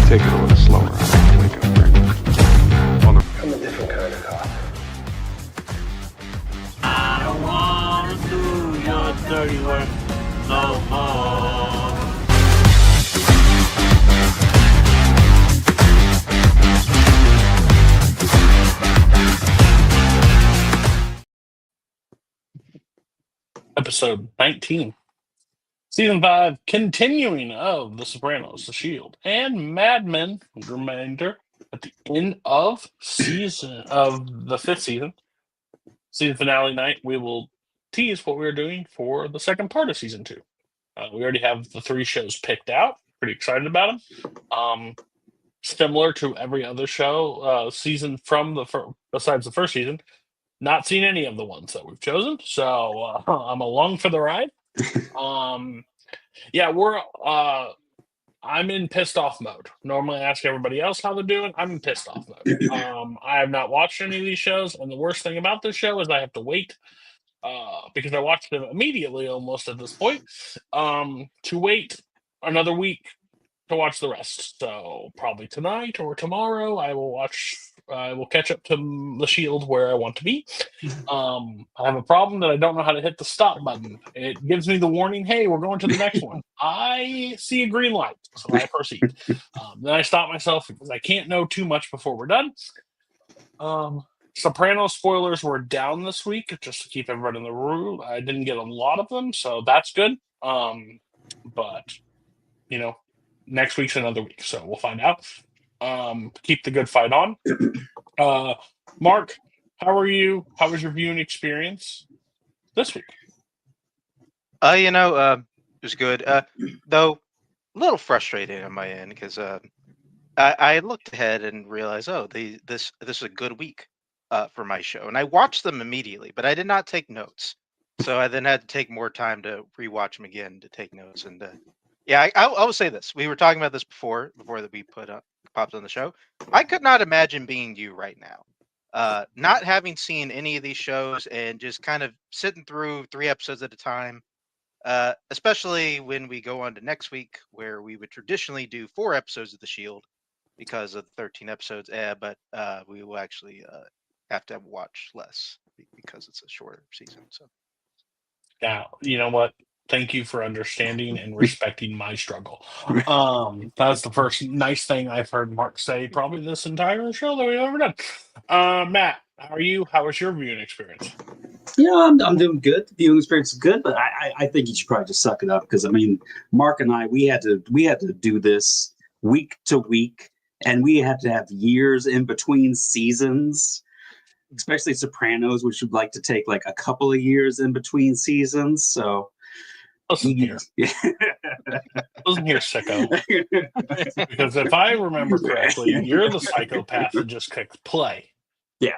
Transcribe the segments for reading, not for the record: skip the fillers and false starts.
Take it a little slower. Wake up, Frank. I'm a different kind of cop. I don't wanna do your dirty work no more. Episode 19. Season 5, continuing of The Sopranos, The Shield, and Mad Men, remainder at the end of the 5th season. Season finale night, we will tease what we're doing for the second part of season 2. We already have the 3 shows picked out. Pretty excited about them. Similar to every other show season from besides the first season, not seen any of the ones that we've chosen, so I'm along for the ride. Yeah, I'm in pissed off mode. Normally, I ask everybody else how they're doing. I'm in pissed off mode. I have not watched any of these shows, and the worst thing about this show is I have to wait because I watched them immediately, almost at this point, to wait another week to watch the rest. So probably tonight or tomorrow, I will catch up to The Shield where I want to be. I have a problem that I don't know how to hit the stop button. It gives me the warning, hey, we're going to the next one. I see a green light, so I proceed. Then I stop myself because I can't know too much before we're done. Sopranos spoilers were down this week, just to keep everybody in the room. I didn't get a lot of them, so that's good. But, next week's another week, so we'll find out. Keep the good fight on. Mark, how are you? How was your viewing experience this week? It was good. Though a little frustrating on my end because I looked ahead and realized, this is a good week for my show, and I watched them immediately, but I did not take notes, so I then had to take more time to rewatch them again to take notes. And I will say this: we were talking about this before that we popped on the show. I could not imagine being you right now. Not having seen any of these shows and just kind of sitting through 3 episodes at a time, especially when we go on to next week where we would traditionally do 4 episodes of The Shield because of 13 episodes, but we will actually have to watch less because it's a shorter season. So, yeah, you know what? Thank you for understanding and respecting my struggle. That's the first nice thing I've heard Mark say probably this entire show that we've ever done. Matt, how are you? How was your viewing experience? Yeah, I'm doing good. The viewing experience is good, but I think you should probably just suck it up because Mark and I we had to do this week to week, and we had to have years in between seasons. Especially Sopranos, which would like to take like a couple of years in between seasons. So. Listen here, sicko. Because if I remember correctly, you're the psychopath that just clicked play. Yeah.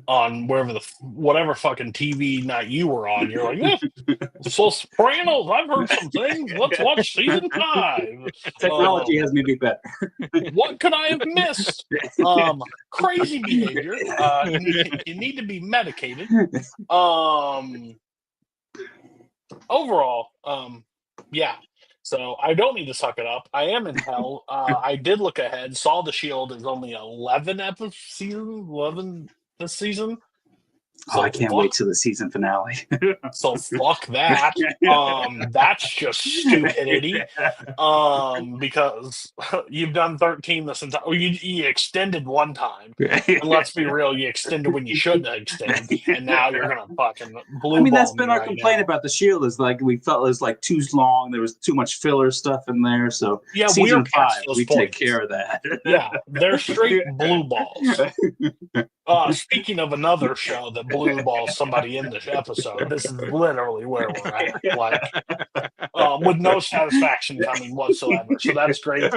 On whatever fucking TV night you were on, you're like, so Sopranos, I've heard some things. Let's watch season 5. Technology has made me better. What could I have missed? Crazy behavior. You need to be medicated. Overall, yeah. So I don't need to suck it up. I am in hell. I did look ahead. Saw The Shield is only 11 this season. So I can't wait till the season finale. So fuck that. That's just stupidity. Because you've done 13 this entire. You extended one time, and let's be real, you extended when you shouldn't have extended, and now you're gonna fucking blue. That's been our complaint about The Shield is like we felt it was like too long. There was too much filler stuff in there. So yeah, season 5, we take care of that. Yeah, they're straight blue balls. Speaking of another show that blue balls somebody in this episode, this is literally where we're at, like with no satisfaction coming whatsoever. So that's great.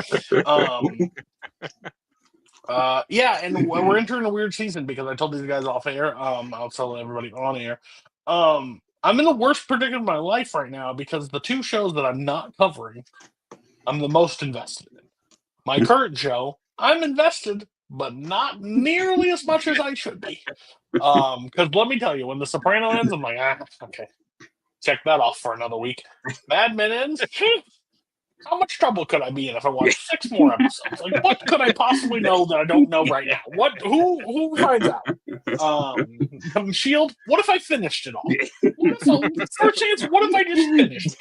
Yeah, and we're entering a weird season because I told these guys off air. I'll tell everybody on air. I'm in the worst predicament of my life right now because the 2 shows that I'm not covering, I'm the most invested in. My current show, I'm invested, but not nearly as much as I should be. Because let me tell you, when The Soprano ends, I'm like, okay, check that off for another week. Mad Men ends, how much trouble could I be in if I watched 6 more episodes? Like, what could I possibly know that I don't know right now? Who finds out? Shield. What if I finished it all? What if, first chance? What if I just finished?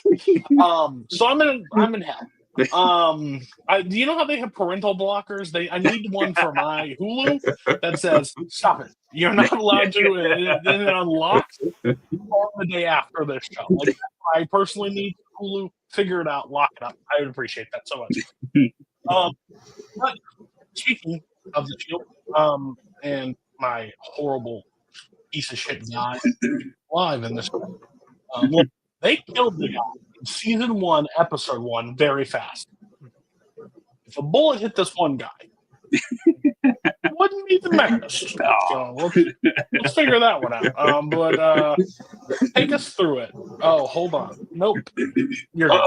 So I'm in hell. Do you know how they have parental blockers? I need one for my Hulu that says stop it. You're not allowed to, and then it unlocks on the day after this show. Like, I personally need Hulu. Figure it out, lock it up. I would appreciate that so much. But speaking of the Shield, and my horrible piece of shit guy live in this, well, they killed the guy in season 1, episode 1, very fast. If a bullet hit this one guy, it wouldn't be the Magus. So let's figure that one out. But take us through it. Oh, hold on. Nope. You're good.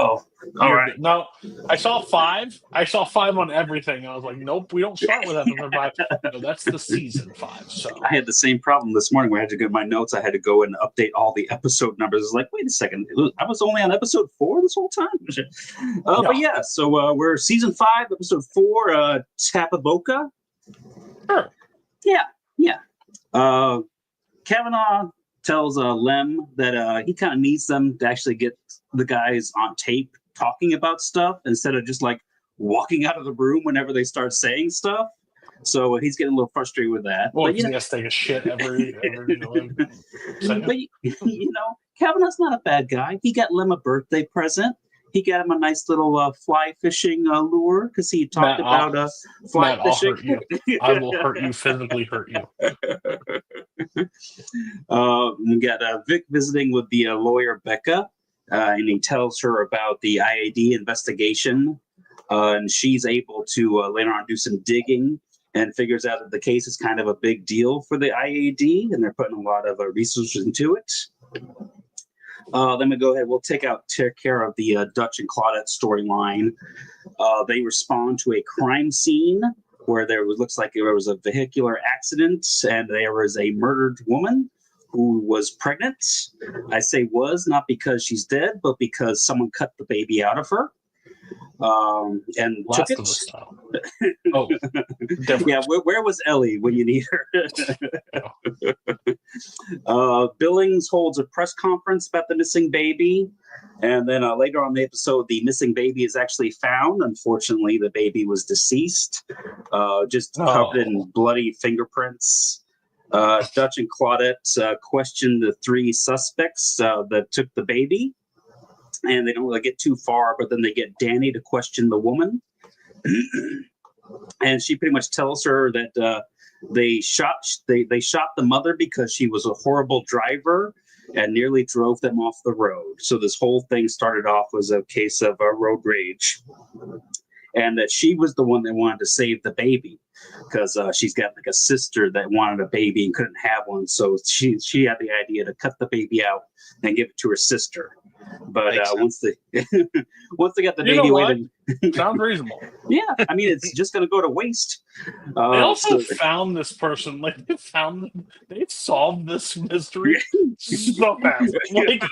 All right. Good. No, I saw 5. I saw 5 on everything. I was like, nope, we don't start with episode 5. No, that's the season 5. So I had the same problem this morning where I had to get my notes. I had to go and update all the episode numbers. It's like, wait a second, I was only on episode 4 this whole time. But yeah, so we're season 5, episode 4, Tapa Boca. Sure. Yeah. Kavanaugh tells Lem that he kind of needs them to actually get the guys on tape talking about stuff instead of just like walking out of the room whenever they start saying stuff. So he's getting a little frustrated with that. Well, but, he has to take a shit every but Kavanaugh's not a bad guy. He got Lem a birthday present. He got him a nice little fly fishing lure because he talked about fly fishing. I'll hurt you. I will hurt you, physically hurt you. We got Vic visiting with the lawyer Becca, and he tells her about the IAD investigation, and she's able to later on do some digging and figures out that the case is kind of a big deal for the IAD, and they're putting a lot of resources into it. Then we go ahead. We'll take care of the Dutch and Claudette storyline. They respond to a crime scene where looks like there was a vehicular accident and there was a murdered woman who was pregnant. I say was not because she's dead, but because someone cut the baby out of her. And Last took it. of Us style. Oh, different. Yeah, where was Ellie when you need her? Billings holds a press conference about the missing baby, and then later on in the episode, the missing baby is actually found. Unfortunately, the baby was deceased, just covered in bloody fingerprints. Dutch and Claudette question the 3 suspects that took the baby. And they don't really get too far, but then they get Danny to question the woman. And she pretty much tells her that they shot the mother because she was a horrible driver and nearly drove them off the road. So this whole thing started off as a case of road rage. And that she was the one that wanted to save the baby because she's got like a sister that wanted a baby and couldn't have one. So she had the idea to cut the baby out and give it to her sister. But once they got the baby away, sounds reasonable. Yeah, I mean it's just going to go to waste. They also found this person. Like they solved this mystery so fast. Like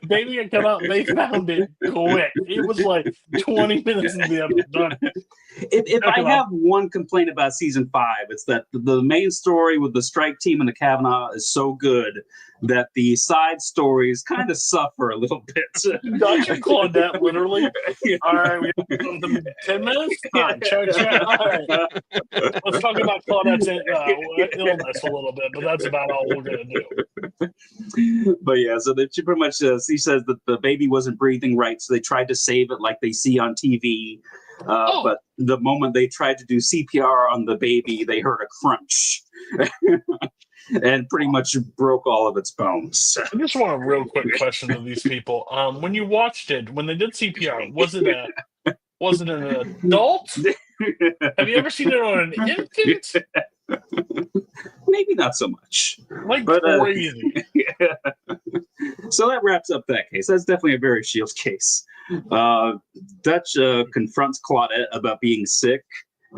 baby had come out, they found it quick. It was like 20 minutes into the episode done. If I have one complaint about season 5, it's that the main story with the strike team and the Kavanaugh is so good that the side stories kind of suffer a little bit. Dutch and Claudette, literally. All right, we have 10 minutes. Fine, check. All right, let's talk about Claudette's illness a little bit, but that's about all we're gonna do. But yeah, so she pretty much she says that the baby wasn't breathing right, so they tried to save it like they see on TV. But the moment they tried to do CPR on the baby, they heard a crunch. And pretty much broke all of its bones. I just want a real quick question of these people. When you watched it, when they did CPR, was it an adult? Have you ever seen it on an infant? Maybe not so much. But crazy. Yeah. So that wraps up that case. That's definitely a very Shield case. Dutch confronts Claudette about being sick.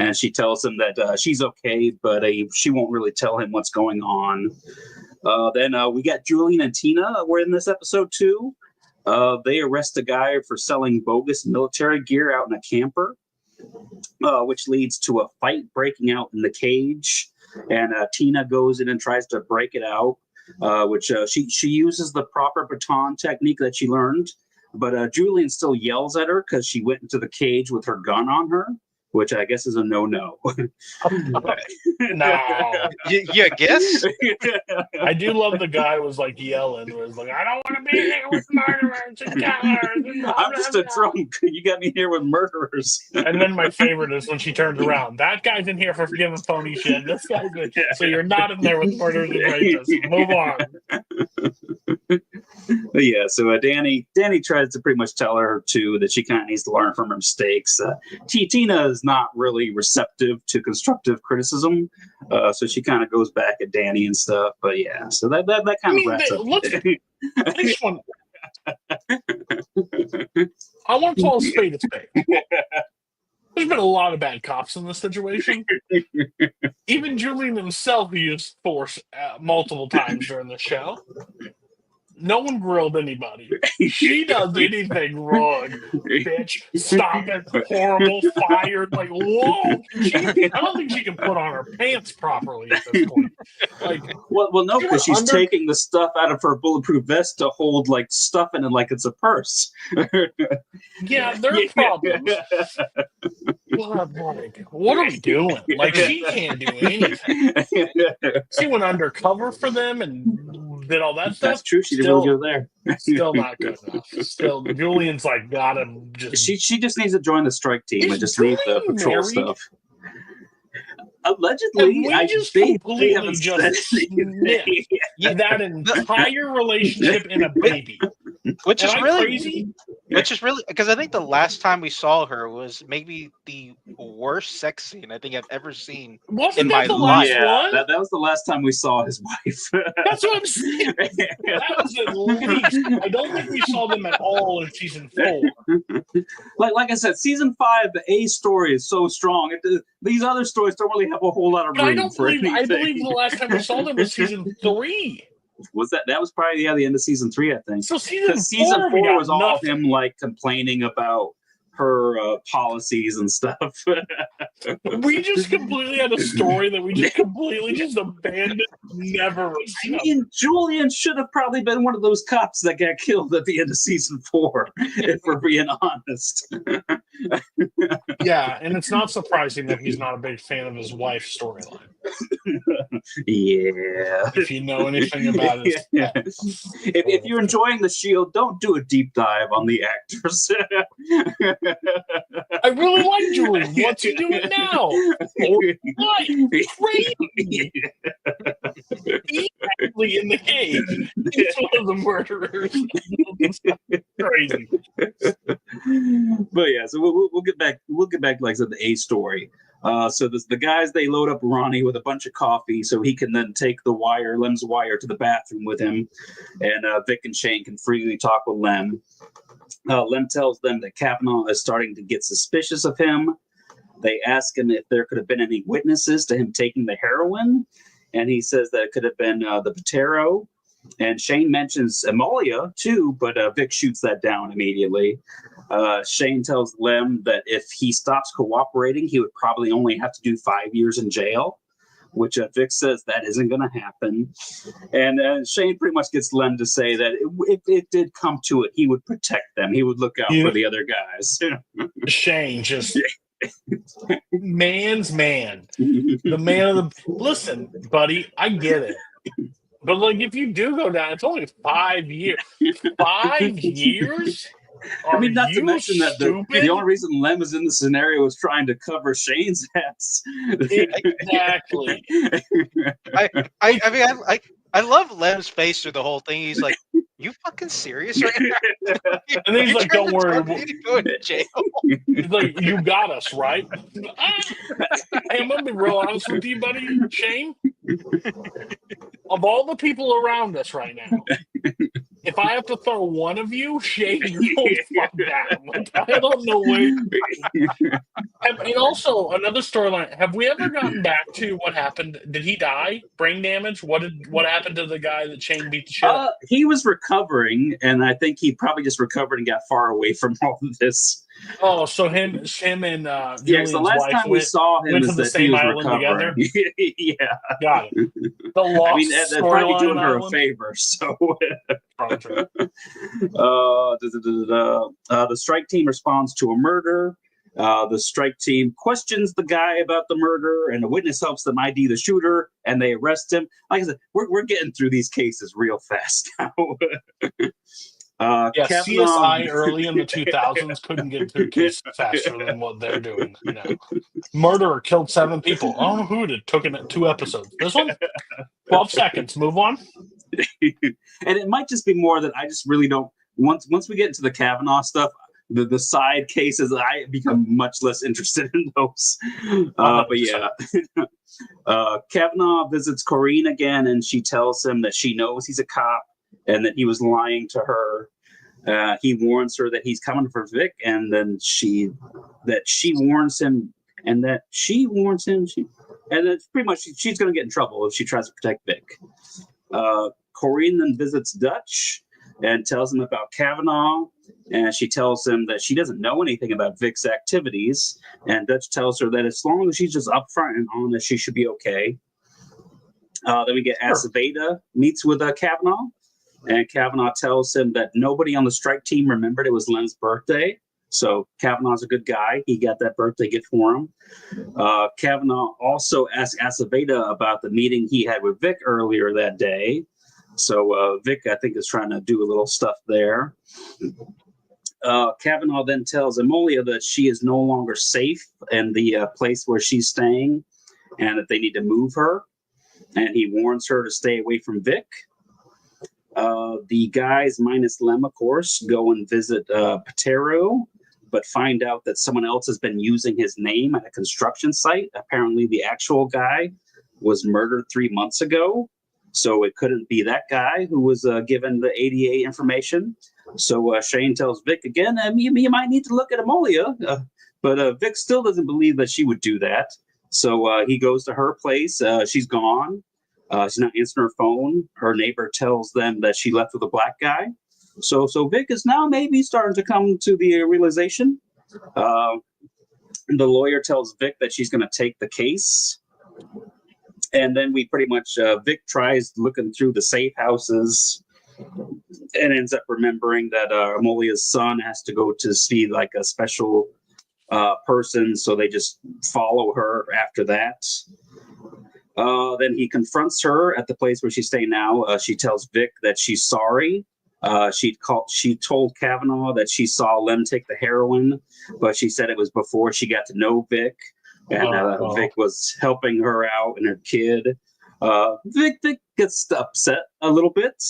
And she tells him that she's okay, but she won't really tell him what's going on. Then we got Julian and Tina. We're in this episode too. They arrest a guy for selling bogus military gear out in a camper, which leads to a fight breaking out in the cage. And Tina goes in and tries to break it out, which she uses the proper baton technique that she learned. But Julian still yells at her because she went into the cage with her gun on her, which I guess is a no-no. No. You guess? I do love the guy who was like yelling, was like, I don't want to be here with murderers and killers. And blah, I'm just a blah, blah." drunk. You got me here with murderers. And then my favorite is when she turns around. That guy's in here for giving phony shit. This guy's in. So you're not in there with murderers and rapists. Move on. But yeah, so Danny tries to pretty much tell her too that she kind of needs to learn from her mistakes. Tina is not really receptive to constructive criticism, so she kind of goes back at Danny and stuff. But yeah, so that kind of wraps up. This one, I want to call a spade a spade. There's been a lot of bad cops in this situation. Even Julian himself used force multiple times during the show. No one grilled anybody. She does anything wrong. Bitch, stop it. Horrible, fired. Like, whoa. I don't think she can put on her pants properly at this point. Like, well, no, because she's taking the stuff out of her bulletproof vest to hold like stuff in it like it's a purse. Yeah, there are problems. What are we doing? Like, she can't do anything. She went undercover for them and did all that stuff. That's true. She didn't really go there. Still not good enough. Still, Julian's like, gotta just. She just needs to join the strike team and just leave the patrol stuff. Allegedly, we just completely just sniffed that entire relationship in a baby. Which is really because I think the last time we saw her was maybe the worst sex scene I think I've ever seen in my life. Yeah, that was the last time we saw his wife. That's what I'm saying. That was at least. I don't think we saw them at all in season 4. Like I said, season 5, the A story is so strong. These other stories don't really have a whole lot of room I believe the last time we saw them was season 3. Was that was probably the end of season 3, I think. So season 4 was all him like complaining about her policies and stuff. We just completely had a story that we just completely just abandoned, never received. I mean, Julian should have probably been one of those cops that got killed at the end of season 4, if we're being honest. Yeah, and it's not surprising that he's not a big fan of his wife's storyline. Yeah. If you know anything about it. Yeah. If you're enjoying The Shield, don't do a deep dive on the actors. I really like Julian. What's he doing now? Crazy. He's actually in the cage. He's one of the murderers. Crazy. But yeah, so we'll get back. We'll get back, like I said, the A story. So the guys, they load up Ronnie with a bunch of coffee so he can then take Lem's wire to the bathroom with him, and Vic and Shane can freely talk with Lem. Lem tells them that Kavanaugh is starting to get suspicious of him. They ask him if there could have been any witnesses to him taking the heroin, and he says that it could have been the Patero. And Shane mentions Amalia too, but Vic shoots that down immediately. Shane tells Lem that if he stops cooperating, he would probably only have to do 5 years in jail, which Vic says that isn't going to happen. And Shane pretty much gets Lem to say that if it did come to it, he would protect them. He would look out for the other guys. Shane just... man's man. The man of the... Listen, buddy, I get it. But, like, if you do go down, it's only 5 years. 5 years? I mean, not to mention that the only reason Lem is in the scenario was trying to cover Shane's ass. Exactly. I love Lem's face through the whole thing. He's like, "You fucking serious right now?" And then he's like, "Don't worry, go to jail." He's like, "You got us, right?" Hey, I'm gonna be real honest with you, buddy, Shane. Of all the people around us right now, if I have to throw one of you, Shane, you don't fuck down. Like, I don't know where. And also another storyline. Have we ever gotten back to what happened? Did he die? Brain damage? What happened to the guy that Shane beat the shit out? He was recovering, and I think he probably just recovered and got far away from all of this. Oh, so him and Yeah, Julian's the last wife time we saw him went is to the that he same was island recovering. Yeah, Got it. The lost I mean, that's probably doing her a island. favor. So, Probably true. the strike team responds to a murder. The strike team questions the guy about the murder, and the witness helps them ID the shooter, and they arrest him. Like I said, we're getting through these cases real fast now. Yeah, Kavanaugh- CSI early in the 2000s couldn't get through cases faster than what they're doing now. Murderer killed 7 people. I don't know who did. Took it 2 episodes. This one, 12 seconds. Move on. And it might just be more that I just really don't. Once we get into the Kavanaugh stuff, the side cases, I become much less interested in those. But yeah, Kavanaugh visits Corrine again, and she tells him that she knows he's a cop and that he was lying to her. He warns her that he's coming for Vic, and then she warns him, and that she warns him. And it's pretty much she's going to get in trouble if she tries to protect Vic. Corrine then visits Dutch and tells him about Kavanaugh, and she tells him that she doesn't know anything about Vic's activities, and Dutch tells her that as long as she's just upfront and honest, she should be okay. Then we get Aceveda meets with Kavanaugh, and Kavanaugh tells him that nobody on the strike team remembered it was Len's birthday. So Kavanaugh's a good guy. He got that birthday gift for him. Kavanaugh also asked Aceveda about the meeting he had with Vic earlier that day. So Vic, I think, is trying to do a little stuff there. Kavanaugh then tells Amelia that she is no longer safe in the place where she's staying and that they need to move her. And he warns her to stay away from Vic. The guys, minus Lem, of course, go and visit Patero, but find out that someone else has been using his name at a construction site. Apparently, the actual guy was murdered 3 months ago. So it couldn't be that guy who was given the ADA information. So Shane tells Vic again, you might need to look at Amelia. But Vic still doesn't believe that she would do that. So he goes to her place. She's gone. She's not answering her phone. Her neighbor tells them that she left with a black guy. So Vic is now maybe starting to come to the realization. The lawyer tells Vic that she's going to take the case. And then we pretty much, Vic tries looking through the safe houses and ends up remembering that Amolia's son has to go to see like a special person. So they just follow her after that. Then he confronts her at the place where she's staying now. She tells Vic that she's sorry. She told Kavanaugh that she saw Lem take the heroin, but she said it was before she got to know Vic. And Vic was helping her out and her kid. Vic gets upset a little bit.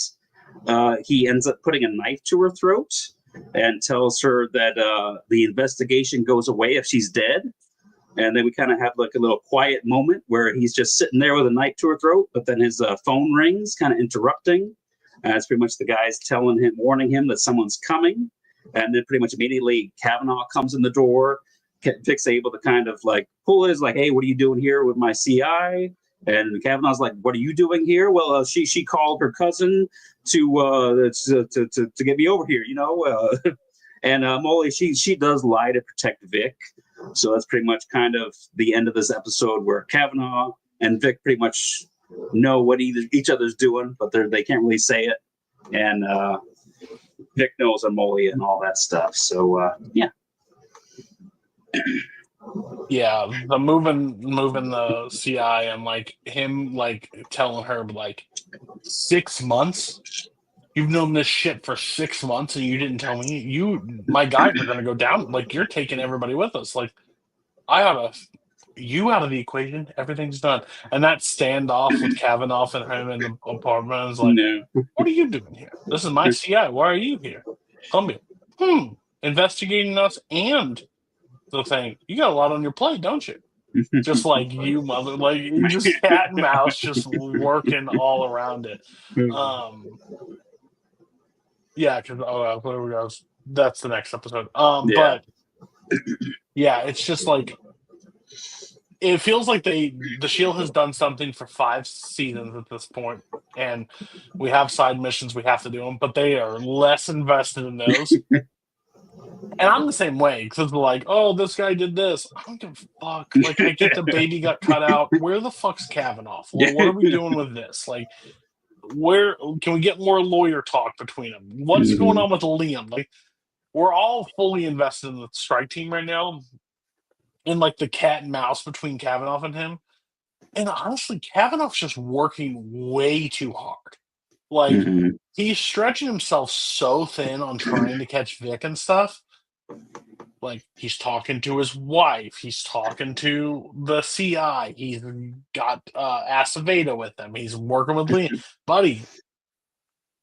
He ends up putting a knife to her throat and tells her that the investigation goes away if she's dead. And then we kind of have like a little quiet moment where he's just sitting there with a knife to her throat, but then his phone rings, kind of interrupting. And it's pretty much the guys warning him that someone's coming. And then pretty much immediately Kavanaugh comes in the door. Vic's able to kind of like pull his like, hey, what are you doing here with my CI? And Kavanaugh's like, what are you doing here? Well, she called her cousin to get me over here, you know. And Molly, she does lie to protect Vic. So that's pretty much kind of the end of this episode where Kavanaugh and Vic pretty much know what each other's doing, but they can't really say it. And Vic knows Molly and all that stuff. So yeah. Yeah, the moving the CI and like him like telling her like 6 months. You've known this shit for 6 months and you didn't tell me. My guys are gonna go down. Like you're taking everybody with us. Like you out of the equation. Everything's done. And that standoff with Kavanaugh and him in the apartment is like, no. What are you doing here? This is my CI. Why are you here? Columbia. Investigating us and the thing. You got a lot on your plate, don't you? Just like you, mother. Like you just cat and mouse, just working all around it. Yeah, because where we go. That's the next episode. Yeah. But yeah, it's just like it feels like the Shield has done something for 5 seasons at this point, and we have side missions we have to do them, but they are less invested in those. And I'm the same way because it's like, oh, this guy did this. I don't give a fuck. Like, I get the baby got cut out. Where the fuck's Kavanaugh? Well, what are we doing with this? Like, where can we get more lawyer talk between them? What's going on with Liam? Like, we're all fully invested in the strike team right now, in like the cat and mouse between Kavanaugh and him. And honestly, Kavanaugh's just working way too hard. Like, Mhm. he's stretching himself so thin on trying to catch Vic and stuff. Like, he's talking to his wife. He's talking to the CI. He's got Aceveda with him. He's working with Lee. Buddy,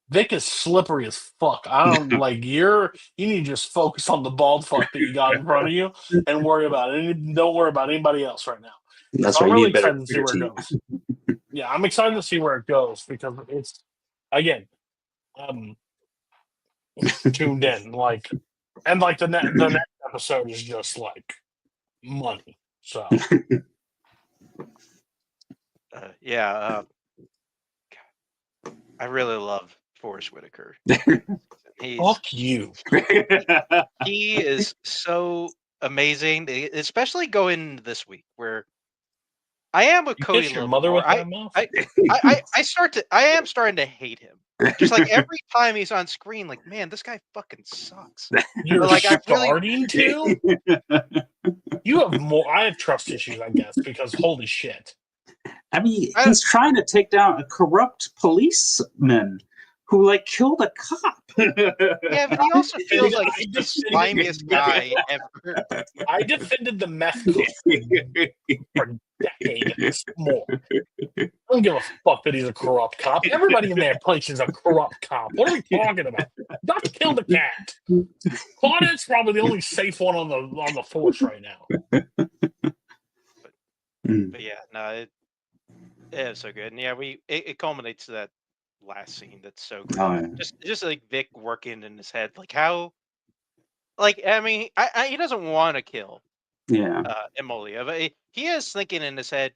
Vic is slippery as fuck. I don't like you need to just focus on the bald fuck that you got in front of you and worry about it. Don't worry about anybody else right now. That's So right. I'm You really need a better excited to see where team. it goes. Yeah, I'm excited to see where it goes because it's again, tuned in like, and like the next episode is just like money. So Yeah, I really love Forrest Whitaker. fuck you. He is so amazing, especially going this week where I am with You Cody kiss a your little mother bit more. with that mouth? I am starting to hate him. Just like every time he's on screen, like, man, this guy fucking sucks. You're like, I really- starting to? You have more. I have trust issues, I guess, because holy shit. I mean, he's trying to take down a corrupt policeman who like killed a cop. Yeah, but he also feels like I he's the defended- slimiest guy ever. I defended the meth cop for decades more. I don't give a fuck that he's a corrupt cop. Everybody in that place is a corrupt cop. What are we talking about? Not to kill the cat. Claudette's probably the only safe one on the force right now. But yeah, no, it was so good. And yeah, it culminates to that last scene that's so great. Oh, yeah. Just like Vic working in his head, like how, like I mean, he doesn't want to kill Yeah. Emolia, but he is thinking in his head,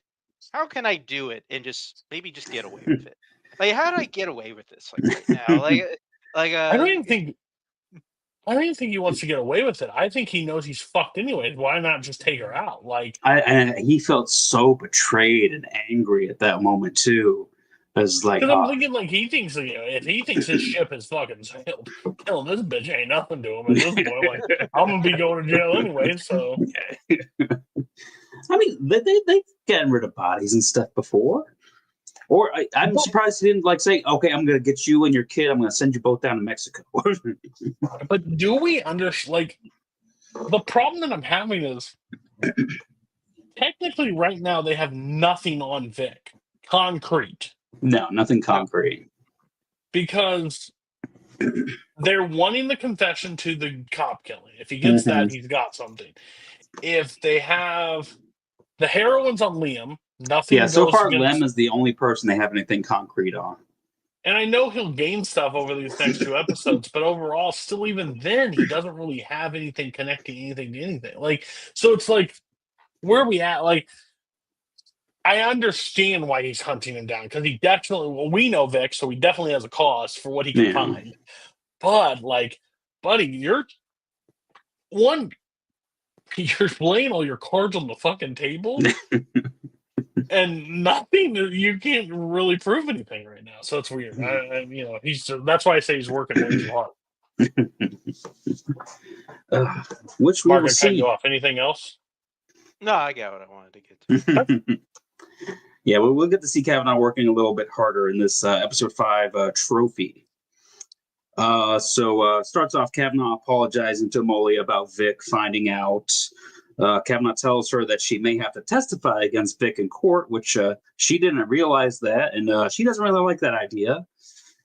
how can I do it and maybe just get away with it? Like, how do I get away with this like right now? I don't even think he wants to get away with it. I think he knows he's fucked anyways. Why not just take her out? Like, He felt so betrayed and angry at that moment too. As like, because I'm thinking, like, he thinks, if he thinks his ship is fucking sailed, killing this bitch ain't nothing to him at this point. Like, I'm gonna be going to jail anyway. So, I mean, they've gotten rid of bodies and stuff before. Or I'm surprised he didn't like say, okay, I'm going to get you and your kid. I'm going to send you both down to Mexico. but do we understand? Like, the problem that I'm having is technically right now they have nothing on Vic concrete. No, nothing concrete. Because they're wanting the confession to the cop killing. If he gets that, he's got something. If they have the heroin's on Liam, nothing. Yeah, so far against... Lem is the only person they have anything concrete on. And I know he'll gain stuff over these next 2 episodes, but overall, still even then, he doesn't really have anything connecting anything to anything. Like, so it's like, where are we at? Like, I understand why he's hunting him down because he definitely. Well, we know Vic, so he definitely has a cause for what he can find. But like, buddy, you're laying all your cards on the fucking table, and nothing. You can't really prove anything right now, so it's weird. That's why I say he's working way too hard. Which we Mark, will I cut see. you off. Anything else? No, I got what I wanted to get to. Yeah, we'll get to see Kavanaugh working a little bit harder in this episode 5 trophy. So starts off Kavanaugh apologizing to Molly about Vic finding out. Kavanaugh tells her that she may have to testify against Vic in court, which she didn't realize that, and she doesn't really like that idea.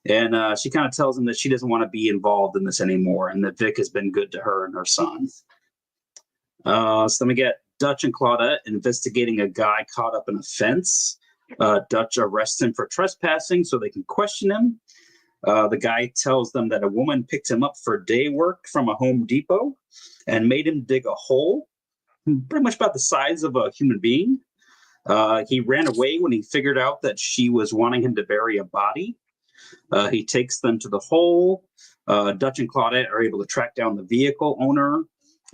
And she kind of tells him that she doesn't want to be involved in this anymore, and that Vic has been good to her and her son. So then we get Dutch and Claudette investigating a guy caught up in a fence. Dutch arrests him for trespassing so they can question him. The guy tells them that a woman picked him up for day work from a Home Depot and made him dig a hole, pretty much about the size of a human being. He ran away when he figured out that she was wanting him to bury a body. He takes them to the hole. Dutch and Claudette are able to track down the vehicle owner,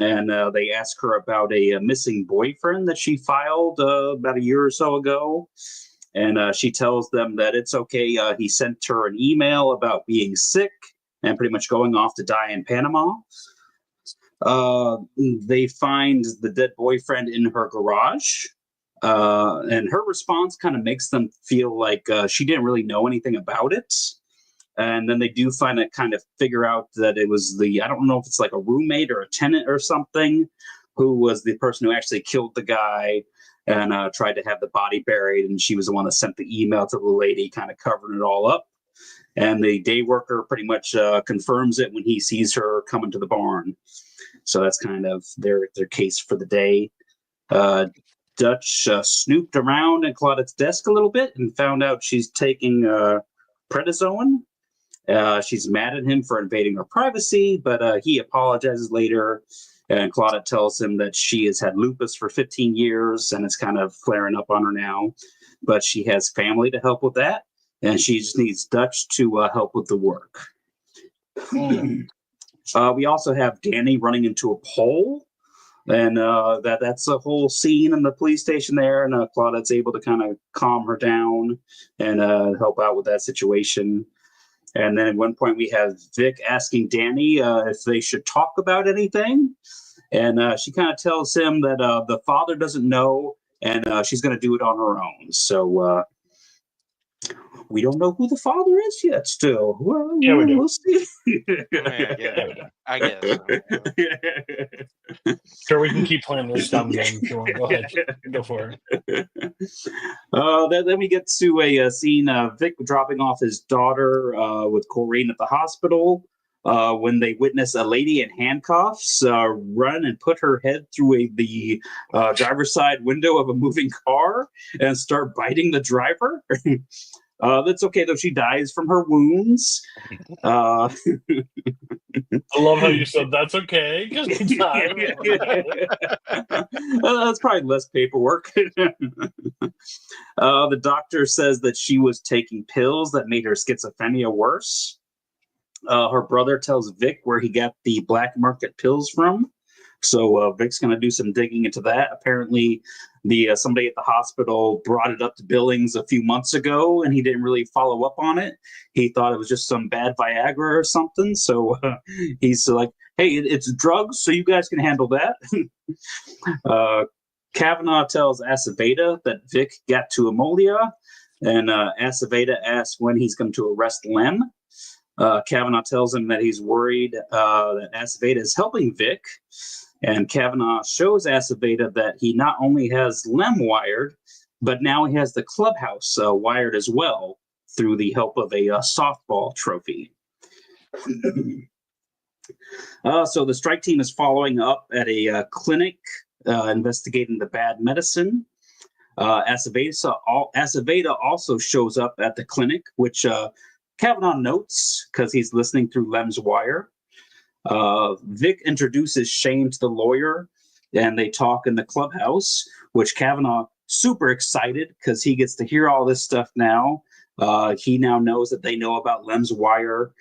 and they ask her about a missing boyfriend that she filed about a year or so ago. And she tells them that it's okay. He sent her an email about being sick and pretty much going off to die in Panama. They find the dead boyfriend in her garage. And her response kind of makes them feel like she didn't really know anything about it. And then they do kind of figure out that it was I don't know if it's like a roommate or a tenant or something, who was the person who actually killed the guy and tried to have the body buried. And she was the one that sent the email to the lady, kind of covering it all up. And the day worker pretty much confirms it when he sees her coming to the barn. So that's kind of their case for the day. Dutch snooped around at Claudette's desk a little bit and found out she's taking prednisone. She's mad at him for invading her privacy, but he apologizes later. And Claudette tells him that she has had lupus for 15 years and it's kind of flaring up on her now. But she has family to help with that. And she just needs Dutch to help with the work. We also have Danny running into a pole. And that's a whole scene in the police station there. And Claudette's able to kind of calm her down and help out with that situation. And then at one point we have Vic asking Danny if they should talk about anything. And she kind of tells him that the father doesn't know and she's going to do it on her own. So we don't know who the father is yet still. Well, Yeah, we do. We'll see. I guess. Sure, we can keep playing this dumb game if you want. Go ahead. Go for it. Then we get to a scene of Vic dropping off his daughter with Corrine at the hospital when they witness a lady in handcuffs run and put her head through the driver's side window of a moving car and start biting the driver. That's okay, though. She dies from her wounds. I love how you said that's okay. That's probably less paperwork. The doctor says that she was taking pills that made her schizophrenia worse. Her brother tells Vic where he got the black market pills from. So Vic's going to do some digging into that. Apparently, somebody at the hospital brought it up to Billings a few months ago, and he didn't really follow up on it. He thought it was just some bad Viagra or something. So he's like, hey, it's drugs, so you guys can handle that. Kavanaugh tells Aceveda that Vic got to Amolia, and Aceveda asks when he's going to arrest Lem. Kavanaugh tells him that he's worried that Aceveda is helping Vic. And Kavanaugh shows Aceveda that he not only has Lem wired, but now he has the clubhouse wired as well through the help of a softball trophy. So the strike team is following up at a clinic investigating the bad medicine. Aceveda also shows up at the clinic, which Kavanaugh notes because he's listening through Lem's wire. Vic introduces Shane to the lawyer, and they talk in the clubhouse, which Kavanaugh super excited because he gets to hear all this stuff now. He now knows that they know about Lem's wire,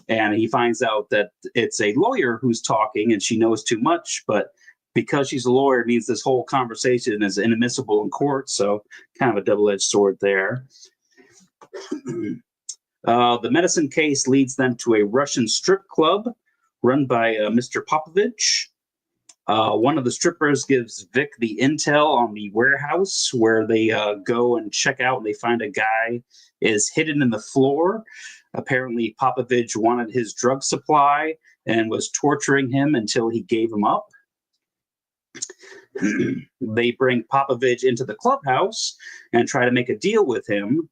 and he finds out that it's a lawyer who's talking, and she knows too much, but because she's a lawyer, it means this whole conversation is inadmissible in court, so kind of a double-edged sword there. The medicine case leads them to a Russian strip club run by Mr. Popovich. One of the strippers gives Vic the intel on the warehouse where they go and check out, and they find a guy is hidden in the floor. Apparently, Popovich wanted his drug supply and was torturing him until he gave him up. They bring Popovich into the clubhouse and try to make a deal with him.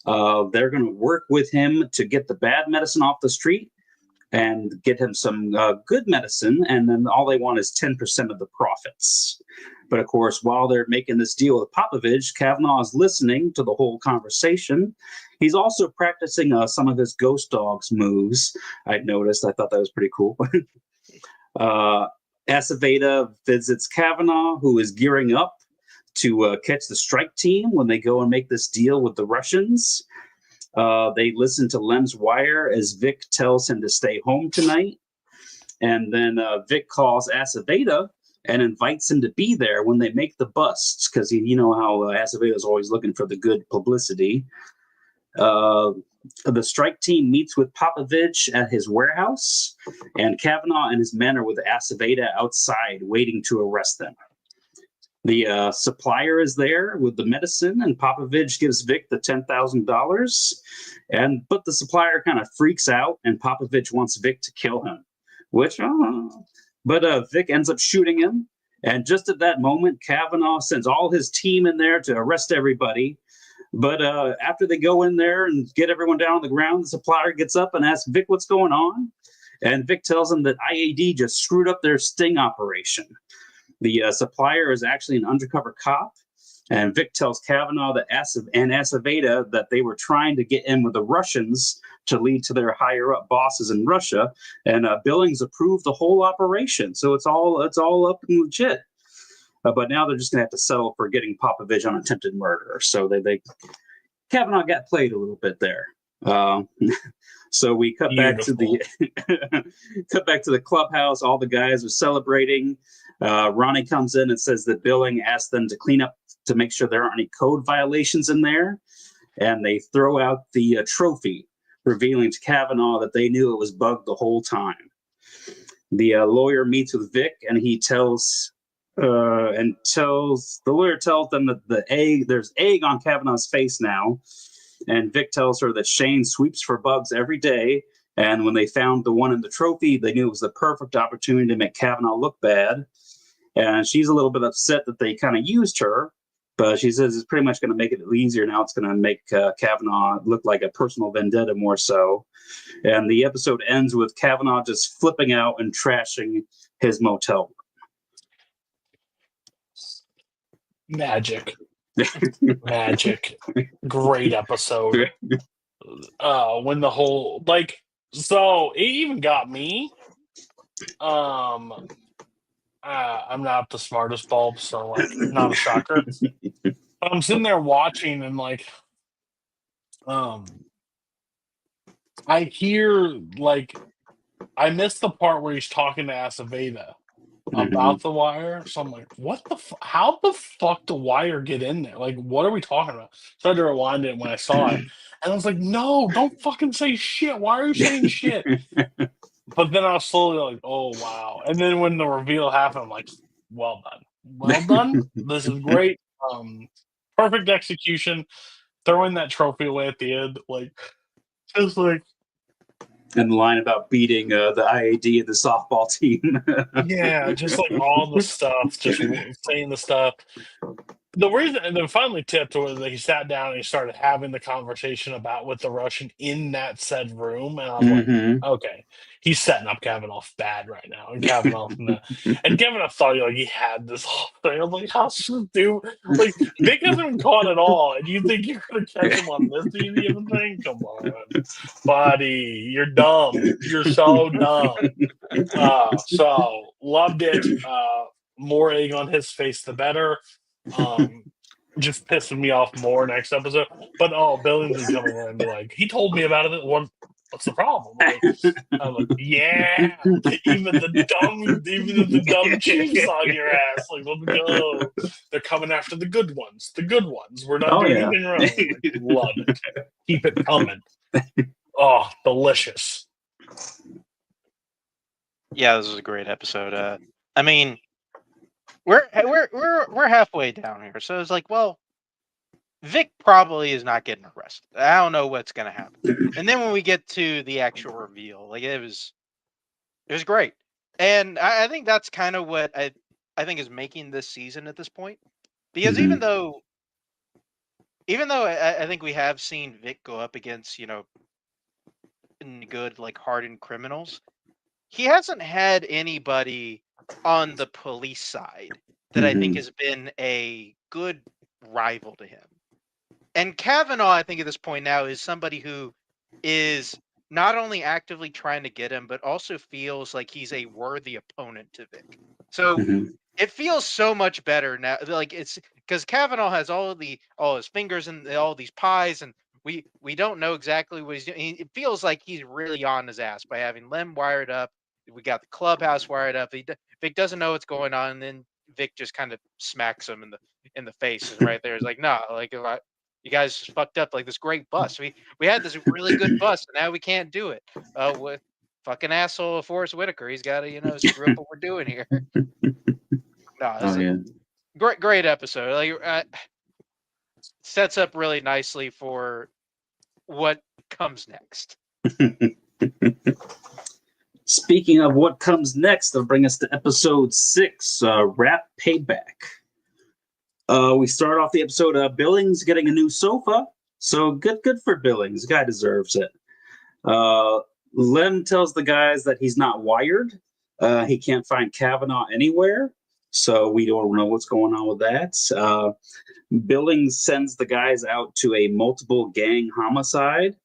They're going to work with him to get the bad medicine off the street, and get him some good medicine, and then all they want is 10% of the profits. But of course, while they're making this deal with Popovich, Kavanaugh is listening to the whole conversation. He's also practicing some of his ghost dogs moves. I noticed. I thought that was pretty cool. Aceveda visits Kavanaugh, who is gearing up to catch the strike team when they go and make this deal with the Russians. They listen to Lem's wire as Vic tells him to stay home tonight. And then Vic calls Aceveda and invites him to be there when they make the busts, because you know how Aceveda is always looking for the good publicity. The strike team meets with Popovich at his warehouse, and Kavanaugh and his men are with Aceveda outside waiting to arrest them. The supplier is there with the medicine, and Popovich gives Vic the $10,000. But the supplier kind of freaks out, and Popovich wants Vic to kill him, but Vic ends up shooting him. And just at that moment, Kavanaugh sends all his team in there to arrest everybody. But after they go in there and get everyone down on the ground, the supplier gets up and asks Vic what's going on. And Vic tells him that IAD just screwed up their sting operation. The supplier is actually an undercover cop. And Vic tells Kavanaugh and Aceveda that they were trying to get in with the Russians to lead to their higher up bosses in Russia. And Billings approved the whole operation. So it's all up and legit. But now they're just going to have to settle for getting Popovich on attempted murder. So they Kavanaugh got played a little bit there. So we cut back to the clubhouse. All the guys are celebrating. Ronnie comes in and says that Billing asked them to clean up to make sure there aren't any code violations in there. And they throw out the trophy, revealing to Kavanaugh that they knew it was bugged the whole time. The lawyer meets with Vic, and he tells them that there's egg on Kavanaugh's face now. And Vic tells her that Shane sweeps for bugs every day. And when they found the one in the trophy, they knew it was the perfect opportunity to make Kavanaugh look bad. And she's a little bit upset that they kind of used her, but she says it's pretty much going to make it easier now. It's going to make Kavanaugh look like a personal vendetta more so. And the episode ends with Kavanaugh just flipping out and trashing his motel. Magic. Great episode. When the whole so it even got me. I'm not the smartest bulb, so not a shocker. I'm sitting there watching and I hear I missed the part where he's talking to Aceveda about the wire. So I'm like, what the how the fuck the wire get in there? What are we talking about? So I had to rewind it when I saw it. And I was like, no, don't fucking say shit. Why are you saying shit? But then I was slowly oh, wow. And then when the reveal happened, I'm like, well done. Well done. This is great. Perfect execution. Throwing that trophy away at the end. Just and the line about beating the IAD and the softball team. Yeah, just all the stuff, just saying the stuff. The reason, and then finally tipped was that he sat down and he started having the conversation with the Russian in that said room, and I was like, okay, he's setting up Kavanaugh bad right now, and Kavanaugh thought he had this whole thing. I was like, how stupid! Vic hasn't been caught at all, and you think you're gonna catch him on this easy of a thing? Come on, buddy, you're dumb. You're so dumb. So loved it. More egg on his face, the better. Just pissing me off more next episode. But Billings is coming in and be like, he told me about it. What's the problem? I'm like, yeah, even the dumb chief's on your ass. Let's go. They're coming after the good ones. The good ones. We're not doing anything wrong. Love it. Keep it coming. Oh, delicious. Yeah, this is a great episode. I mean, we're halfway down here, so it's well, Vic probably is not getting arrested. I don't know what's gonna happen. And then when we get to the actual reveal, it was great. And I think that's kind of what I think is making this season at this point, because even though I think we have seen Vic go up against good, like hardened criminals, he hasn't had anybody on the police side that I think has been a good rival to him. And Kavanaugh, I think at this point now, is somebody who is not only actively trying to get him, but also feels like he's a worthy opponent to Vic. So it feels so much better now. Like it's because Kavanaugh has all his fingers in all these pies, and we don't know exactly what he's doing. It feels like he's really on his ass by having Lem wired up. We got the clubhouse wired up. Vic doesn't know what's going on, and then Vic just kind of smacks him in the face. And right there is like, no, like you guys just fucked up like this great bus. We had this really good bus, and now we can't do it. With fucking asshole Forrest Whitaker, he's got to screw up what we're doing here. No, this is a great episode. Like sets up really nicely for what comes next. Speaking of what comes next, they'll bring us to episode 6, Rap Payback. We start off the episode of Billings getting a new sofa. So good for Billings. The guy deserves it. Lem tells the guys that he's not wired. He can't find Kavanaugh anywhere. So we don't know what's going on with that. Billings sends the guys out to a multiple gang homicide.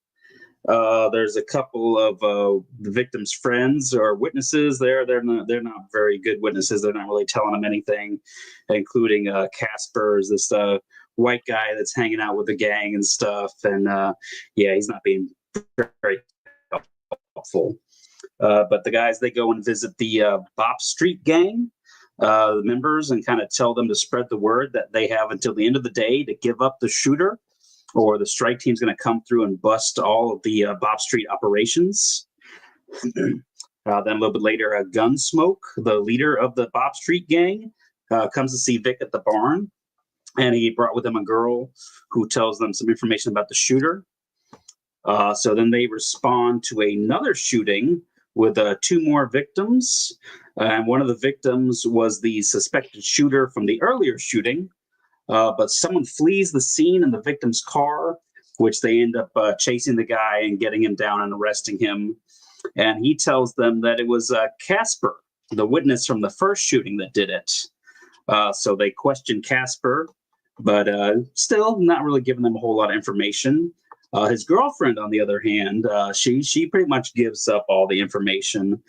There's a couple of the victim's friends or witnesses there. They're not very good witnesses. They're not really telling them anything, including Casper is this white guy that's hanging out with the gang and stuff. And he's not being very helpful. But the guys, they go and visit the Bop Street gang, the members, and kind of tell them to spread the word that they have until the end of the day to give up the shooter, or the strike team's going to come through and bust all of the Bop Street operations. Then a little bit later, Gunsmoke, the leader of the Bop Street gang, comes to see Vic at the barn, and he brought with him a girl who tells them some information about the shooter. So then they respond to another shooting with 2 more victims. And one of the victims was the suspected shooter from the earlier shooting. But someone flees the scene in the victim's car, which they end up chasing the guy and getting him down and arresting him. And he tells them that it was Casper, the witness from the first shooting, that did it. So they question Casper, but still not really giving them a whole lot of information. His girlfriend, on the other hand, she pretty much gives up all the information.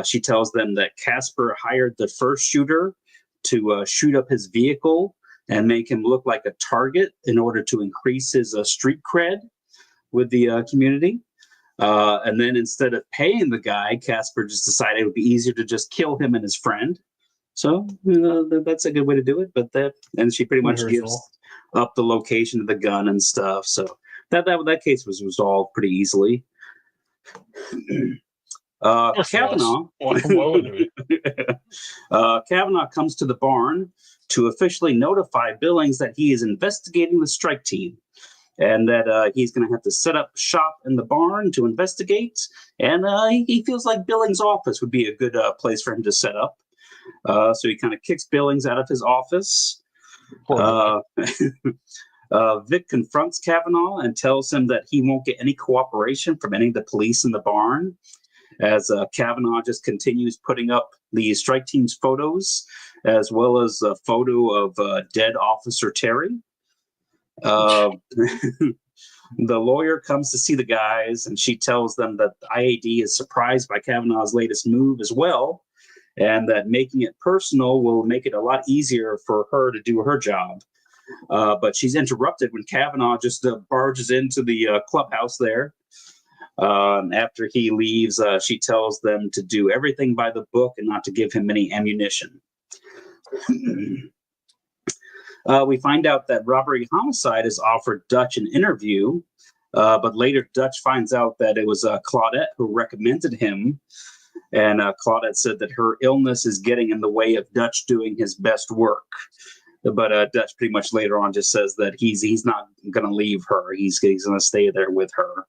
She tells them that Casper hired the first shooter to shoot up his vehicle and make him look like a target in order to increase his street cred with the community. And then instead of paying the guy, Casper just decided it would be easier to just kill him and his friend. So that's a good way to do it. And she pretty much gives up the location of the gun and stuff. So that case was resolved pretty easily. Kavanaugh Kavanaugh comes to the barn to officially notify Billings that he is investigating the strike team, and that he's going to have to set up shop in the barn to investigate. And he feels like Billings' office would be a good place for him to set up. So he kind of kicks Billings out of his office. Vic confronts Kavanaugh and tells him that he won't get any cooperation from any of the police in the barn, as Kavanaugh just continues putting up the strike team's photos, as well as a photo of dead Officer Terry. The lawyer comes to see the guys, and she tells them that the IAD is surprised by Kavanaugh's latest move as well, and that making it personal will make it a lot easier for her to do her job. But she's interrupted when Kavanaugh just barges into the clubhouse there. After he leaves, she tells them to do everything by the book and not to give him any ammunition. We find out that Robbery Homicide has offered Dutch an interview, but later Dutch finds out that it was Claudette who recommended him. And Claudette said that her illness is getting in the way of Dutch doing his best work. But Dutch pretty much later on just says that he's not going to leave her. He's going to stay there with her.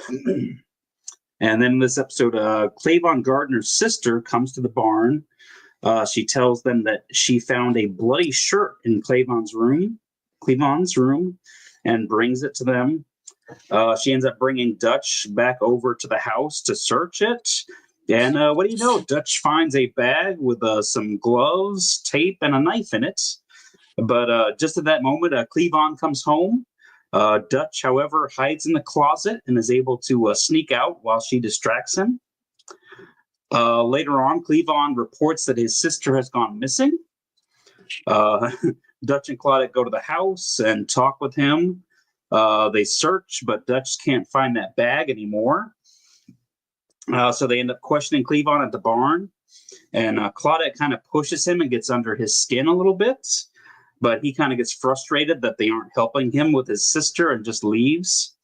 And then in this episode, Clavon Gardner's sister comes to the barn. She tells them that she found a bloody shirt in Clavon's room, and brings it to them. She ends up bringing Dutch back over to the house to search it. And what do you know? Dutch finds a bag with some gloves, tape, and a knife in it. But just at that moment, Cleavon comes home. Dutch, however, hides in the closet and is able to sneak out while she distracts him. Later on, Cleavon reports that his sister has gone missing. Dutch and Claudette go to the house and talk with him. They search, but Dutch can't find that bag anymore. So they end up questioning Cleavon at the barn. And Claudette kind of pushes him and gets under his skin a little bit. But he kind of gets frustrated that they aren't helping him with his sister and just leaves.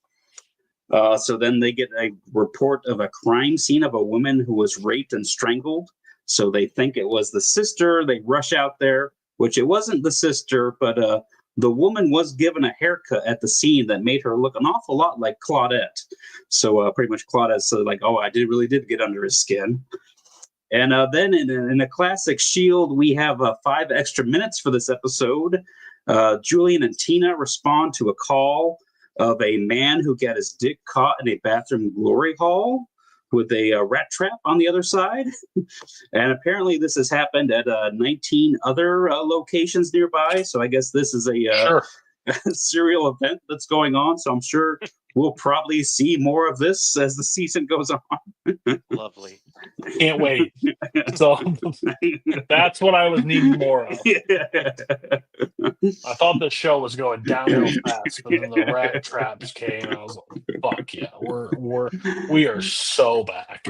So then they get a report of a crime scene of a woman who was raped and strangled. So they think it was the sister. They rush out there, which it wasn't the sister, but the woman was given a haircut at the scene that made her look an awful lot like Claudette. So pretty much Claudette's like, oh, I really did get under his skin. And then in a classic Shield, we have 5 extra minutes for this episode. Julian and Tina respond to a call of a man who got his dick caught in a bathroom glory hole with a rat trap on the other side. And apparently this has happened at 19 other locations nearby. So I guess this is a serial event that's going on. So I'm sure we'll probably see more of this as the season goes on. Lovely. Can't wait. So that's what I was needing more of. I thought the show was going downhill fast, but then the rat traps came, and I was like, "Fuck yeah, we are so back."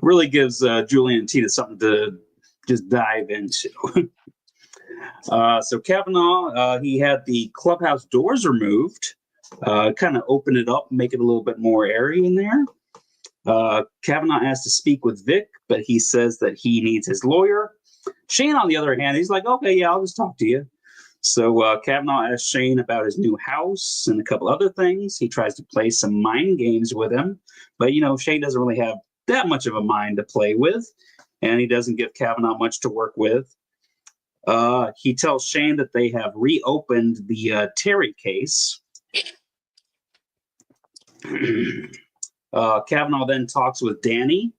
Really gives Julian and Tina something to just dive into. So Kavanaugh, he had the clubhouse doors removed, kind of open it up, make it a little bit more airy in there. Kavanaugh asks to speak with Vic, but he says that he needs his lawyer. Shane, on the other hand, he's like, okay, yeah, I'll just talk to you. So Kavanaugh asks Shane about his new house and a couple other things. He tries to play some mind games with him, but Shane doesn't really have that much of a mind to play with, and he doesn't give Kavanaugh much to work with. He tells Shane that they have reopened the Terry case. Kavanaugh then talks with Danny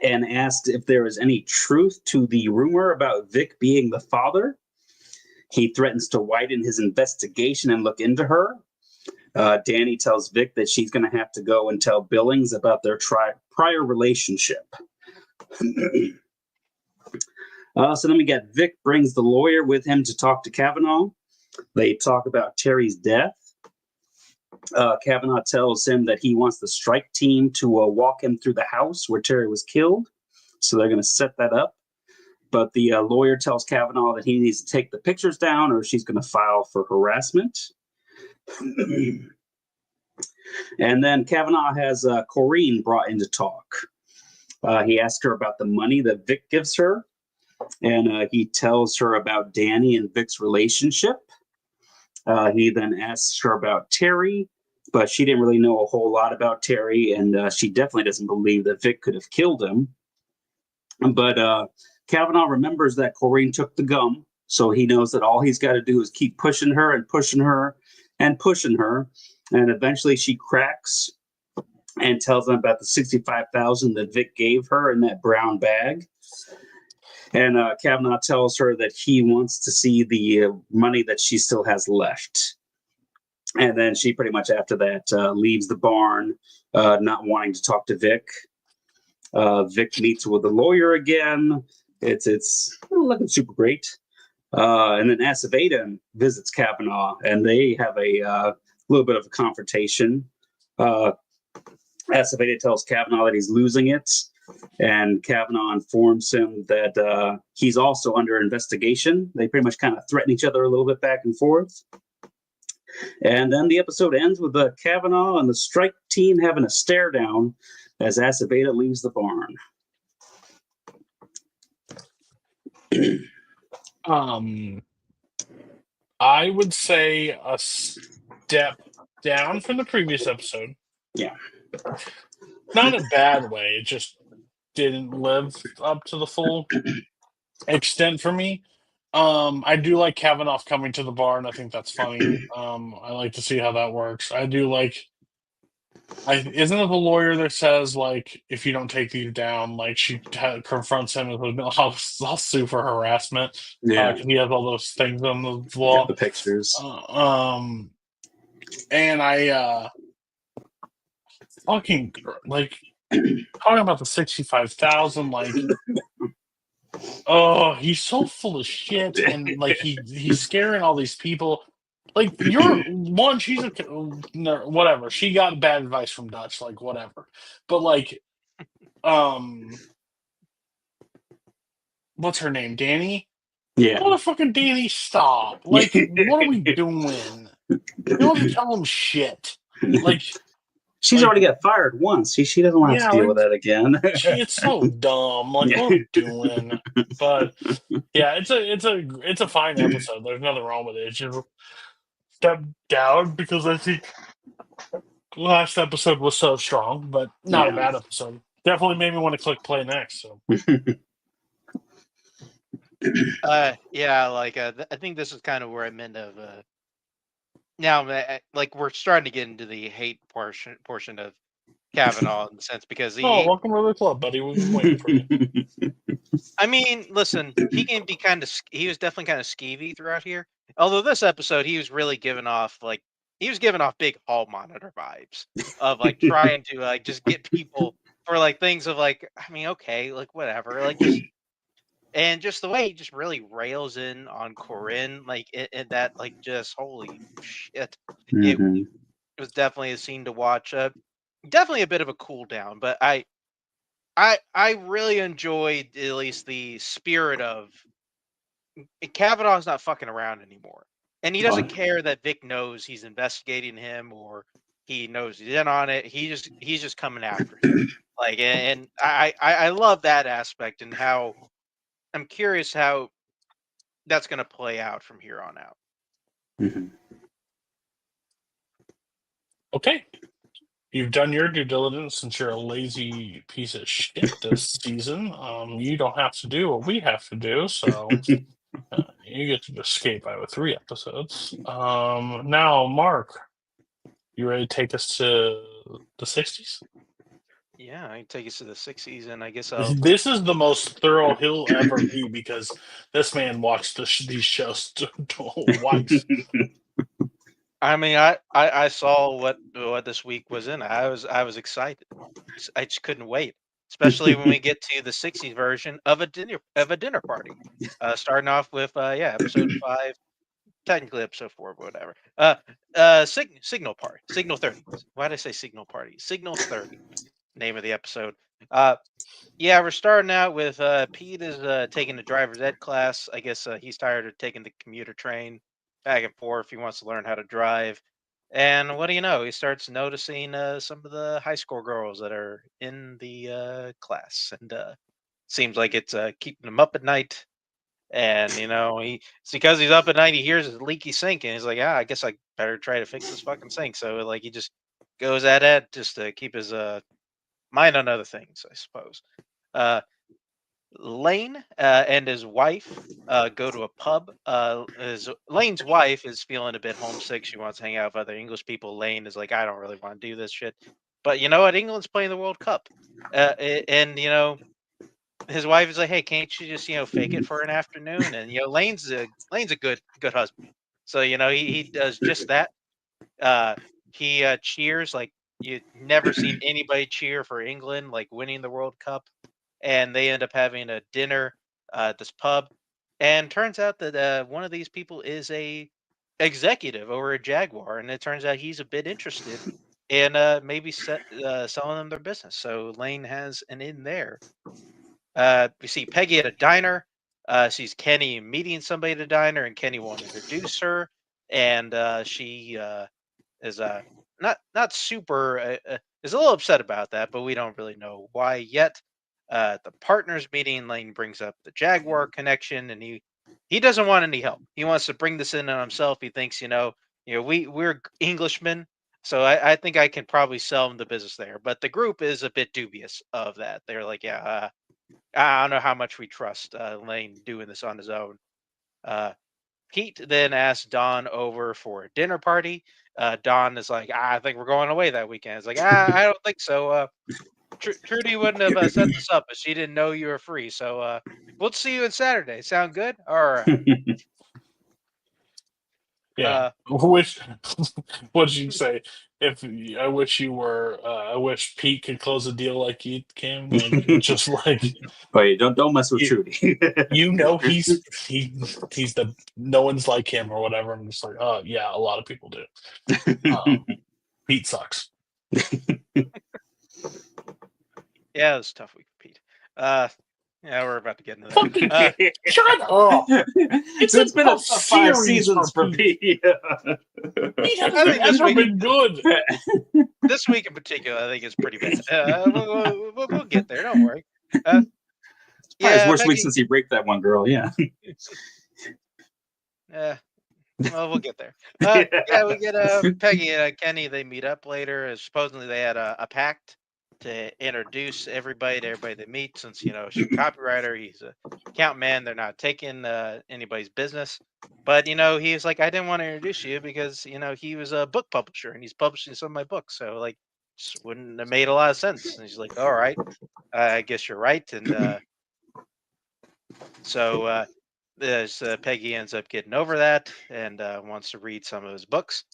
and asks if there is any truth to the rumor about Vic being the father. He threatens to widen his investigation and look into her. Danny tells Vic that she's going to have to go and tell Billings about their prior relationship. So then we get Vic brings the lawyer with him to talk to Kavanaugh. They talk about Terry's death. Kavanaugh tells him that he wants the strike team to walk him through the house where Terry was killed. So they're going to set that up. But the lawyer tells Kavanaugh that he needs to take the pictures down or she's going to file for harassment. And then Kavanaugh has Corrine brought in to talk. He asks her about the money that Vic gives her. And he tells her about Danny and Vic's relationship. He then asks her about Terry, but she didn't really know a whole lot about Terry, and she definitely doesn't believe that Vic could have killed him. But Kavanaugh remembers that Corrine took the gum, so he knows that all he's got to do is keep pushing her and pushing her and pushing her, and eventually she cracks and tells him about the $65,000 that Vic gave her in that brown bag. And Kavanaugh tells her that he wants to see the money that she still has left. And then she pretty much after that leaves the barn, not wanting to talk to Vic. Vic meets with the lawyer again. It's looking super great. And then Aceveda visits Kavanaugh, and they have a little bit of a confrontation. Aceveda tells Kavanaugh that he's losing it. And Kavanaugh informs him that he's also under investigation. They pretty much kind of threaten each other a little bit back and forth. And then the episode ends with Kavanaugh and the strike team having a stare down as Aceveda leaves the barn. I would say a step down from the previous episode. Yeah. Not in a bad way. It just didn't live up to the full extent for me. I do like Kavanaugh coming to the bar, and I think that's funny. I like to see how that works. I do like. Isn't it the lawyer that says like if you don't take these down, like she confronts him and goes, "No, I'll sue for harassment." Yeah, 'Cause he has all those things on the yeah, law. the pictures. And I fucking like talking about the 65,000, like. Oh, he's so full of shit, and like he's scaring all these people. Like you're one, she's a no, whatever. She got bad advice from Dutch, like whatever. But like, um, what's her name? Danny? Yeah, Motherfucking Danny, stop! Like, what are we doing? You don't have to tell him shit. Like, she's like already got fired once. She doesn't want to have yeah, to deal like with that again. it's so dumb. Like, what are we doing? But yeah, it's a fine episode. There's nothing wrong with it. It's just step down because I think last episode was so strong, but not a Yeah. bad episode. Definitely made me want to click play next. So Yeah, like I think this is kind of where I'm in of now. Like we're starting to get into the hate portion of Kavanaugh in the sense because welcome to the club, buddy. We've been waiting for you. I mean, listen, he can be kind of he was definitely kind of skeevy throughout here. Although this episode, he was really giving off big hall monitor vibes of like trying to like just get people for like things of like I mean, okay, like whatever, like just. And just the way he just really rails in on Corinne, like in that, like just holy shit, it Mhm. was definitely a scene to watch. Definitely a bit of a cool down, but I really enjoyed at least the spirit of Kavanaugh's not fucking around anymore, and he doesn't care that Vic knows he's investigating him or he knows he's in on it. He's just coming after him, like, and I love that aspect and how I'm curious how that's going to play out from here on out. Mhm. Okay. You've done your due diligence since you're a lazy piece of shit this season. You don't have to do what we have to do, so you get to escape out with 3 episodes. Now, Mark, you ready to take us to the 60s? Yeah, I can take us to the 60s, and I guess I'll. This is the most thorough he'll ever be because this man watched these shows twice. I mean, I saw what this week was in. I was excited. I just couldn't wait, especially when we get to the 60s version of a dinner party. Starting off with episode 5, technically episode 4, but whatever. Signal party, Signal 30. Why did I say Signal party? Signal 30, name of the episode. Yeah, we're starting out with Pete is taking the driver's ed class. I guess he's tired of taking the commuter train back and forth. He wants to learn how to drive. And what do you know? He starts noticing some of the high school girls that are in the class, and seems like it's keeping him up at night. And it's because he's up at night. He hears his leaky sink, and he's like, "Ah, I guess I better try to fix this fucking sink." So like he just goes at it just to keep his mind on other things, I suppose. Uh, Lane and his wife go to a pub. Lane's wife is feeling a bit homesick. She wants to hang out with other English people. Lane is like, I don't really want to do this shit. But you know what? England's playing the World Cup. And his wife is like, hey, can't you just, fake it for an afternoon? And, Lane's a good husband. So, he does just that. He cheers like you've never seen anybody cheer for England, like winning the World Cup. And they end up having a dinner at this pub. And turns out that one of these people is a executive over at Jaguar, and it turns out he's a bit interested in maybe selling them their business. So Lane has an in there. We see Peggy at a diner. Sees Kenny meeting somebody at a diner, and Kenny won't introduce her. And she is not super is a little upset about that, but we don't really know why yet. At the partners meeting, Lane brings up the Jaguar connection, and he doesn't want any help. He wants to bring this in on himself. He thinks, we're Englishmen, so I think I can probably sell him the business there. But the group is a bit dubious of that. They're like, yeah, I don't know how much we trust Lane doing this on his own. Pete then asked Don over for a dinner party. Don is like, I think we're going away that weekend. It's like, I don't think so. Trudy wouldn't have set this up if she didn't know you were free. So we'll see you on Saturday. Sound good? All right. Yeah. Wish what did you say? I wish you were. I wish Pete could close a deal like you can. Like just like Wait, don't mess with You- Trudy. he's the no one's like him or whatever. I'm just like, oh yeah, a lot of people do. Pete sucks. Yeah, it was a tough week for Pete. Yeah, we're about to get into Fucking that. shut up! It's been a tough tough 5 series seasons for Pete. Pete I hasn't think this ever week- been good. This week in particular, I think is pretty bad. We'll get there. Don't worry. Probably his Yeah, worst week Peggy. since he raped that one girl. Yeah. Well, we'll get there. Yeah, we get Peggy and Kenny. They meet up later. Supposedly they had a pact to introduce everybody to everybody they meet. Since she's a copywriter, he's a account man. They're not taking anybody's business. But he's like, I didn't want to introduce you because he was a book publisher and he's publishing some of my books. So like, just wouldn't have made a lot of sense. And he's like, all right, I guess you're right. And so. Peggy ends up getting over that and wants to read some of his books.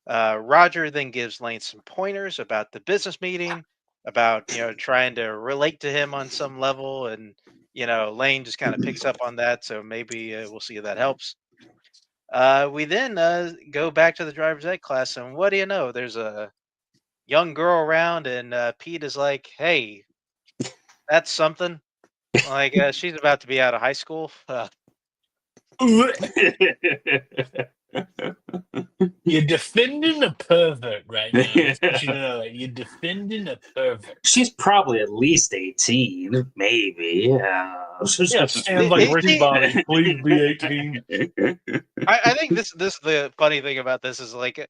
Roger then gives Lane some pointers about the business meeting, about trying to relate to him on some level, and Lane just kind of picks up on that. So maybe we'll see if that helps. We then go back to the driver's ed class, and what do you know? There's a young girl around, and Pete is like, "Hey, that's something." Like she's about to be out of high school. You're defending a pervert right now. I just want you to know that you're defending a pervert. She's probably at least 18, maybe. Yeah. Yeah, sounds like Ricky Bobby. Please be 18. I think this the funny thing about this is like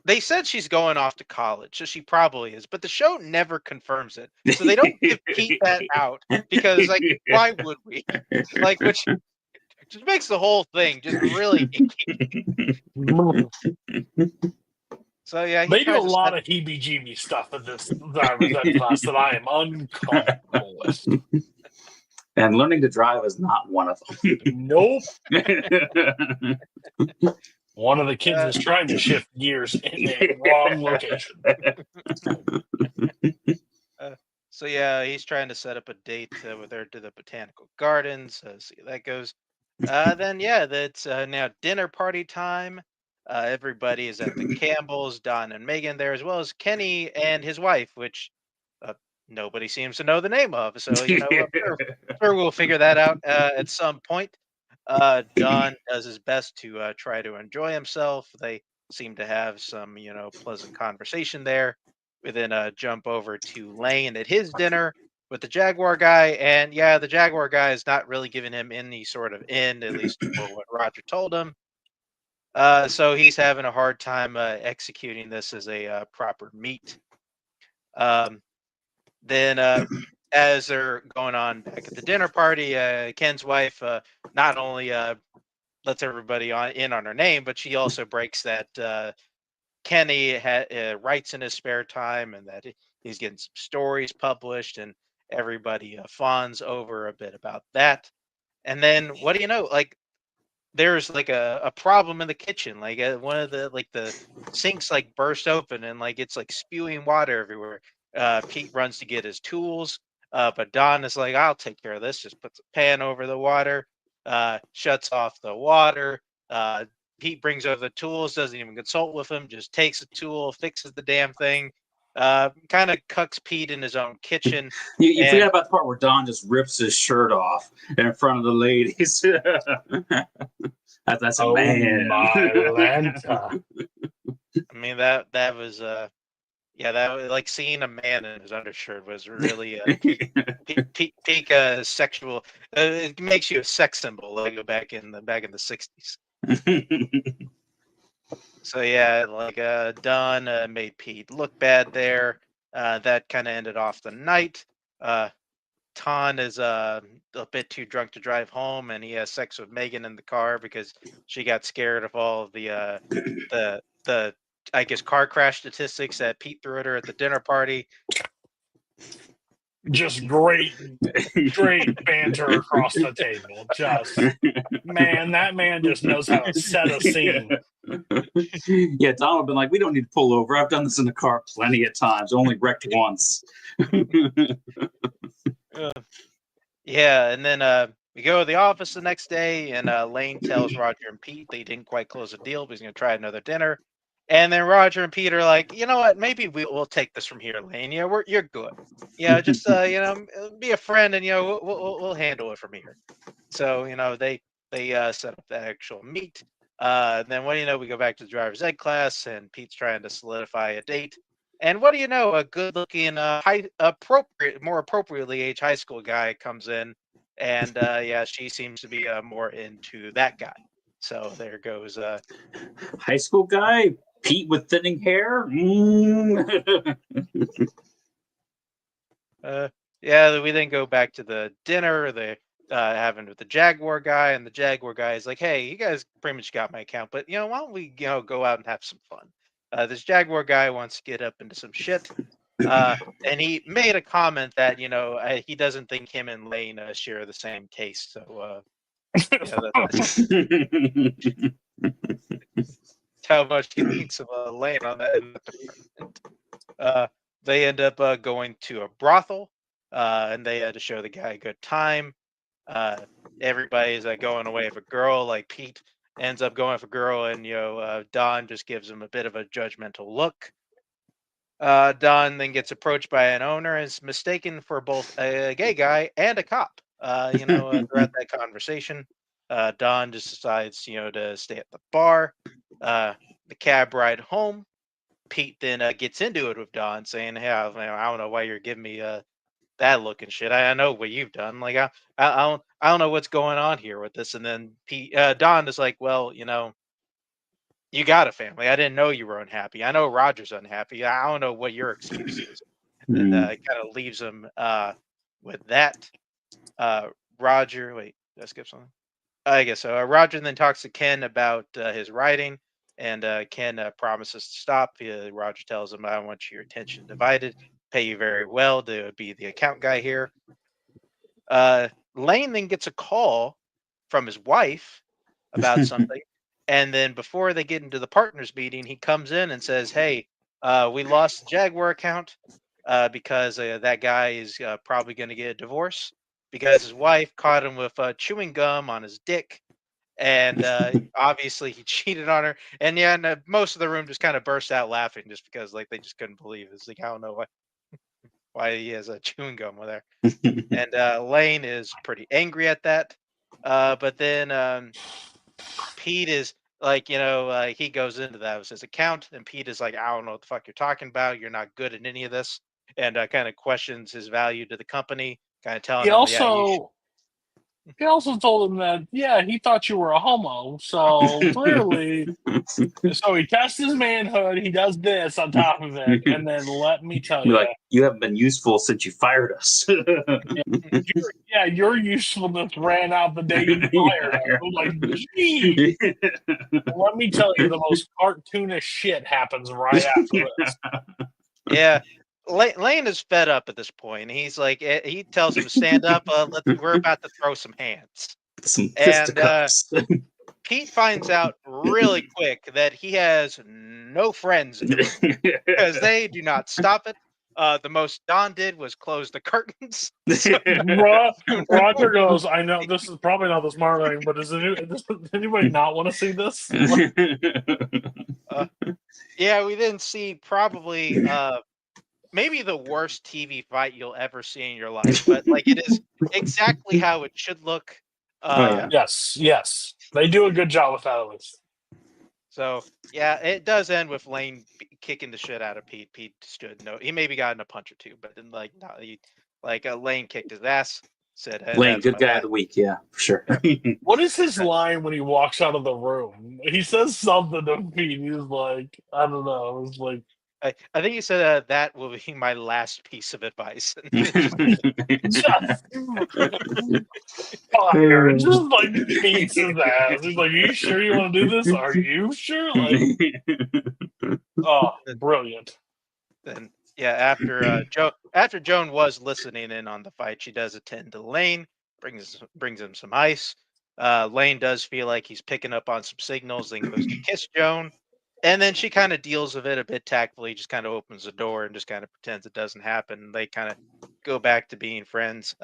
they said she's going off to college, so she probably is, but the show never confirms it. So they don't give Pete that out because like why would we? Like which just makes the whole thing just really icky. So yeah, They do a lot of heebie-jeebie stuff in this driver's ed class that I am uncomfortable with. And learning to drive is not one of them. Nope. One of the kids is trying to shift gears in a wrong location. So yeah, he's trying to set up a date with her to the botanical gardens. See how that goes. Then yeah, that's now dinner party time. Everybody is at the Campbells, Don and Megan there, as well as Kenny and his wife, which nobody seems to know the name of. So I'm sure we'll figure that out at some point. Don does his best to try to enjoy himself. They seem to have some pleasant conversation there. We then jump over to Lane at his dinner with the Jaguar guy, and yeah, the Jaguar guy is not really giving him any sort of end, at least for what Roger told him. So he's having a hard time executing this as a proper meet. Then, as they're going on back at the dinner party, Ken's wife not only lets everybody in on her name, but she also breaks that Kenny writes in his spare time and that he's getting some stories published, and everybody fawns over a bit about that. And then, what do you know? Like, there's like a problem in the kitchen. Like one of the sinks like burst open and like it's like spewing water everywhere. Pete runs to get his tools, but Don is like, "I'll take care of this." Just puts a pan over the water, shuts off the water. Pete brings over the tools, doesn't even consult with him, just takes the tool, fixes the damn thing. Kind of cucks Pete in his own kitchen. You forget about the part where Don just rips his shirt off in front of the ladies. That's a man. My Lanta. I mean that was yeah, that was like seeing a man in his undershirt was really peak sexual. It makes you a sex symbol, like back in the 60s. So yeah, like Don made Pete look bad there. That kind of ended off the night. Ton is a bit too drunk to drive home, and he has sex with Megan in the car because she got scared of all of the I guess car crash statistics that Pete threw at her at the dinner party. Just great banter across the table. Just man, that man just knows how to set a scene. Yeah, Don would been like, we don't need to pull over. I've done this in the car plenty of times. Only wrecked once. Yeah, and then we go to the office the next day, and Lane tells Roger and Pete they didn't quite close the deal, but he's going to try another dinner. And then Roger and Pete are like, you know what? Maybe we'll take this from here, Lane. You're good. Just be a friend, and we'll handle it from here. So they set up the actual meet. Then what do you know? We go back to the driver's ed class, and Pete's trying to solidify a date. And what do you know? A good-looking, more appropriately aged high school guy comes in, and she seems to be more into that guy. So there goes high school guy, Pete with thinning hair. We then go back to the dinner they having with the Jaguar guy, and the Jaguar guy is like, "Hey, you guys pretty much got my account, but why don't we go out and have some fun?" This Jaguar guy wants to get up into some shit, and he made a comment that he doesn't think him and Lane share the same taste. So that's how much he thinks of Lane on that department. They end up going to a brothel, and they had to show the guy a good time. Everybody's going away with a girl. Like Pete ends up going with a girl, and Don just gives him a bit of a judgmental look. Don then gets approached by an owner and is mistaken for both a gay guy and a cop. Throughout that conversation, Don just decides to stay at the bar. The cab ride home, Pete then gets into it with Don, saying, "Hey, I don't know why you're giving me that look and shit. I know what you've done. Like I don't know what's going on here with this." And then Don is like, "Well, you got a family. I didn't know you were unhappy. I know Roger's unhappy. I don't know what your excuse is." And it kind of leaves him with that. Roger, wait, did I skip something? I guess so. Roger then talks to Ken about his writing, and Ken promises to stop. Roger tells him, "I want your attention divided. Pay you very well to be the account guy here." Lane then gets a call from his wife about something, and then before they get into the partners meeting, he comes in and says, "Hey, we lost the Jaguar account because that guy is probably going to get a divorce because his wife caught him with chewing gum on his dick." And obviously he cheated on her, and most of the room just kind of burst out laughing just because they just couldn't believe it. It's like, I don't know why he has a chewing gum with her. And Lane is pretty angry at that, but then Pete is like, he goes into that with his account, and Pete is like, "I don't know what the fuck you're talking about. You're not good at any of this," and kind of questions his value to the company, kind of telling him, He also told him that, he thought you were a homo. So clearly, so he tests his manhood. He does this on top of it. And then let me tell you. Like, you haven't been useful since you fired us. Your usefulness ran out the day you fired us. I'm like, gee. Let me tell you, the most cartoonish shit happens right after this. Yeah. Lane is fed up at this point. He's like, he tells him to stand up. We're about to throw some hands. Some fisticuffs. Pete finds out really quick that he has no friends in the room because they do not stop it. The most Don did was close the curtains. Roger goes, "I know this is probably not the smart thing, but does anybody not want to see this?" We didn't see probably maybe the worst TV fight you'll ever see in your life, but it is exactly how it should look. Yes, they do a good job with that at least. So it does end with Lane kicking the shit out of Pete. Pete stood he maybe got in a punch or two, but then Lane kicked his ass. Said, Lane, good guy of the week, yeah, for sure. What is his line when he walks out of the room? He says something to Pete. He's like, I don't know. It's like, I think he said that will be my last piece of advice. Just fire. Just like beats his ass. He's like, "You sure you want to do this? Are you sure?" Like, oh, brilliant. Then yeah, after Joan was listening in on the fight, she does attend to Lane, brings him some ice. Lane does feel like he's picking up on some signals, then goes to kiss Joan, and then she kind of deals with it a bit tactfully, just kind of opens the door and just kind of pretends it doesn't happen. They kind of go back to being friends.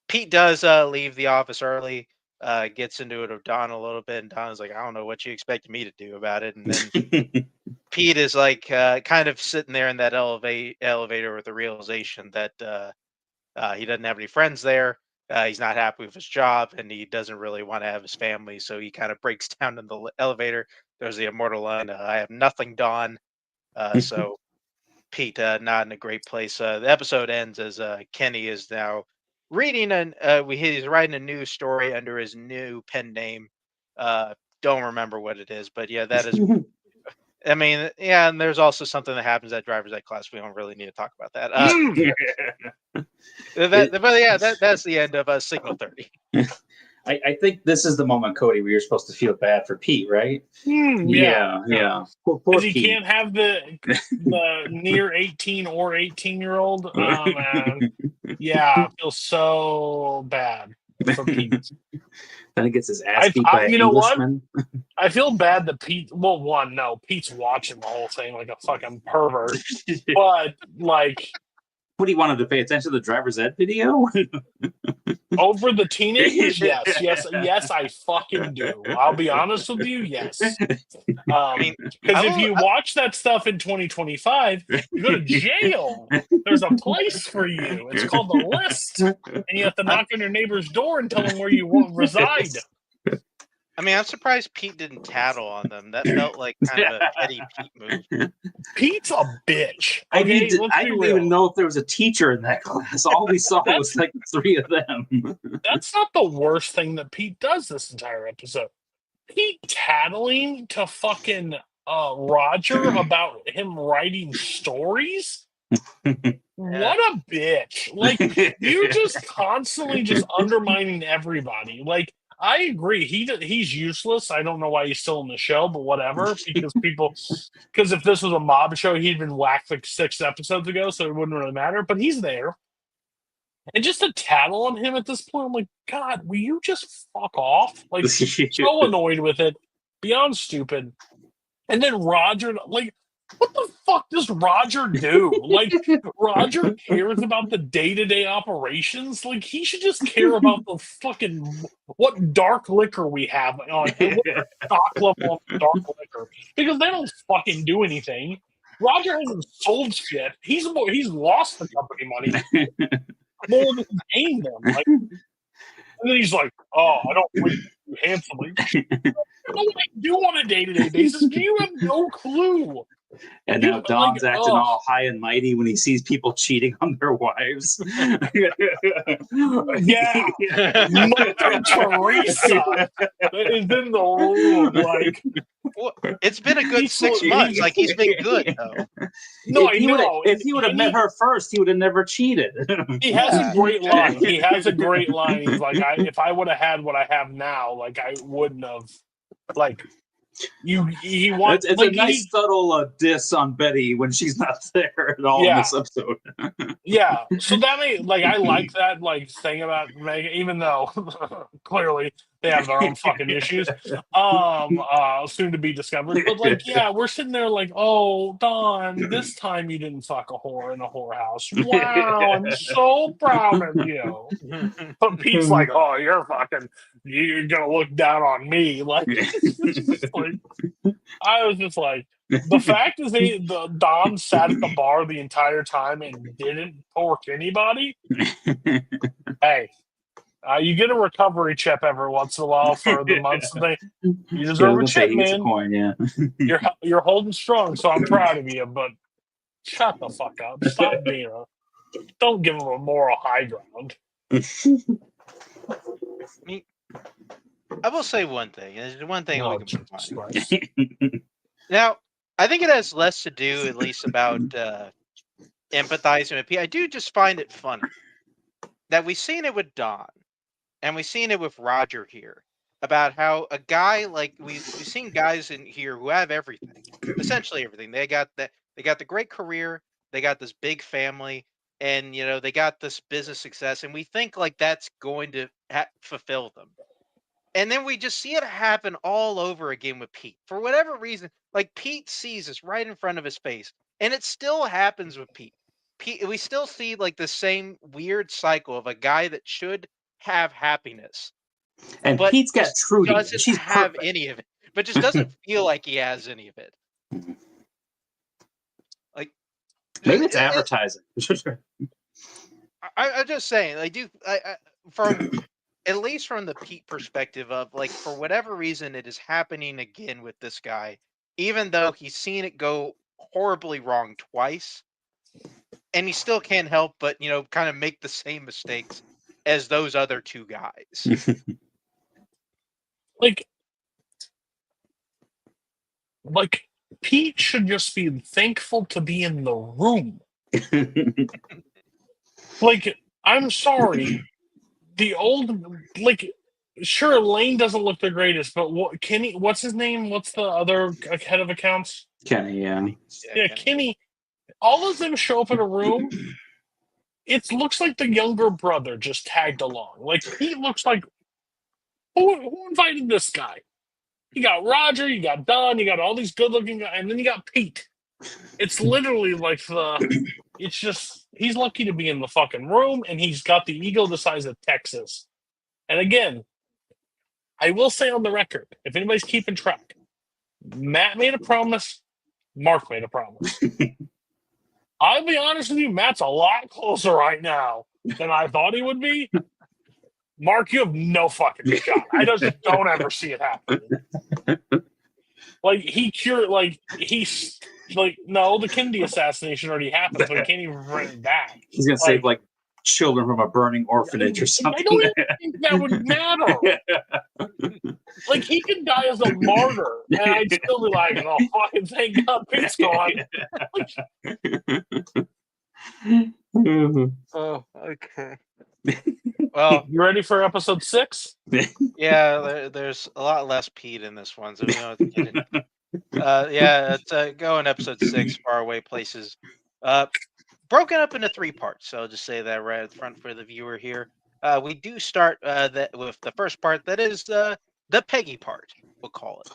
Pete does leave the office early, gets into it with Don a little bit, and Don's like, I don't know what you expected me to do about it. And then Pete is like kind of sitting there in that elevator with the realization that he doesn't have any friends there. He's not happy with his job, and he doesn't really want to have his family. So he kind of breaks down in the elevator. There's the immortal line, "I have nothing, Don." So Pete not in a great place. The episode ends as Kenny is now reading he's writing a new story under his new pen name. Don't remember what it is, but yeah, that is. I mean, yeah, and there's also something that happens at driver's ed class. We don't really need to talk about that. But yeah, that's the end of Signal 30. I think this is the moment, Cody, where you're supposed to feel bad for Pete, right? Yeah. Poor Because he Pete. can't have the near 18 or 18-year-old. Oh, man. Yeah, I feel so bad for Pete. Then he gets his ass beat by an you know what? Englishman. I feel bad that Pete. Well, one, no, Pete's watching the whole thing like a fucking pervert. But like, What, he wanted to pay attention to the driver's ed video? over the teenagers, yes, I fucking do. I'll be honest with you, yes. mean, Because if you watch that stuff in 2025, you go to jail. There's a place for you. It's called the list, and you have to knock on your neighbor's door and tell them where you reside. I mean, I'm surprised Pete didn't tattle on them. That felt like kind of a petty Pete move. Pete's a bitch. I Okay, didn't even know if there was a teacher in that class. All we saw was like 3 of them. That's not the worst thing that Pete does this entire episode. Pete tattling to fucking Roger about him writing stories? What a bitch. Like, you're just constantly just undermining everybody. Like, I agree. He's useless. I don't know why he's still in the show, but whatever. Because if this was a mob show, he'd been whacked like 6 episodes ago, so it wouldn't really matter. But he's there. And just to tattle on him at this point, I'm like, God, will you just fuck off? Like, so annoyed with it. Beyond stupid. And then Roger, like, what the fuck does Roger do? Like, Roger cares about the day-to-day operations. Like, he should just care about the fucking what dark liquor we have on and what stock level of dark liquor. Because they don't fucking do anything. Roger hasn't sold shit. He's lost the company money more than he's gained them. Like, and then he's like, "Oh, I don't treat you handsomely." I don't know what I do on a day-to-day basis. You have no clue. And now Don's acting all high and mighty when he sees people cheating on their wives. Yeah, Mother Teresa is in the room. Like, well, it's been a good 6 months. Like, he's been good though. No, I know. If he would have met her first, he would have never cheated. He has a great line. He's like, if I would have had what I have now, like, I wouldn't have. Like, he wants. It's like, a nice subtle diss on Betty when she's not there at all in this episode. Yeah, so that I like that thing about Megan, even though clearly they have their own fucking issues, soon to be discovered. But like, yeah, we're sitting there like, oh, Don, this time you didn't fuck a whore in a whorehouse. Wow, I'm so proud of you. But Pete's like, oh, you're gonna look down on me. Like, I was just like. The fact is, Don sat at the bar the entire time and didn't torque anybody. Hey, you get a recovery chip every once in a while for the months thing. You deserve a chip, man. Coin, yeah. You're holding strong, so I'm proud of you. But shut the fuck up. Stop being don't give him a moral high ground. I will say one thing. There's one thing we can move on. Christ. Now, I think it has less to do, at least, about empathizing with Pete. I do just find it funny that we've seen it with Don, and we've seen it with Roger here, about how a guy like we've seen guys in here who have everything, essentially everything. They got the great career, they got this big family, and they got this business success, and we think like that's going to fulfill them. And then we just see it happen all over again with Pete. For whatever reason, like Pete sees this right in front of his face, and it still happens with Pete. We still see like the same weird cycle of a guy that should have happiness, And but Pete's got just Trudy. And doesn't she's have perfect. any of it. But just doesn't feel like he has any of it. Like Maybe it's it- advertising. I'm just saying, from at least from the Pete perspective of like for whatever reason it is happening again with this guy, even though he's seen it go horribly wrong twice, and he still can't help but kind of make the same mistakes as those other two guys. Like Pete should just be thankful to be in the room. Like, I'm sorry, the old sure, Lane doesn't look the greatest, but Kenny, what's his name? What's the other head of accounts? Kenny, yeah. Yeah, Kenny. All of them show up in a room. It looks like the younger brother just tagged along. Like Pete looks like who invited this guy? You got Roger, you got Don, you got all these good-looking guys, and then you got Pete. It's literally like it's just he's lucky to be in the fucking room, and he's got the ego the size of Texas. And again, I will say on the record, if anybody's keeping track, Matt made a promise, Mark made a promise. I'll be honest with you, Matt's a lot closer right now than I thought he would be. Mark, you have no fucking shot. I just don't ever see it happening. Like he's like, no, the Kennedy assassination already happened, so he can't even bring it back. He's gonna save like children from a burning orphanage or something. I don't even think that would matter. Like he could die as a martyr, and I'd still be like, "Oh, fucking thank God, Pete's gone." Oh, okay. Well, you ready for episode 6? Yeah, there's a lot less Pete in this one, so we don't have to get in. Yeah, let's go in episode 6, Faraway Places. Broken up into 3 parts, so I'll just say that right up front for the viewer here. We do start with the first part, that is the Peggy part, we'll call it.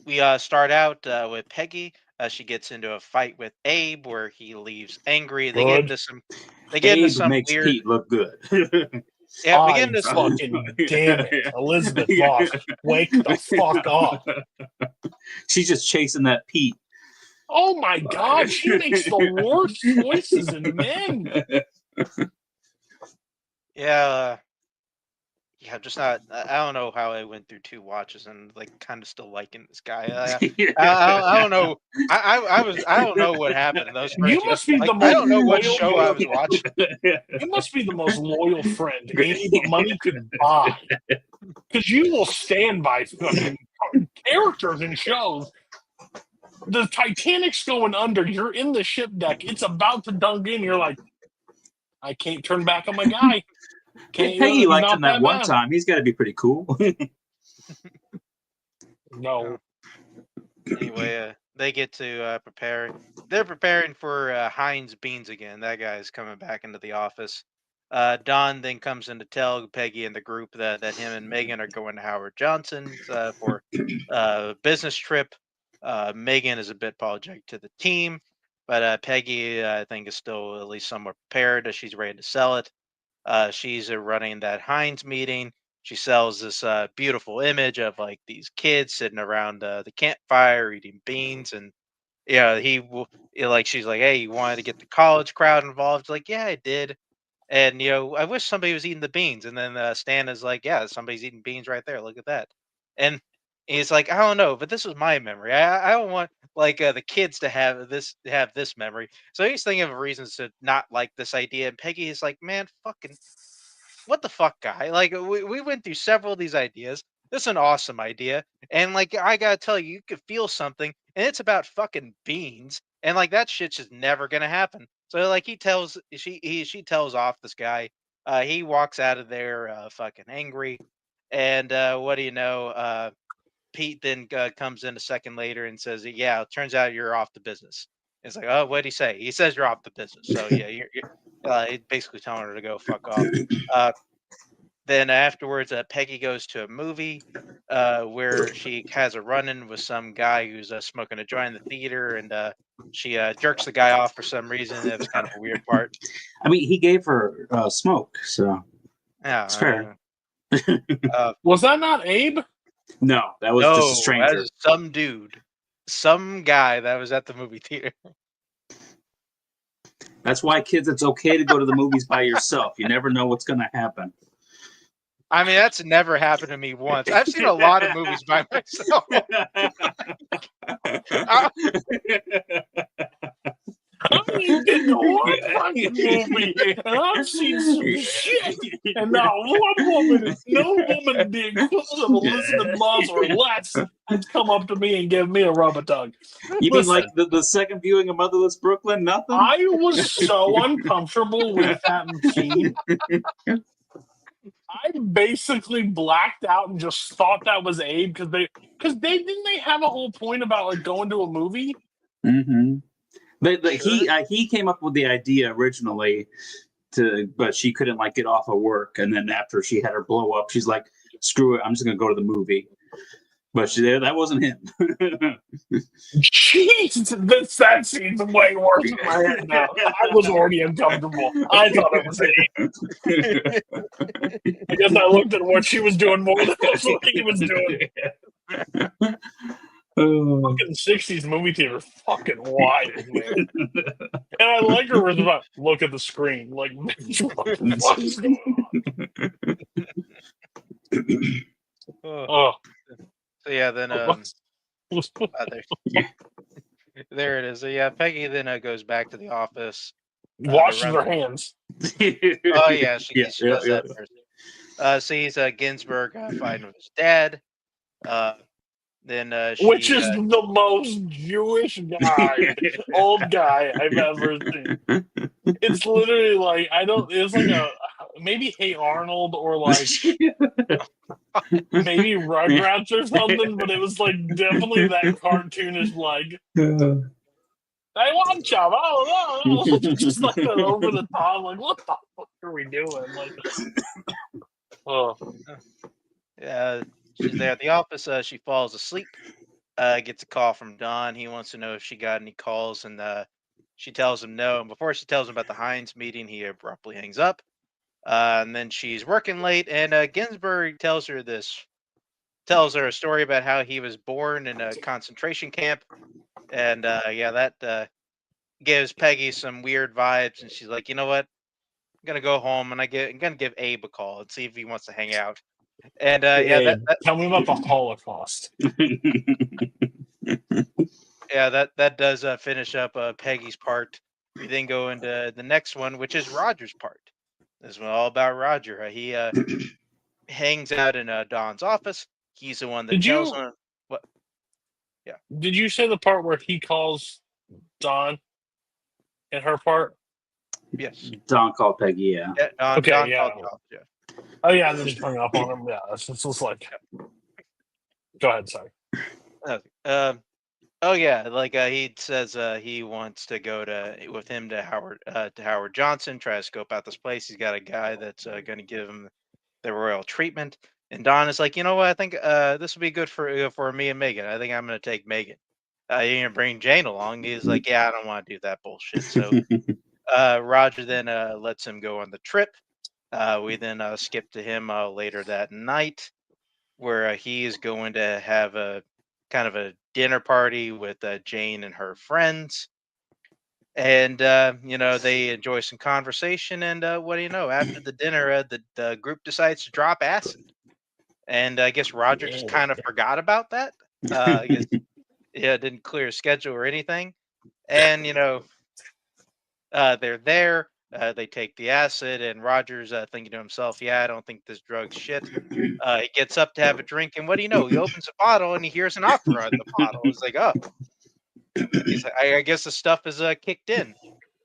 We start out with Peggy. She gets into a fight with Abe where he leaves angry. They get into some makes weird. Pete look good. Yeah, we get into some. Fucking damn it, Elizabeth Moss, wake the fuck up! She's just chasing that Pete. Oh my God, she makes the worst choices in men. Yeah, just not. I don't know how I went through 2 watches and like kind of still liking this guy. I don't know. I don't know what happened in those. You must be the most I don't know what loyal show I was watching. You must be the most loyal friend any the money could buy, because you will stand by fucking characters in shows. The Titanic's going under. You're in the ship deck. It's about to dunk in. You're like, I can't turn back on my guy. Peggy liked him that one time. He's got to be pretty cool. No. Anyway, they get to prepare. They're preparing for Heinz Beans again. That guy's coming back into the office. Don then comes in to tell Peggy and the group that him and Megan are going to Howard Johnson's for a business trip. Megan is a bit apologetic to the team, but Peggy, I think, is still at least somewhat prepared. She's ready to sell it. She's running that Heinz meeting. She sells this beautiful image of like these kids sitting around the campfire eating beans, and she's like, hey, you wanted to get the college crowd involved? Like, yeah, I did. And I wish somebody was eating the beans. And then Stan is like, yeah, somebody's eating beans right there. Look at that. And he's like, I don't know, but this was my memory. I don't want like the kids to have this memory. So he's thinking of reasons to not like this idea. And Peggy is like, man, fucking what the fuck, guy? Like we went through several of these ideas. This is an awesome idea. And like I gotta tell you, you could feel something and it's about fucking beans, and like that shit's just never gonna happen. So like she tells off this guy. He walks out of there fucking angry, and what do you know? Pete then comes in a second later and says, "Yeah, it turns out you're off the business." It's like, "Oh, what'd he say?" He says you're off the business. So yeah, you're basically telling her to go fuck off. Uh, then afterwards, Peggy goes to a movie where she has a run-in with some guy who's smoking a joint in the theater, and she jerks the guy off for some reason. It was kind of a weird part. I mean, he gave her smoke, so Yeah, it's fair. Was that not Abe? No, that was no, just a stranger. that is some dude, some guy that was at the movie theater. That's why, kids, it's okay to go to the movies by yourself. You never know what's going to happen. I mean, that's never happened to me once. I've seen a lot of movies by myself. I ain't been to one fucking movie, and I've seen some shit, and not no woman the equivalent of Elizabeth Moss or less has come up to me and given me a rub a tug. You mean like the second viewing of Motherless Brooklyn? Nothing? I was so uncomfortable with that scene. I basically blacked out and just thought that was Abe because they have a whole point about like going to a movie. Mm-hmm. He came up with the idea originally, but she couldn't like get off of work, and then after she had her blow up, she's like, "Screw it, I'm just gonna go to the movie." But that wasn't him. Jeez, that seems way worse in my head now. I was already uncomfortable. I thought it was Abe. I guess I looked at what she was doing more than what he was doing. Fucking 60s movie theater, fucking wild, man. And I like her was about look at the screen, like what the fuck is going on? Oh, so yeah, then there it is. So yeah, Peggy then goes back to the office, washes her hands. Oh yeah, she does that first. Sees Ginsburg fighting with his dad. Then which is the most Jewish guy, old guy I've ever seen. It's literally like it's like a maybe Hey Arnold or like maybe Rugrats or something, but it was like definitely that cartoonish like I want you. Oh, just like that over the top. Like what the fuck are we doing? Like, oh yeah. She's there at the office. She falls asleep. Gets a call from Don. He wants to know if she got any calls, and she tells him no. And before she tells him about the Heinz meeting, he abruptly hangs up. And then she's working late, and Ginsburg tells her a story about how he was born in a concentration camp, and that gives Peggy some weird vibes. And she's like, you know what? I'm gonna go home, and I'm gonna give Abe a call and see if he wants to hang out. And tell me about the Holocaust. Yeah, that does finish up Peggy's part. We then go into the next one, which is Roger's part. This one all about Roger. He hangs out in Don's office. He's the one that tells him what. Yeah. Did you say the part where he calls Don in her part? Yes. Don called Peggy. Yeah. Don called Don. Yeah. Oh yeah, and then just hung up on him. Yeah, it's just like. Go ahead, sorry. Oh yeah, like he says he wants to go with him to Howard Johnson, try to scope out this place. He's got a guy that's going to give him the royal treatment. And Don is like, you know what? I think this will be good for me and Megan. I think I'm going to take Megan. You're going to bring Jane along. He's like, yeah, I don't want to do that bullshit. So Roger then lets him go on the trip. We then skip to him later that night, where he is going to have a kind of a dinner party with Jane and her friends. And, they enjoy some conversation. And what do you know? After the dinner, the group decides to drop acid. And I guess Roger just kind of forgot about that. I guess, didn't clear his schedule or anything. And, they're there. They take the acid, and Roger's thinking to himself, yeah, I don't think this drug's shit. He gets up to have a drink, and what do you know? He opens a bottle, and he hears an opera in the bottle. It's like, oh, he's like, I guess the stuff is kicked in,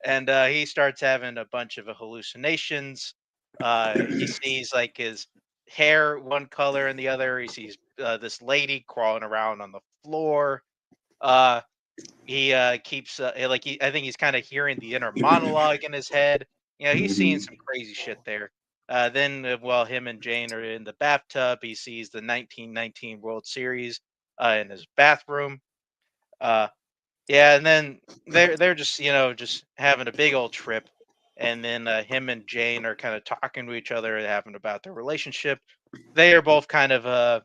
and he starts having a bunch of hallucinations. He sees like his hair one color and the other. He sees this lady crawling around on the floor. Uh, he keeps I think he's kind of hearing the inner monologue in his head. He's seeing some crazy shit there. Then, while him and Jane are in the bathtub, he sees the 1919 World Series in his bathroom. Uh, yeah, and then they're just just having a big old trip, and then him and Jane are kind of talking to each other, having about their relationship. They are both kind of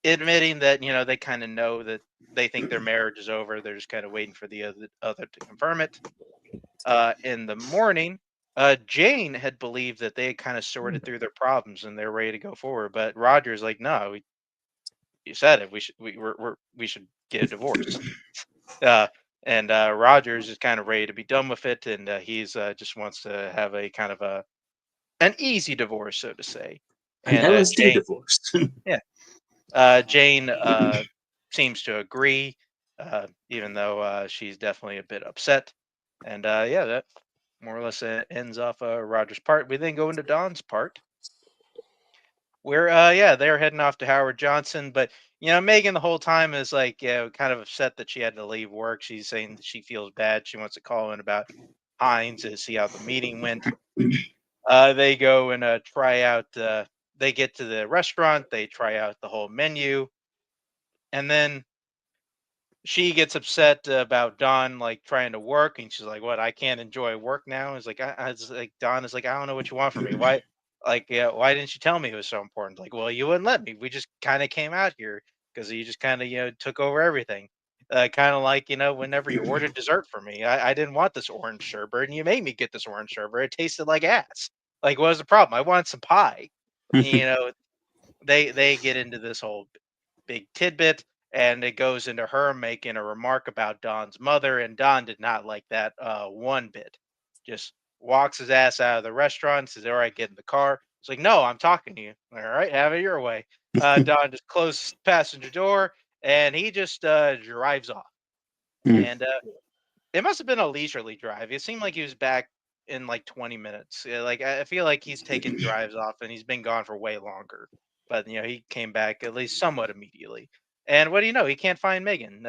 admitting that they kind of know that they think their marriage is over. They're just kind of waiting for the other to confirm it. In the morning, Jane had believed that they had kind of sorted through their problems and they're ready to go forward. But Roger's like, no, you said it. We should get a divorce. Uh, and Rogers is kind of ready to be done with it, and he's just wants to have a kind of an easy divorce, so to say. An And LSD Jane, divorce. Jane seems to agree, even though she's definitely a bit upset. And yeah, that more or less ends off Roger's part. We then go into Don's part, where yeah, they're heading off to Howard Johnson, but Megan the whole time is like kind of upset that she had to leave work. She's saying that she feels bad. She wants to call in about Hines to see how the meeting went. They go and try out. They get to the restaurant. They try out the whole menu, and then she gets upset about Don like trying to work, and she's like, "What? I can't enjoy work now?" It's like, it's like Don is like, "I don't know what you want from me. Why? Like, yeah, why didn't you tell me it was so important?" Like, well, you wouldn't let me. We just kind of came out here because you just kind of took over everything. Kind of like whenever you ordered dessert for me, I didn't want this orange sherbet, and you made me get this orange sherbet. It tasted like ass. Like, what was the problem? I wanted some pie. You know, they get into this whole big tidbit, and it goes into her making a remark about Don's mother, and Don did not like that one bit. Just walks his ass out of the restaurant, says, "All right, get in the car." It's like, "No, I'm talking to you. All right, have it your way." Don just closes the passenger door, and he just drives off. And it must have been a leisurely drive. It seemed like he was back in like 20 minutes. Yeah, like I feel like he's taken drives off and he's been gone for way longer. But he came back at least somewhat immediately. And what do you know? He can't find Megan.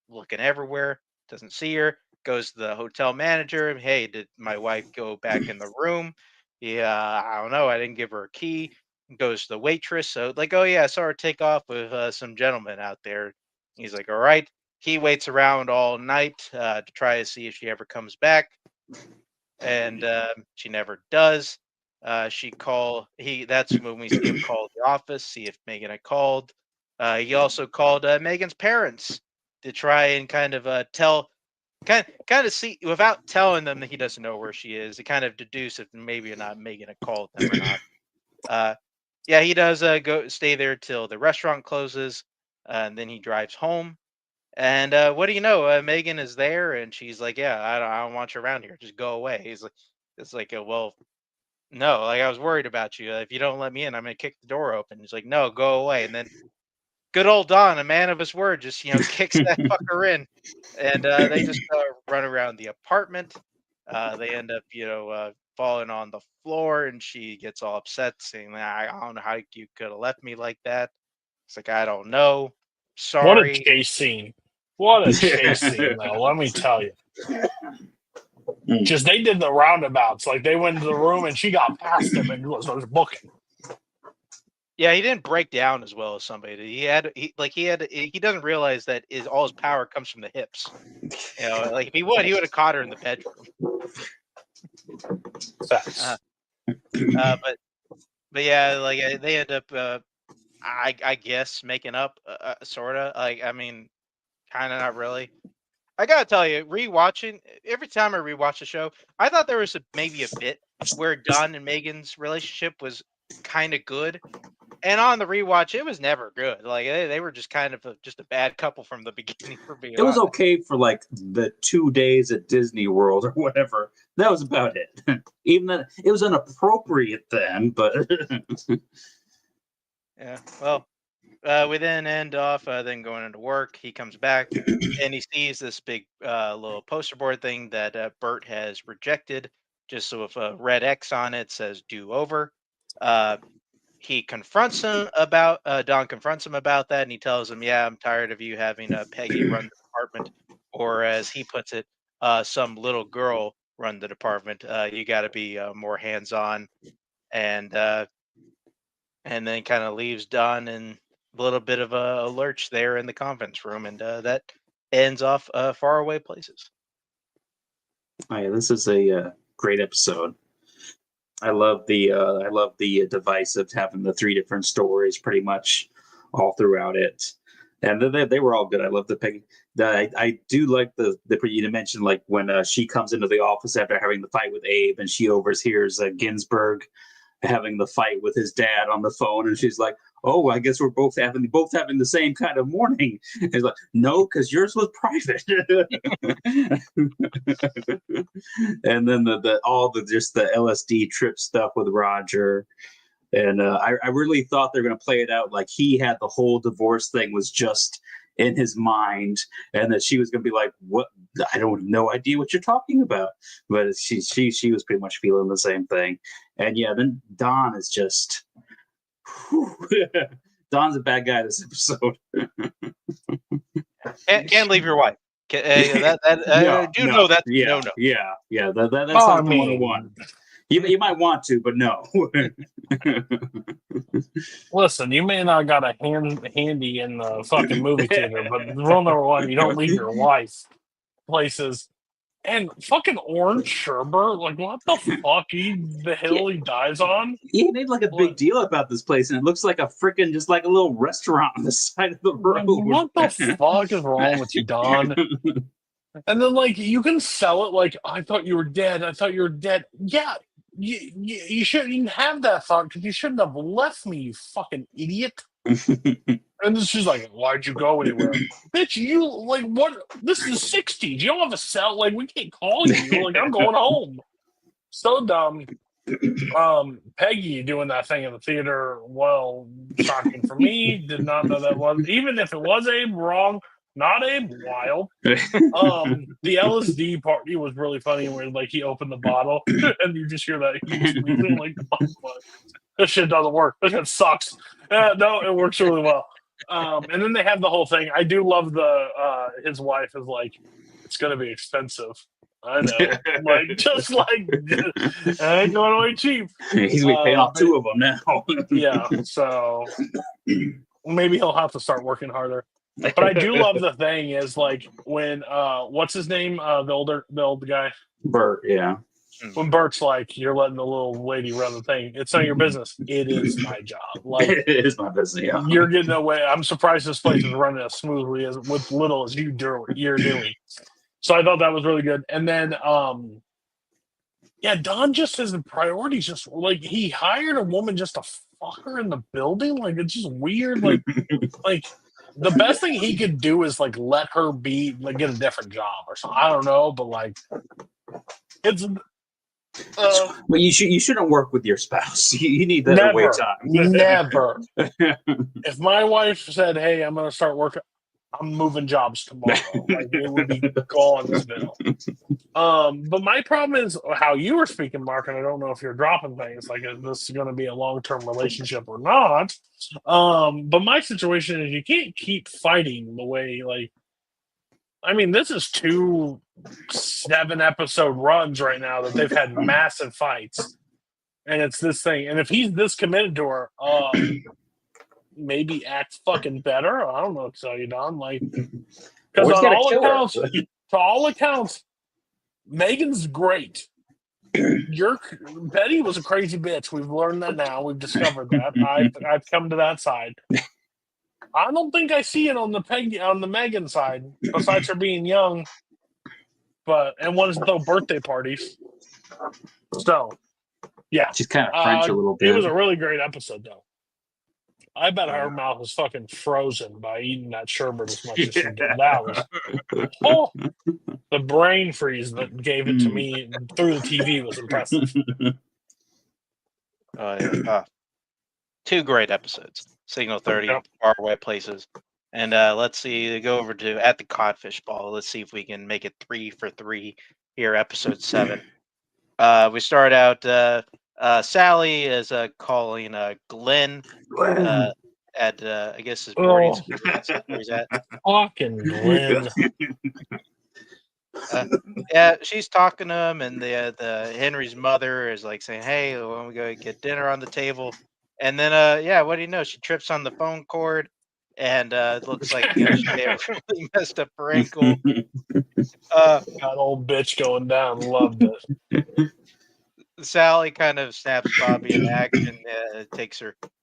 Looking everywhere, doesn't see her. Goes to the hotel manager. "Hey, did my wife go back in the room?" "Yeah, I don't know. I didn't give her a key." Goes to the waitress. So like, "Oh yeah, I saw her take off with some gentleman out there." He's like, "All right." He waits around all night to try to see if she ever comes back, and she never does. That's when we see him call the office, see if Megan had called. He also called Megan's parents to try and kind of kind of see without telling them that he doesn't know where she is. To kind of deduce if maybe or not Megan had called them or not. Yeah, he does go stay there till the restaurant closes, and then he drives home. And what do you know? Megan is there, and she's like, "Yeah, I don't want you around here. Just go away." He's like, "It's like, well, no. Like I was worried about you. If you don't let me in, I'm gonna kick the door open." He's like, "No, go away." And then good old Don, a man of his word, just kicks that fucker in, and they just run around the apartment. They end up, falling on the floor, and she gets all upset, saying, "I don't know how you could have left me like that." It's like, "I don't know. What a Sorry." chase scene. What a chase scene, though. Let me tell you. Just they did the roundabouts. Like they went into the room and she got past him and was booking. Yeah, he didn't break down as well as somebody did. He doesn't realize that all his power comes from the hips. Like if he would have caught her in the bedroom. Facts. But yeah, like they end up, I guess making up, sorta. Like I mean, kind of not really. I gotta tell you, rewatching every time I rewatch the show, I thought there was maybe a bit where Don and Megan's relationship was kind of good. And on the rewatch, it was never good. Like they were just kind of just a bad couple from the beginning. For being It was honest. okay for like the 2 days at Disney World or whatever. That was about it. Even that it was inappropriate then, but Yeah. Well, we then end off then going into work. He comes back and he sees this big little poster board thing that Bert has rejected, just with a red X on it says "do over." He confronts him about Don confronts him about that, and he tells him, "Yeah, I'm tired of you having Peggy run the department, or as he puts it, some little girl run the department. You got to be more hands-on." And then kind of leaves Don in a little bit of a lurch there in the conference room, and that ends off faraway places. Oh, yeah, this is a great episode. I love the device of having the 3 different stories pretty much all throughout it, and they were all good. I love the Peggy. I do like the you mentioned, like when she comes into the office after having the fight with Abe, and she overhears Ginsburg having the fight with his dad on the phone, and she's like, "Oh, I guess we're both having the same kind of morning." And he's like, "No, because yours was private." And then just the LSD trip stuff with Roger, and I really thought they were going to play it out like he had the whole divorce thing was just in his mind, and that she was going to be like, "What? I don't no idea what you're talking about." But she was pretty much feeling the same thing. And yeah, then Don is just Don's a bad guy this episode. Can't leave your wife. Know that. Yeah, No. Yeah. That's I not mean, 101. You might want to, but no. listen, you may not got a handy in the fucking movie theater, but rule number 1, you don't leave your wife places. And fucking Orange Sherbert, like what the fuck? The hill he dies on? He made like a big deal about this place, and it looks like a freaking just like a little restaurant on the side of the road. What the fuck is wrong with you, Don? And then like you can sell it like, I thought you were dead. Yeah, you shouldn't even have that thought, because you shouldn't have left me, you fucking idiot. And then she's like, "Why'd you go anywhere?" Bitch, you like what? This is the 60s. You don't have a cell. Like, we can't call you. Like, I'm going home. So dumb. Peggy doing that thing in the theater, well, shocking for me. Did not know that was, even if it was Abe, wrong. Not Abe, wild. The LSD party was really funny, where like he opened the bottle and you just hear that huge squeezing, like, oh, fuck. This shit doesn't work. This shit sucks. No, it works really well. And then they have the whole thing. I do love his wife is like, "It's gonna be expensive." I know. Like, just like, I ain't going away cheap. He's gonna be paying off 2 of them now. Yeah, so maybe he'll have to start working harder. But I do love the thing is like when what's his name? The old guy? Bert, yeah. When Bert's like, "You're letting the little lady run the thing. It's not your business." It is my job. Like, it is my business. Yeah. You're getting away. I'm surprised this place is running as smoothly as with little as you're doing. So I thought that was really good. And then, Don just has the priorities. Just like he hired a woman just to fuck her in the building. Like, it's just weird. Like the best thing he could do is like let her be like get a different job or something. I don't know, but like it's. Well, you shouldn't work with your spouse. You need that away time. Never. If my wife said, "Hey, I'm going to start working," I'm moving jobs tomorrow. Like, it would be gone still. But my problem is how you were speaking, Mark, and I don't know if you're dropping things like, is this going to be a long-term relationship or not? But my situation is you can't keep fighting the way, like, I mean, this is 2 7-episode runs right now that they've had massive fights. And it's this thing. And if he's this committed to her, maybe act fucking better. I don't know what to tell you, Don. Like, because to all accounts, Megan's great. Betty was a crazy bitch. We've learned that now. We've discovered that. I've come to that side. I don't think I see it on the Megan side, besides her being young, and wanting to throw birthday parties. So, yeah, she's kind of French a little bit. It was a really great episode, though. I bet her mouth was fucking frozen by eating that sherbet as much as she did. That was the brain freeze that gave it to me through the TV was impressive. 2 great episodes. Signal 30, Yep. far away places. And let's see, go over to at the Codfish Ball. Let's see if we can make it 3 for 3 here, episode 7. We start out. Sally is calling Glenn at I guess his boarding Oh, school. That's where he's at. fucking Glenn. Yeah, she's talking to him, and the Henry's mother is like saying, "Hey, why don't we go get dinner on the table?" And then, yeah, what do you know? She trips on the phone cord, and it looks like she may have really messed up her ankle. Got old bitch going down. Loved it. Sally kind of snaps Bobby in action,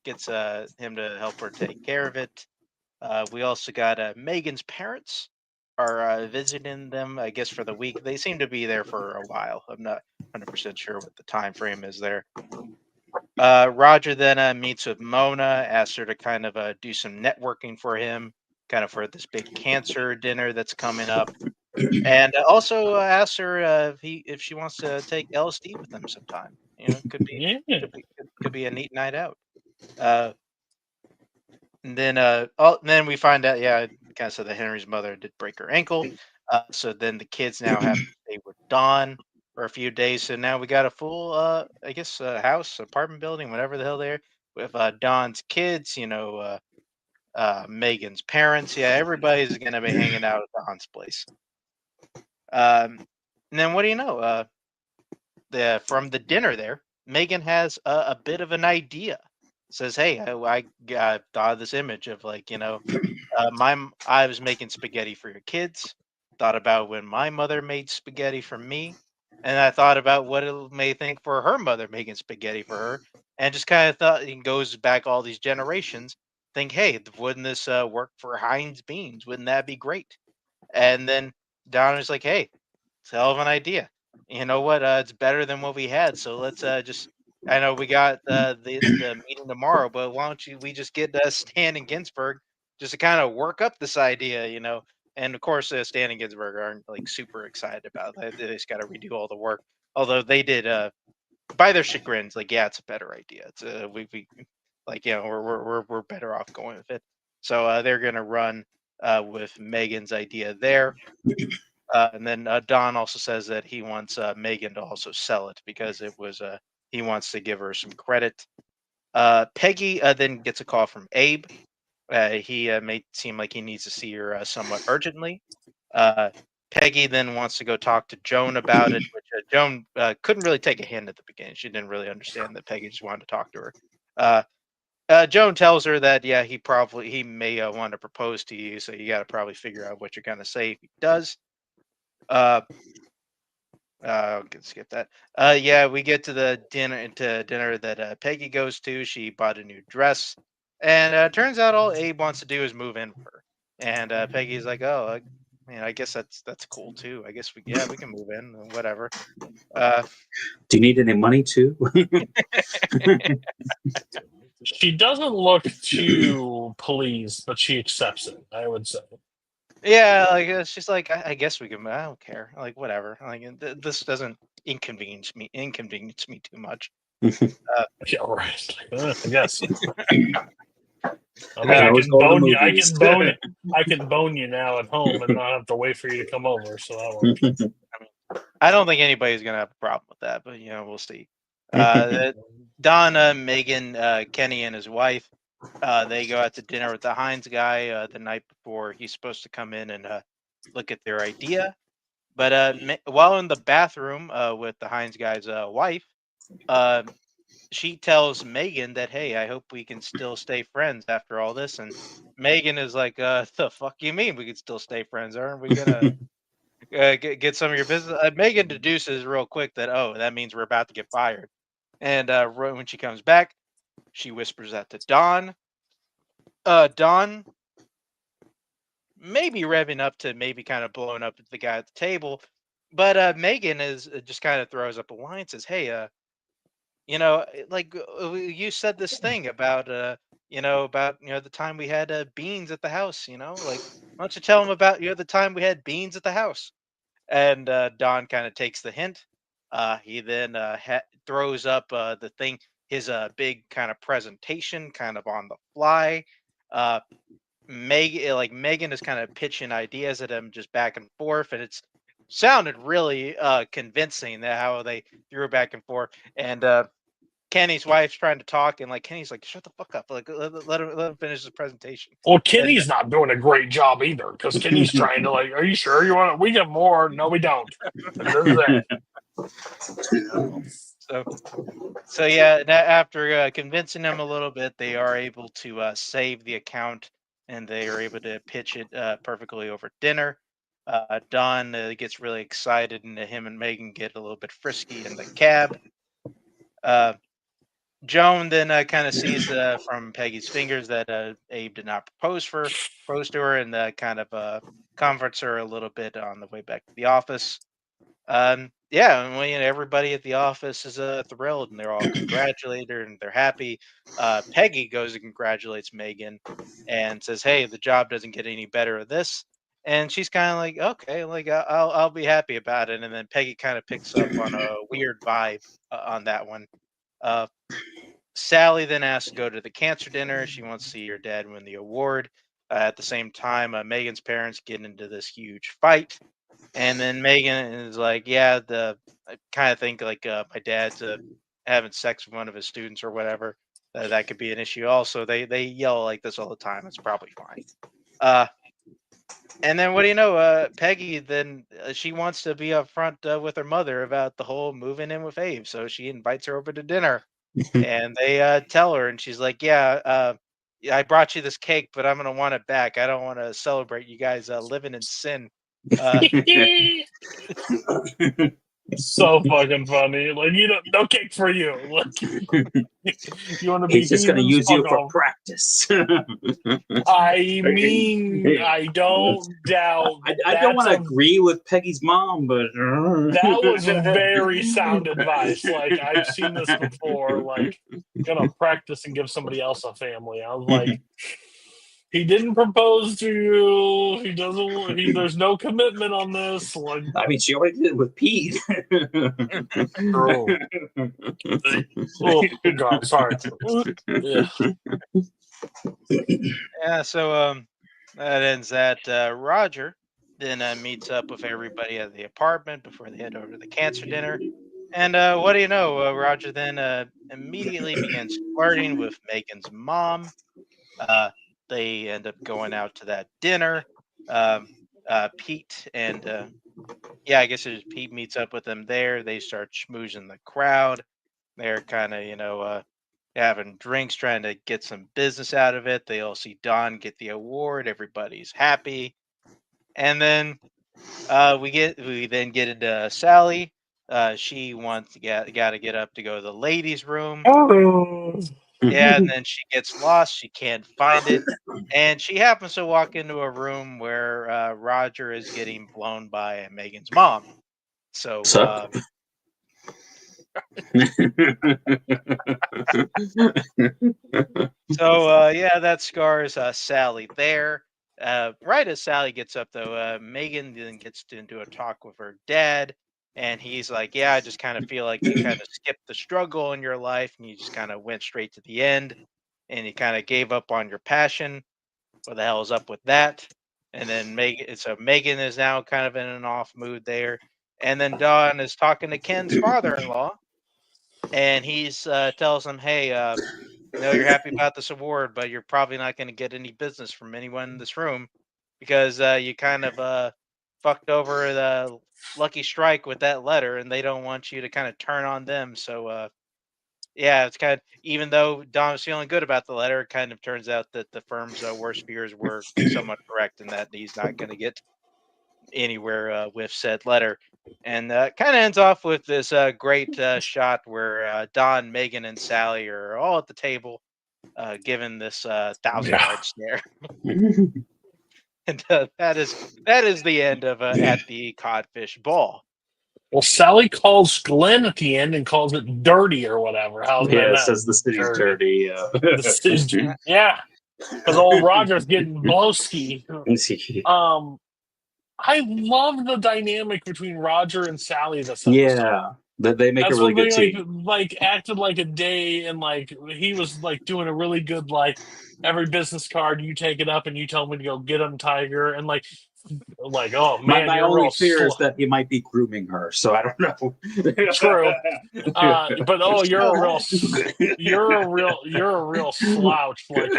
gets him to help her take care of it. We also got Megan's parents are visiting them, I guess, for the week. They seem to be there for a while. I'm not 100% sure what the time frame is there. Roger then meets with Mona, asks her to kind of do some networking for him, kind of for this big cancer dinner that's coming up, and also asks her if she wants to take LSD with them sometime. You know, Yeah. could be a neat night out. And then we find out, yeah, kind of said that Henry's mother did break her ankle. So then the kids now have to stay with Dawn for a few days. So now we got a full, I guess, house, apartment building, whatever the hell they're with Dawn's kids. Megan's parents. Yeah, everybody's gonna be hanging out at Dawn's place. And then what do you know? From the dinner there, Megan has a bit of an idea. Says, "Hey, I thought of this image of like, I was making spaghetti for your kids. Thought about when my mother made spaghetti for me, and I thought about what it may think for her mother making spaghetti for her, and just kind of thought it goes back all these generations. Think, hey, wouldn't this work for Heinz beans? Wouldn't that be great?" And then Donna's like, "Hey, it's a hell of an idea. You know what? It's better than what we had. So let's just. I know we got the meeting tomorrow, but why don't we just get Stan and Ginsburg just to kind of work up this idea, you know?" And of course, Stan and Ginsburg aren't like super excited about that. They just got to redo all the work. Although they did, by their chagrins, like, yeah, it's a better idea. It's we like, we're better off going with it. So they're gonna run with Megan's idea there. And then Don also says that he wants Megan to also sell it because it was he wants to give her some credit. Peggy then gets a call from Abe. He may seem like he needs to see her somewhat urgently. Uh, Peggy then wants to go talk to Joan about it, which Joan couldn't really take a hint at the beginning. She didn't really understand that Peggy just wanted to talk to her. Joan tells her that yeah, he may want to propose to you, so you got to probably figure out what you're gonna say if he does. Uh, can skip that. Yeah, we get to the dinner that Peggy goes to. She bought a new dress, and turns out all Abe wants to do is move in with her. And Peggy's like, "Oh, I guess that's cool too. I guess we can move in, whatever." Uh, Do you need any money too? She doesn't look too pleased, but she accepts it, I would say. yeah, like she's like, I guess we can. I don't care. Like whatever. Like this doesn't inconvenience me too much. Yeah, right. I guess. I mean, can I always can go to the bone you. movies. I can bone you now at home and not have to wait for you to come over. So that works. I don't think anybody's gonna have a problem with that, but we'll see. Donna, Megan, Kenny, and his wife, they go out to dinner with the Heinz guy the night before he's supposed to come in and look at their idea. But while in the bathroom with the Heinz guy's wife, she tells Megan that, "Hey, I hope we can still stay friends after all this." And Megan is like, "The fuck you mean we can still stay friends? Aren't we gonna get some of your business?" Megan deduces real quick that, oh, that means we're about to get fired. And when she comes back, she whispers that to Dawn. Dawn maybe revving up to maybe kind of blowing up the guy at the table, but Megan is just kind of throws up a line and says, "Hey, you said this thing about the time we had beans at the house. Like, why don't you tell him about the time we had beans at the house?" And Don kind of takes the hint. He then throws up the thing. his big kind of presentation, kind of on the fly. Megan is kind of pitching ideas at him just back and forth, and it's sounded really convincing that how they threw it back and forth. And Kenny's wife's trying to talk, and Kenny's like, "Shut the fuck up! Let him finish his presentation." Well, Kenny's not doing a great job either because Kenny's trying to are you sure you want? We get more? No, we don't. And this is it. So yeah. After convincing them a little bit, they are able to save the account, and they are able to pitch it perfectly over dinner. Don gets really excited, and him and Megan get a little bit frisky in the cab. Joan then kind of sees from Peggy's fingers that Abe did not propose to her, and kind of comforts her a little bit on the way back to the office. Yeah, and everybody at the office is thrilled, and they're all congratulate her, and they're happy. Peggy goes and congratulates Megan, and says, "Hey, the job doesn't get any better of this." And she's kind of like, "Okay, I'll be happy about it." And then Peggy kind of picks up on a weird vibe on that one. Sally then asks to go to the cancer dinner. She wants to see her dad win the award. At the same time, Megan's parents get into this huge fight. And then Megan is like, "Yeah, I kind of think my dad's having sex with one of his students or whatever. That could be an issue." Also, they yell like this all the time. It's probably fine. And then what do you know? Peggy then she wants to be upfront with her mother about the whole moving in with Abe, so she invites her over to dinner. And they tell her, and she's like, "Yeah, I brought you this cake, but I'm gonna want it back. I don't want to celebrate you guys living in sin." So fucking funny. No cake for you. You want to be? He's just going to use you for practice. I mean, I don't doubt. I don't want to agree with Peggy's mom, but that was very sound advice. I've seen this before. Gonna practice and give somebody else a family. I was like, he didn't propose to you. He doesn't. There's no commitment on this. I mean, she already did it with Pete. Oh God, sorry. Yeah. Yeah. So that ends that. Roger then meets up with everybody at the apartment before they head over to the cancer dinner. And what do you know? Roger then immediately begins flirting with Megan's mom. They end up going out to that dinner. Pete and I guess it's Pete meets up with them there. They start schmoozing the crowd. They're kind of having drinks, trying to get some business out of it. They all see Don get the award. Everybody's happy. And then we then get into Sally. She got to get up to go to the ladies' room. Yeah, and then she gets lost. She can't find it, and she happens to walk into a room where Roger is getting blown by Megan's mom. So, that scars Sally there. Right as Sally gets up, though, Megan then gets into a talk with her dad. And he's like, "Yeah, I just kind of feel like you kind of skipped the struggle in your life, and you just kind of went straight to the end, and you kind of gave up on your passion. What the hell is up with that?" And then Megan is now kind of in an off mood there. And then Don is talking to Ken's father-in-law, and he's tells him, "Hey, I know you're happy about this award, but you're probably not going to get any business from anyone in this room because you kind of fucked over the Lucky Strike with that letter, and they don't want you to kind of turn on them." So it's kind of, even though Don was feeling good about the letter, it kind of turns out that the firm's worst fears were somewhat correct, and that he's not going to get anywhere with said letter. And kind of ends off with this great shot where Don, Megan, and Sally are all at the table, given this 1,000-yard stare. And that is the end of at the Codfish Ball. Well, Sally calls Glenn at the end and calls it dirty or whatever. How's that? It says the city's dirty. Yeah, because old Roger's getting blowski. I love the dynamic between Roger and Sally this episode. Yeah. They make a That's really one good thing. team. Like acted like a day, and like he was like doing a really good like every business card you take it up and you tell me to go get him, Tiger, and like oh man, My you're only real fear slow. is that he might be grooming her, so I don't know. True. But you're a real slouch. Like,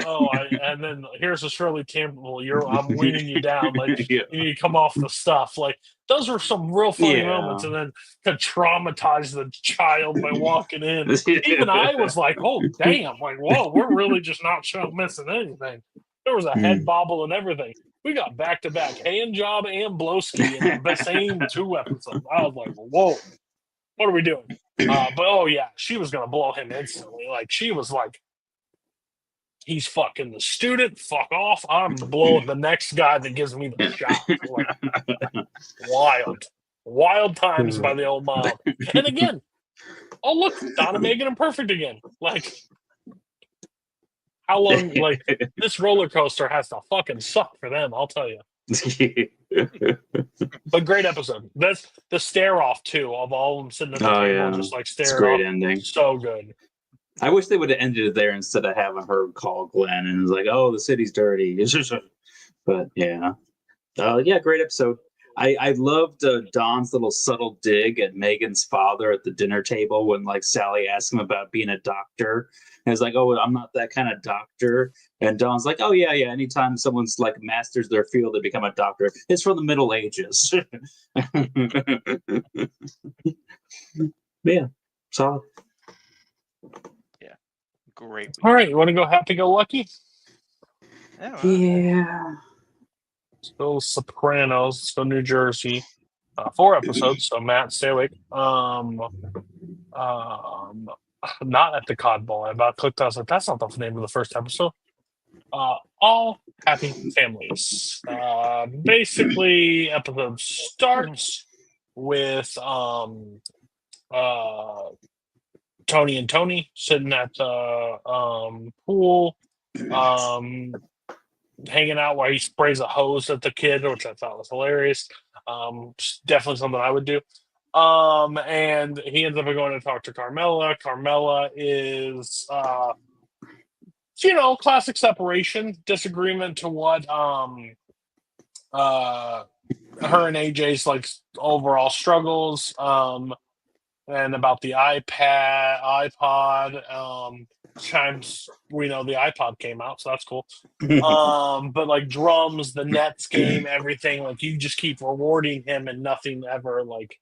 and then here's a Shirley Temple. I'm weaning you down. Like, Yeah. you need to come off the stuff. Like, those were some real funny moments. And then to traumatize the child by walking in. Even I was like, oh damn! Like, whoa, we're really just not missing anything. There was a head bobble and everything. We got back to back hand job and blowski in the same 2 episodes. I was like, whoa, what are we doing? But oh yeah, she was gonna blow him instantly. Like she was like, he's fucking the student. Fuck off. I'm blowing the next guy that gives me the shot. Like wild times by the old mom. And again, oh look, Donna Megan and Perfect again. Like how long? Like this roller coaster has to fucking suck for them. I'll tell you. But great episode. That's the stare off too of all of them sitting at the table, just like it's a staring great off. ending. So good. I wish they would have ended it there instead of having her call Glenn and it was like, "Oh, the city's dirty." But yeah, great episode. I loved Don's little subtle dig at Megan's father at the dinner table when like Sally asked him about being a doctor. And it's like, "Oh, I'm not that kind of doctor." And Don's like, "Oh yeah. Anytime someone's like masters their field, they become a doctor. It's from the Middle Ages." Yeah, solid. Great. All right, you want to go happy go lucky? Yeah. Let's go Sopranos. Let's go New Jersey. 4 episodes, so Matt, stay awake. Not at the Cod Bowl. I about clicked. I was like, that's not the name of the first episode. All happy families. Basically, episode starts with Tony and Tony sitting at the pool, hanging out while he sprays a hose at the kid, which I thought was hilarious. Definitely something I would do. And he ends up going to talk to Carmela. Carmela is, classic separation, disagreement to what her and AJ's like overall struggles. And about the iPod. Times we know the iPod came out, so that's cool. But like drums, the Nets game, everything, like you just keep rewarding him and nothing ever like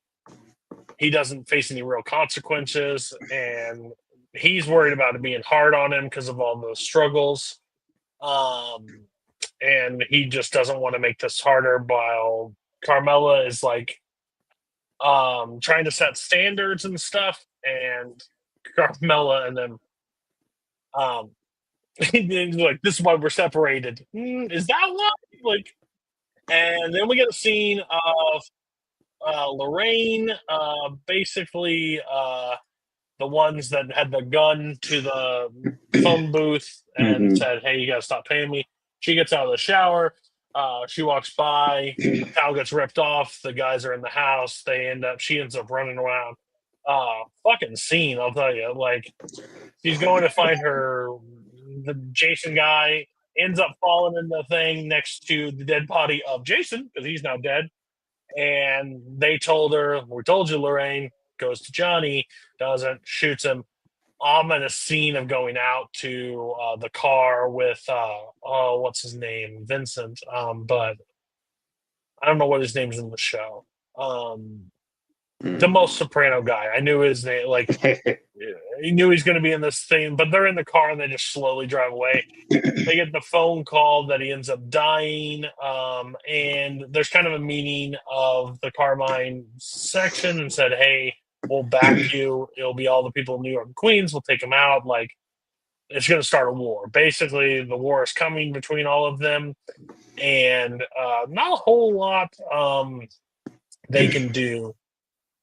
he doesn't face any real consequences, and he's worried about it being hard on him because of all the struggles. And he just doesn't want to make this harder while Carmela is like trying to set standards and stuff, and Carmela and then he's like, this is why we're separated. Is that why? Like, and then we get a scene of Lorraine, basically the ones that had the gun to the phone booth and said, "Hey, you gotta stop paying me." She gets out of the shower. She walks by. The towel gets ripped off. The guys are in the house. She ends up running around. Fucking scene, I'll tell you. Like, she's going to find the Jason guy, ends up falling in the thing next to the dead body of Jason, because he's now dead. And they told her, "We told you, Lorraine." Goes to Johnny, doesn't, shoots him. I'm in a scene of going out to the car with what's his name, Vincent, but I don't know what his name's in the show. The most Soprano guy. I knew his name. Like he knew he's going to be in this thing, but they're in the car and they just slowly drive away. They get the phone call that he ends up dying, and there's kind of a meeting of the Carmine section and said, "Hey, we'll back you. It'll be all the people in New York and Queens. We'll take them out. Like, it's going to start a war. Basically, the war is coming between all of them, and not a whole lot they can do."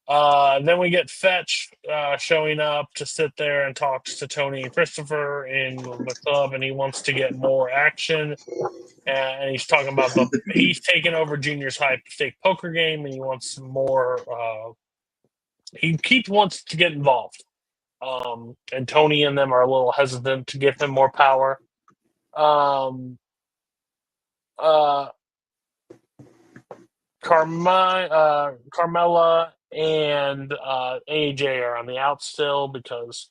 Then we get Fetch showing up to sit there and talks to Tony and Christopher in the club, and he wants to get more action. And he's talking about he's taking over Junior's high stake poker game, and he wants some more he keeps wants to get involved. And Tony and them are a little hesitant to give him more power. Carmela and AJ are on the out still because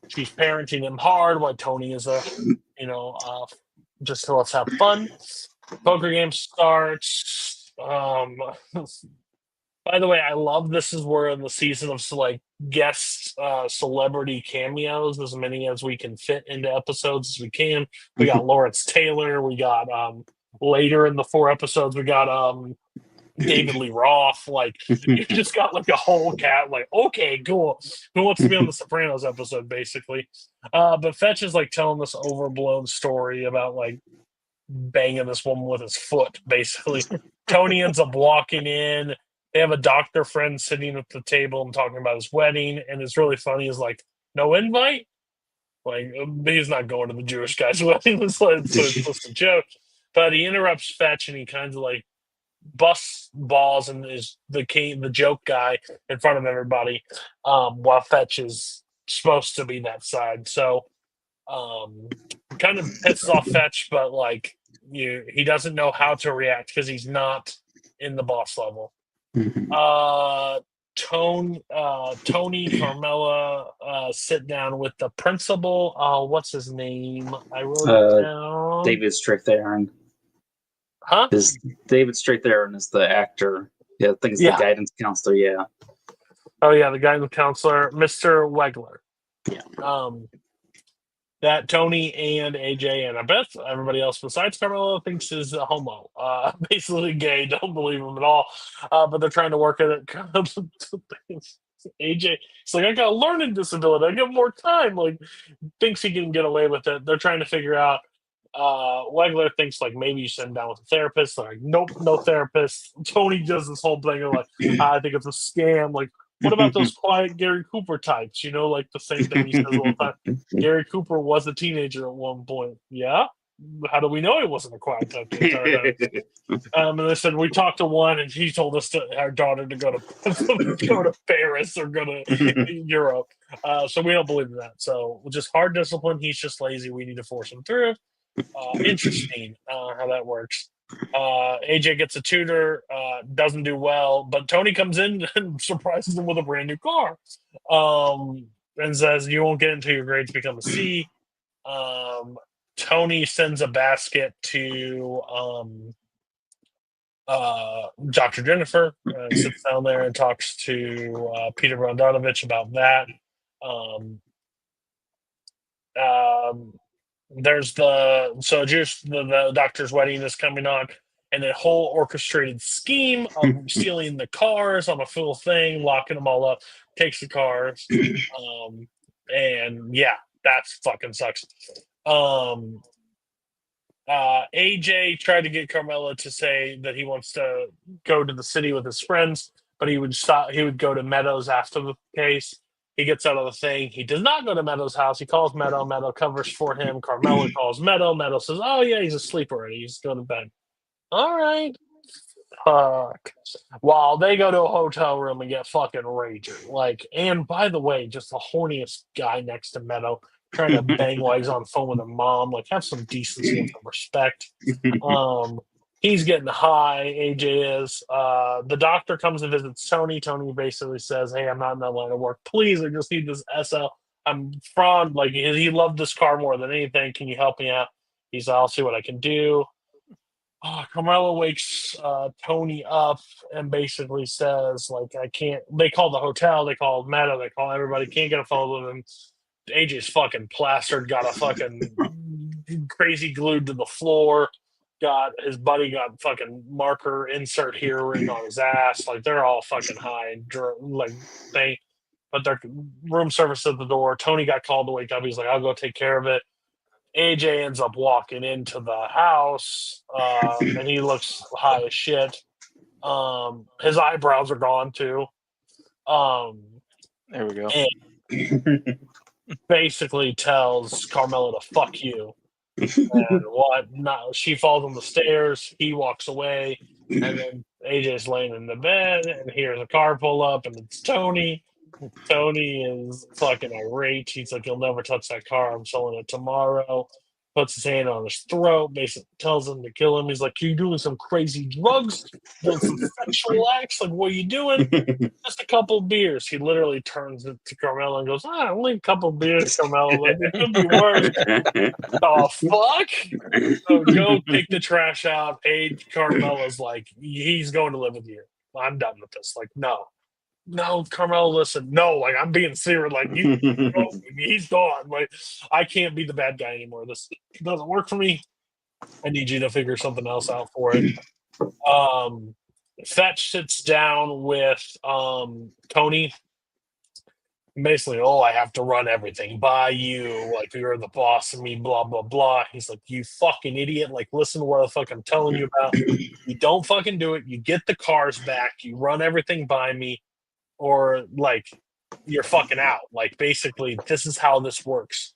she's parenting him hard while Tony is just let's have fun. Poker game starts. By the way, I love this is where in the season of guest celebrity cameos, as many as we can fit into episodes as we can. We got Lawrence Taylor. We got later in the 4 episodes, we got David Lee Roth. You just got a whole cat. Okay, cool. Who wants to be on the Sopranos episode, basically? But Fetch is telling this overblown story about banging this woman with his foot, basically. Tony ends up walking in. They have a doctor friend sitting at the table and talking about his wedding, and it's really funny. Is no invite. He's not going to the Jewish guy's wedding. It's just a joke. But he interrupts Fetch, and he kind of busts balls and is the joke guy in front of everybody, while Fetch is supposed to be that side. So, kind of pisses off Fetch, but he doesn't know how to react because he's not in the boss level. Tony, Carmela sit down with the principal. What's his name? I wrote it down. David Strathairn. Huh? David Strathairn is the actor. Yeah, I think it's the guidance counselor. Yeah. Oh yeah, the guidance counselor, Mr. Wegler. Yeah. That Tony and AJ and I bet everybody else besides Carmelo thinks is a homo. Basically gay. Don't believe him at all. But they're trying to work at it. AJ, it's I got a learning disability. I give him more time. Thinks he can get away with it. They're trying to figure out. Wegler thinks maybe you send him down with a therapist. They're nope, no therapist. Tony does this whole thing of I think it's a scam. What about those quiet Gary Cooper types? The same thing he says all the time. Gary Cooper was a teenager at one point. Yeah? How do we know he wasn't a quiet type the entire time? And they said, we talked to one, and he told us our daughter to go to Paris or go to Europe. So we don't believe in that. So just hard discipline. He's just lazy. We need to force him through. Interesting how that works. AJ gets a tutor, doesn't do well, but Tony comes in and surprises him with a brand new car, and says, you won't get until your grades become a C. Tony sends a basket to Dr. Jennifer, sits down there and talks to Peter Bogdanovich about that. There's the doctor's wedding is coming on, and a whole orchestrated scheme of stealing the cars on a full thing, locking them all up, takes the cars, and yeah, that fucking sucks. AJ tried to get Carmela to say that he wants to go to the city with his friends, but he would go to Meadows after the case. He gets out of the thing. He does not go to Meadows' house. He calls Meadow. Meadow covers for him. Carmela calls Meadow. Meadow says, oh, yeah, he's asleep already. He's going to bed. All right. Fuck. While they go to a hotel room and get fucking raging. And by the way, just the horniest guy next to Meadow trying to bang legs on the phone with her mom. Have some decency and some respect. He's getting high, AJ is. The doctor comes and visits Tony. Tony basically says, hey, I'm not in that line of work. Please, I just need this SL. I'm from, he loved this car more than anything. Can you help me out? He's I'll see what I can do. Carmela wakes Tony up and basically says, I can't. They call the hotel. They call Meadow. They call everybody. Can't get a phone with him. AJ's fucking plastered. Got a fucking crazy glued to the floor. His buddy got fucking marker insert here written on his ass. They're all fucking high and but their room service at the door. Tony got called to wake up. He's I'll go take care of it. AJ ends up walking into the house, and he looks high as shit. His eyebrows are gone too. There we go. And basically tells Carmela to fuck you. And what? No, she falls on the stairs. He walks away, and then AJ's laying in the bed and hears a car pull up and it's Tony. Tony is fucking irate. He's like, "You'll never touch that car. I'm selling it tomorrow." Puts his hand on his throat, basically tells him to kill him. He's like, "You doing some crazy drugs? Doing some sexual acts? Like, what are you doing?" "Just a couple beers." He literally turns it to Carmelo and goes, "Only a couple beers, Carmelo. Like, it could be worse." The fuck? So go take the trash out. Carmelo's like, he's going to live with you. I'm done with this. Like, no, Carmelo, listen, no, like I'm being serious. Like he's gone. Like I can't be the bad guy anymore. This doesn't work for me. I need you to figure something else out for it. Fetch sits down with Tony. Basically, I have to run everything by you. Like you're the boss of me, blah blah blah. He's like, "You fucking idiot! Like listen to what the fuck I'm telling you about. You don't fucking do it. You get the cars back. You run everything by me, or like you're fucking out. Like basically, this is how this works."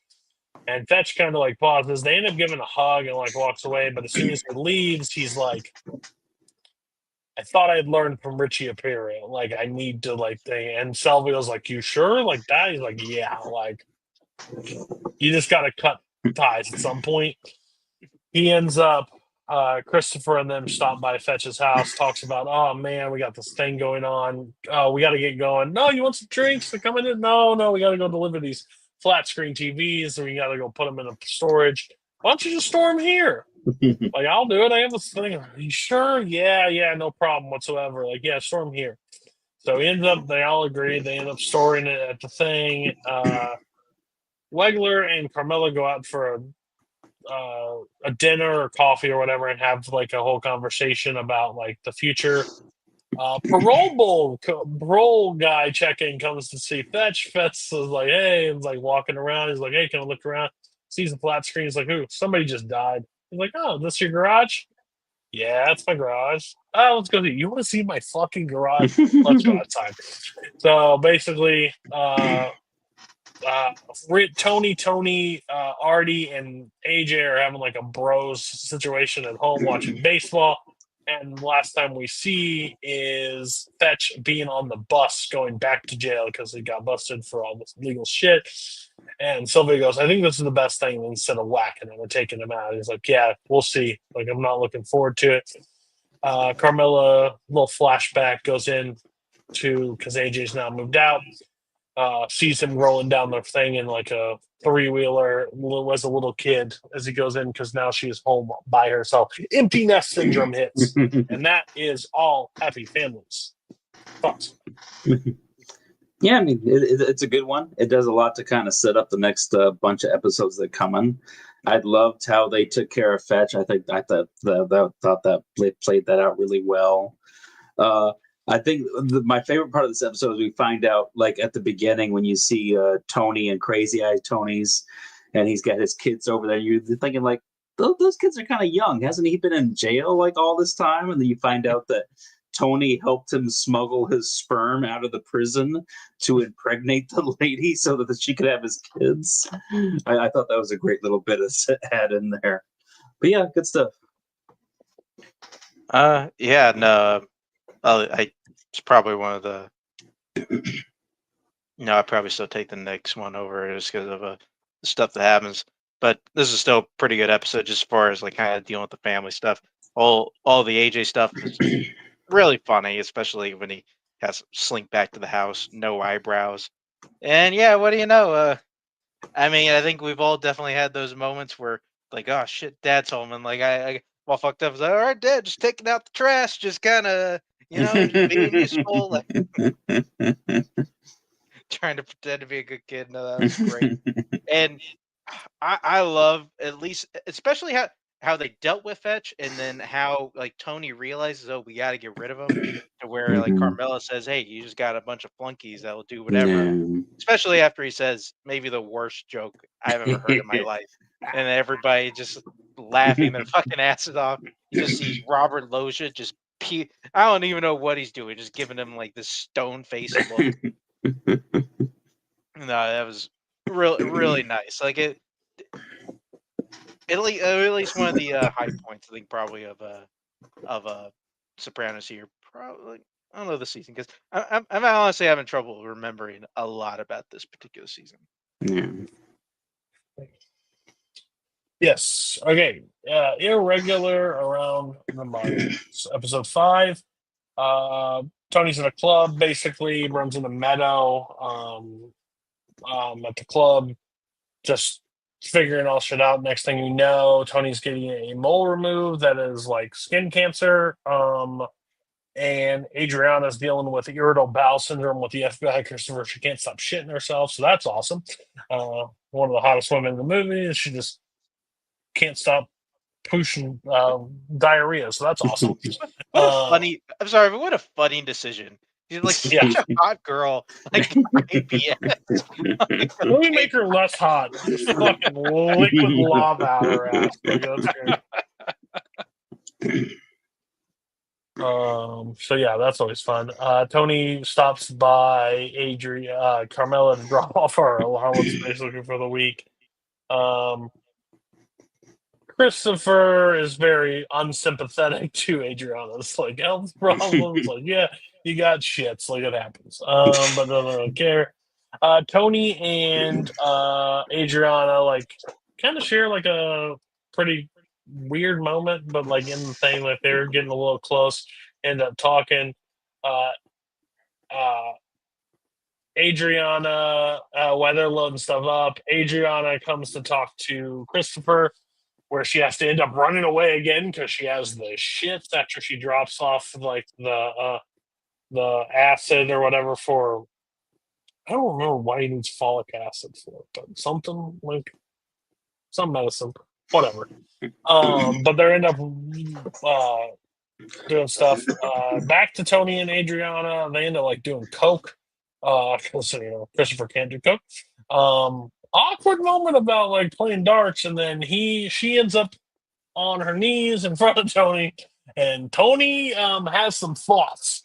And Fetch kind of like pauses. They end up giving a hug and like walks away. But as soon as he leaves, he's like, "I thought I'd learned from Richie Appear. Like I need to like thing." And Salvio's like, "You sure?" Like that. He's like, "Yeah. Like you just got to cut ties at some point." He ends up. Christopher and them stop by Fetch's house, talks about, "Oh man, we got this thing going on. Oh, we got to get going. No, you want some drinks? They're coming in. No, we got to go deliver these flat screen TVs and we got to go put them in a storage. Why don't you just store them here?" Like, "I'll do it. I have this thing." "Are you sure?" Yeah, no problem whatsoever. Like, "Yeah, store them here." So they all agree. They end up storing it at the thing. Wegler and Carmella go out for a dinner or coffee or whatever and have like a whole conversation about like the future. Parole guy check-in comes to see Fetch. Fetch is like, "Hey," and like walking around. He's like, "Hey, can I look around?" Sees the flat screen. He's like, "Who? Somebody just died." He's like, "Oh, this your garage?" "Yeah, that's my garage." "Oh, let's go see." "You want to see my fucking garage?" "Let's go outside." So basically, Tony, Artie, and AJ are having like a bros situation at home watching baseball. And last time we see is Fetch being on the bus going back to jail because he got busted for all this legal shit. And Sylvia goes, "I think this is the best thing instead of whacking him or taking him out." He's like, "Yeah, we'll see. Like, I'm not looking forward to it." Carmella, little flashback goes in to because AJ's now moved out. Sees him rolling down the thing in like a three-wheeler as a little kid as he goes in because now she's home by herself. Empty nest syndrome hits. And that is all Happy Families. Thoughts? Yeah, I mean, it's a good one. It does a lot to kind of set up the next bunch of episodes that come in. I loved how they took care of Fetch. I thought that played that out really well. I think my favorite part of this episode is we find out, like at the beginning, when you see Tony and Crazy Eye Tony's, and he's got his kids over there. You're thinking like, those kids are kind of young. Hasn't he been in jail like all this time? And then you find out that Tony helped him smuggle his sperm out of the prison to impregnate the lady so that she could have his kids. I thought that was a great little bit to add in there. But yeah, good stuff. Yeah, no. It's probably one of the. I'd probably still take the next one over just because of the stuff that happens. But this is still a pretty good episode, just as far as like kind of dealing with the family stuff. All the AJ stuff is really funny, especially when he has to slink back to the house, no eyebrows, and yeah, what do you know? I mean, I think we've all definitely had those moments where like, oh shit, Dad's home, and like I all fucked up. I was like, all right, Dad, just taking out the trash, just kind of. Just being useful, like trying to pretend to be a good kid. No, that was great. And I love at least, especially how they dealt with Fetch, and then how like Tony realizes, we got to get rid of him. To where like Carmella says, "Hey, you just got a bunch of flunkies that will do whatever." Yeah. Especially after he says maybe the worst joke I've ever heard in my life, and everybody just laughing their fucking asses off. You just see Robert Loggia just. I don't even know what he's doing, just giving him like this stone face look. No, that was really nice. Like it, at least one of the high points, I think, probably of Sopranos here. Probably I don't know the season because I'm honestly having trouble remembering a lot about this particular season. Yeah. Yes. Okay. Irregular around the mark. Episode 5. Tony's in a club, basically runs in the meadow. At the club, just figuring all shit out. Next thing you know, Tony's getting a mole removed that is like skin cancer. And Adriana's dealing with irritable bowel syndrome with the FBI Christopher. She can't stop shitting herself, so that's awesome. One of the hottest women in the movie, and she just can't stop pushing diarrhea, so that's awesome. What a funny! I'm sorry, but what a funny decision. You're like such a hot girl, like IBS. Let me make her less hot. Just fucking liquid lava out her ass. Like, that's great. So yeah, that's always fun. Tony stops by Carmela to drop off her allowance basically for the week. Christopher is very unsympathetic to Adriana's like health problems. Like, yeah, you got shits, like it happens. But doesn't care. Tony and Adriana like kind of share like a pretty weird moment, but like in the thing, like they're getting a little close, end up talking. Adriana, while they're loading stuff up, Adriana comes to talk to Christopher, where she has to end up running away again because she has the shits after she drops off like the acid or whatever for. I don't remember why he needs folic acid for, but something like some medicine, whatever. But they end up doing stuff. Back to Tony and Adriana, they end up like doing coke. Because Christopher can't do coke. Awkward moment about like playing darts, and then she ends up on her knees in front of Tony, and Tony has some thoughts.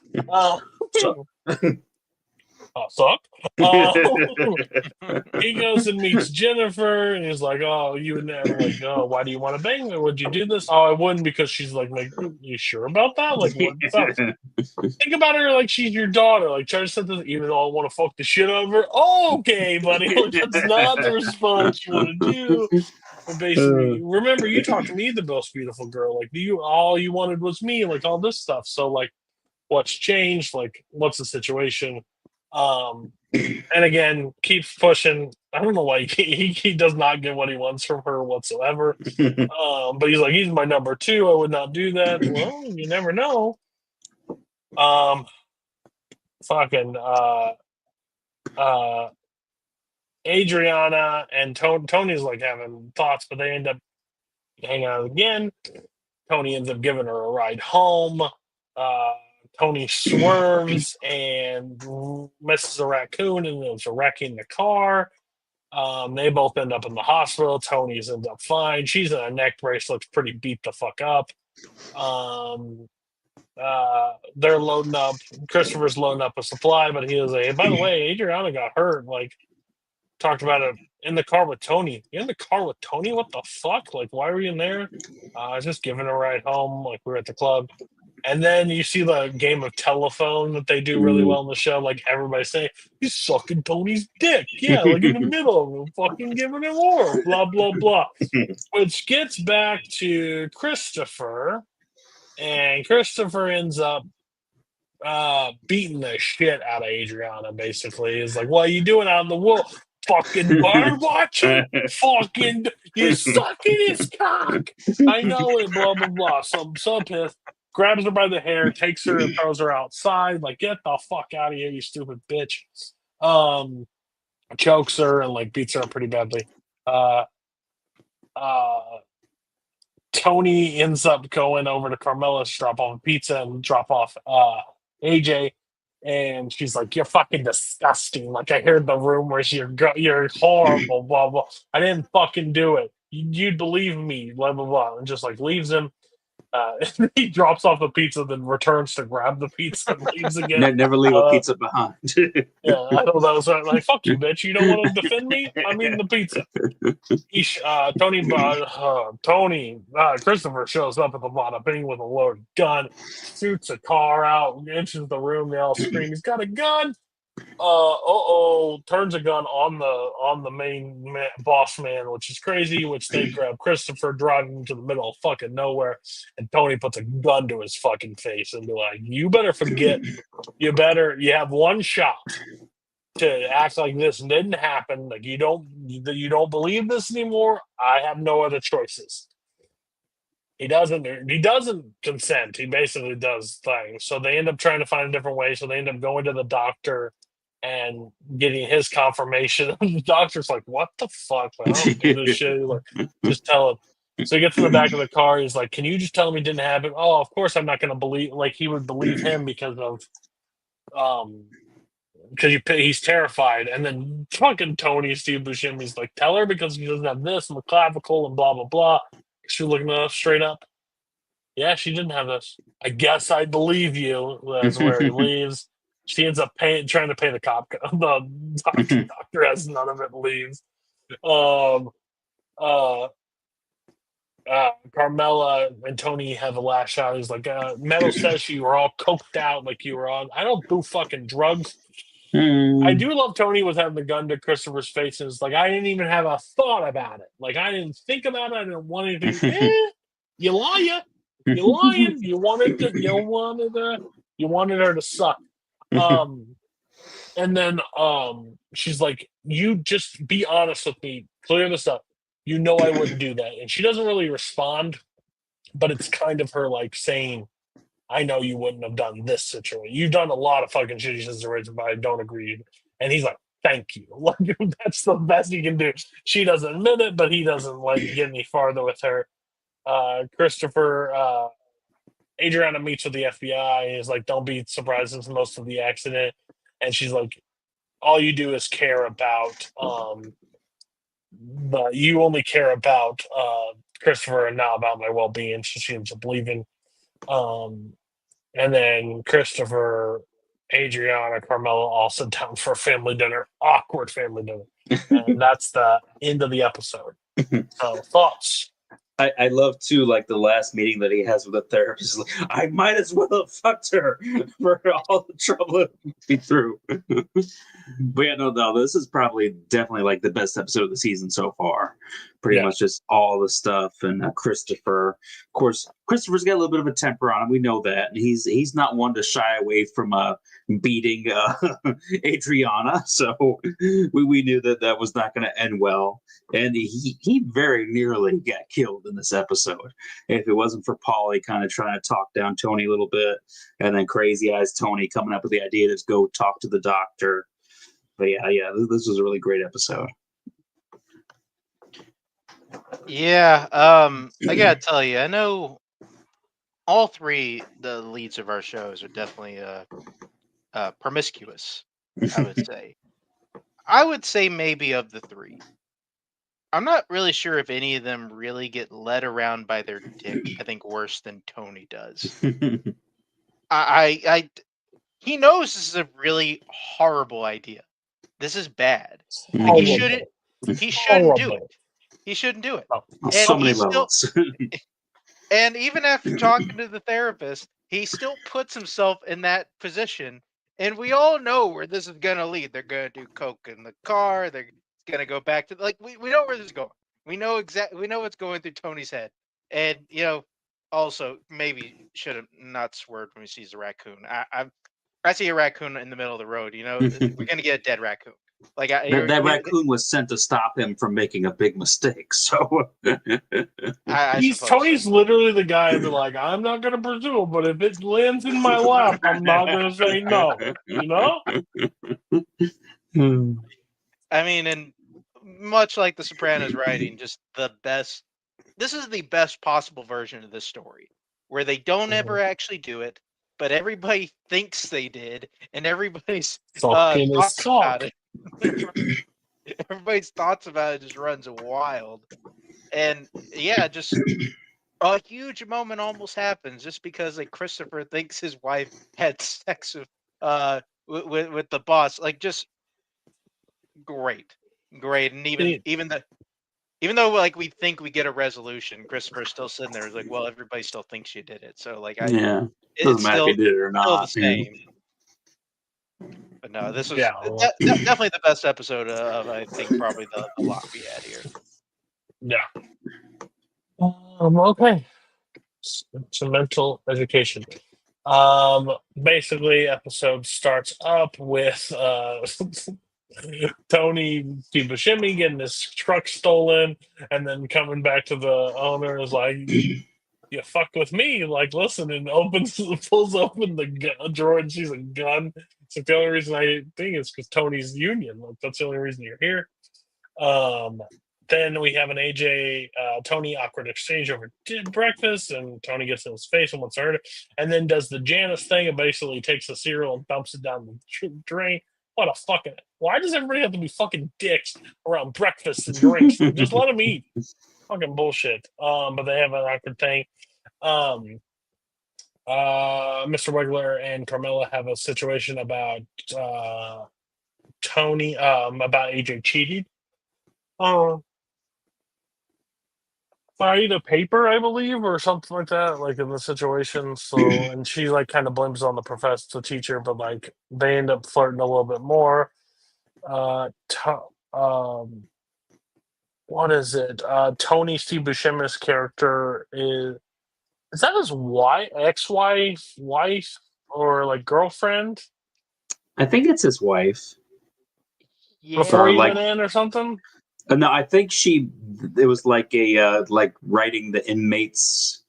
Suck. He goes and meets Jennifer, and he's like, "Oh, you would never like, oh, why do you want to bang me? Would you do this? Oh, I wouldn't because she's like, you sure about that? Like, what's up? Think about her like she's your daughter. Like, try to set this, even though I want to fuck the shit out of her. Oh, okay, buddy. Like, that's not the response you want to do. But basically, remember, you talked to me, the most beautiful girl. Like, all you wanted was me. Like, all this stuff. So, like, what's changed? Like, what's the situation? And again, keeps pushing. I don't know why he does not get what he wants from her whatsoever. But he's like, he's my number 2. I would not do that. Well, you never know. Adriana and Tony's like having thoughts, but they end up hanging out again. Tony ends up giving her a ride home. Tony swerves and misses a raccoon and ends up wrecking the car. They both end up in the hospital. Tony's ends up fine. She's in a neck brace, looks pretty beat the fuck up. They're loading up. Christopher's loading up a supply, but he was like, hey, by the way, Adriana got hurt. Like, talked about it in the car with Tony. You're in the car with Tony? What the fuck? Like, why were you in there? I was just giving her a ride home. Like, we were at the club. And then you see the game of telephone that they do really well in the show. Like, everybody saying, he's sucking Tony's dick. Yeah, like in the middle of him, fucking giving him more. Blah, blah, blah. Which gets back to Christopher. And Christopher ends up beating the shit out of Adriana, basically. He's like, what are you doing out in the wool? Fucking bird watching? Fucking, you sucking his cock. I know it, blah, blah, blah. So I'm so pissed. Grabs her by the hair, takes her and throws her outside. Like, get the fuck out of here, you stupid bitch. Chokes her and like beats her up pretty badly. Tony ends up going over to Carmela's to drop off a pizza and drop off AJ. And she's like, you're fucking disgusting. Like, I heard the rumors, you're horrible, blah, blah. I didn't fucking do it. You'd believe me, blah, blah, blah. And just like leaves him. He drops off the pizza, then returns to grab the pizza and leaves again. Never leave a Uh, pizza behind. Yeah, I thought that was like, fuck you, bitch. You don't want to defend me? I mean, the pizza. Christopher shows up at the bottom thing with a loaded gun, shoots a car out, enters the room. They all scream, "He's got a gun!" Turns a gun on the boss man, which is crazy. Which they grab Christopher, drive him to the middle of fucking nowhere, and Tony puts a gun to his fucking face and be like, "You better forget. You have one shot to act like this didn't happen. Like you don't believe this anymore. I have no other choices." He doesn't consent. He basically does things. So they end up trying to find a different way. So they end up going to the doctor and getting his confirmation. The doctor's like, "What the fuck? Like, I don't do this shit." Like, just tell him. So he gets in the back of the car. He's like, "Can you just tell him it didn't happen?" "Oh, of course I'm not going to believe." Like he would believe him because he's terrified. And then fucking Tony, Steve Buscemi's like, "Tell her because he doesn't have this and the clavicle and blah blah blah." She's looking at us straight up. "Yeah, she didn't have this." "I guess I believe you." That's where he leaves. She ends up trying to pay the cop. The doctor has none of it. Leaves. Carmela and Tony have a lash out. He's like, Meadow says you were all coked out like you were on. I don't do fucking drugs. I do love Tony was having the gun to Christopher's face, and it's like, I didn't even have a thought about it. Like, I didn't think about it. I didn't want anything. You lying. You lying. You wanted her to suck. And then she's like, "You just be honest with me. Clear this up. You know I wouldn't do that." And she doesn't really respond, but it's kind of her like saying, "I know you wouldn't have done this situation. You've done a lot of fucking shitty situations, but I don't agree." And he's like, "Thank you." Like, that's the best he can do. She doesn't admit it, but he doesn't like get any farther with her. Adriana meets with the FBI and is like, "Don't be surprised, it's most of the accident." And she's like, "All you do is care about but you only care about Christopher and not about my well-being." So she ends up leaving. And then Christopher, Adriana, Carmela all sit down for a family dinner. Awkward family dinner. And that's the end of the episode. So thoughts? I love too, like the last meeting that he has with the therapist. Like, I might as well have fucked her for all the trouble it put me through. But yeah, no, this is probably definitely like the best episode of the season so far. Pretty much just all the stuff. And Christopher, of course, Christopher's got a little bit of a temper on him. We know that, and he's not one to shy away from beating Adriana. So we knew that was not going to end well. And he very nearly got killed in this episode. If it wasn't for Paulie kind of trying to talk down Tony a little bit, and then Crazy Eyes Tony coming up with the idea to go talk to the doctor. But yeah, this was a really great episode. Yeah, I gotta tell you, I know all three the leads of our shows are definitely promiscuous. I would say. I would say maybe of the three. I'm not really sure if any of them really get led around by their dick. I think worse than Tony does. He knows this is a really horrible idea. This is bad. Like, he shouldn't do it. He shouldn't do it. On so many levels. And even after talking to the therapist, he still puts himself in that position. And we all know where this is going to lead. They're going to do coke in the car. They're going to go back to, like, we know where this is going. We know what's going through Tony's head. And, also maybe should have not swerved when he sees a raccoon. I see a raccoon in the middle of the road. We're going to get a dead raccoon. Like that raccoon was sent to stop him from making a big mistake. So Tony's literally the guy to be like, "I'm not going to presume, but if it lands in my lap, I'm not going to say no." I mean, and much like the Sopranos writing, just the best. This is the best possible version of this story, where they don't ever actually do it, but everybody thinks they did, and everybody's talking about it. Everybody's thoughts about it just runs wild. And yeah, just a huge moment almost happens just because like Christopher thinks his wife had sex with the boss. Like just great, and even though like we think we get a resolution, Christopher's still sitting there. He's like, well, everybody still thinks you did it. So like Yeah, it's doesn't matter if still he did it or still the not. same. But no, this was Yeah. definitely the best episode of I think probably the lot we had here. Yeah. Okay. Sentimental education. Basically, episode starts up with Tony Kibashimi getting his truck stolen, and then coming back to the owner is like, "You fucked with me." Like, listen, and pulls open the drawer and sees a gun. So the only reason I think is because Tony's union. Like, that's the only reason you're here. Then we have an AJ Tony awkward exchange over breakfast, and Tony gets in his face and wants to hurt it, and then does the Janice thing and basically takes the cereal and dumps it down the drain. What a fucking! Why does everybody have to be fucking dicks around breakfast and drinks? Just let them eat. Fucking bullshit. But they have an awkward thing. Mr. Wegler and Carmela have a situation about Tony, about AJ cheating. By the paper, I believe, or something like that, like in the situation. So, and she like kind of blames on the professor, the teacher, but like they end up flirting a little bit more. What is it? Tony Steve Buscemi's character is that his wife, or like girlfriend I think it's his wife. before Or he like- went in or something? No, I think it was like a like writing the inmates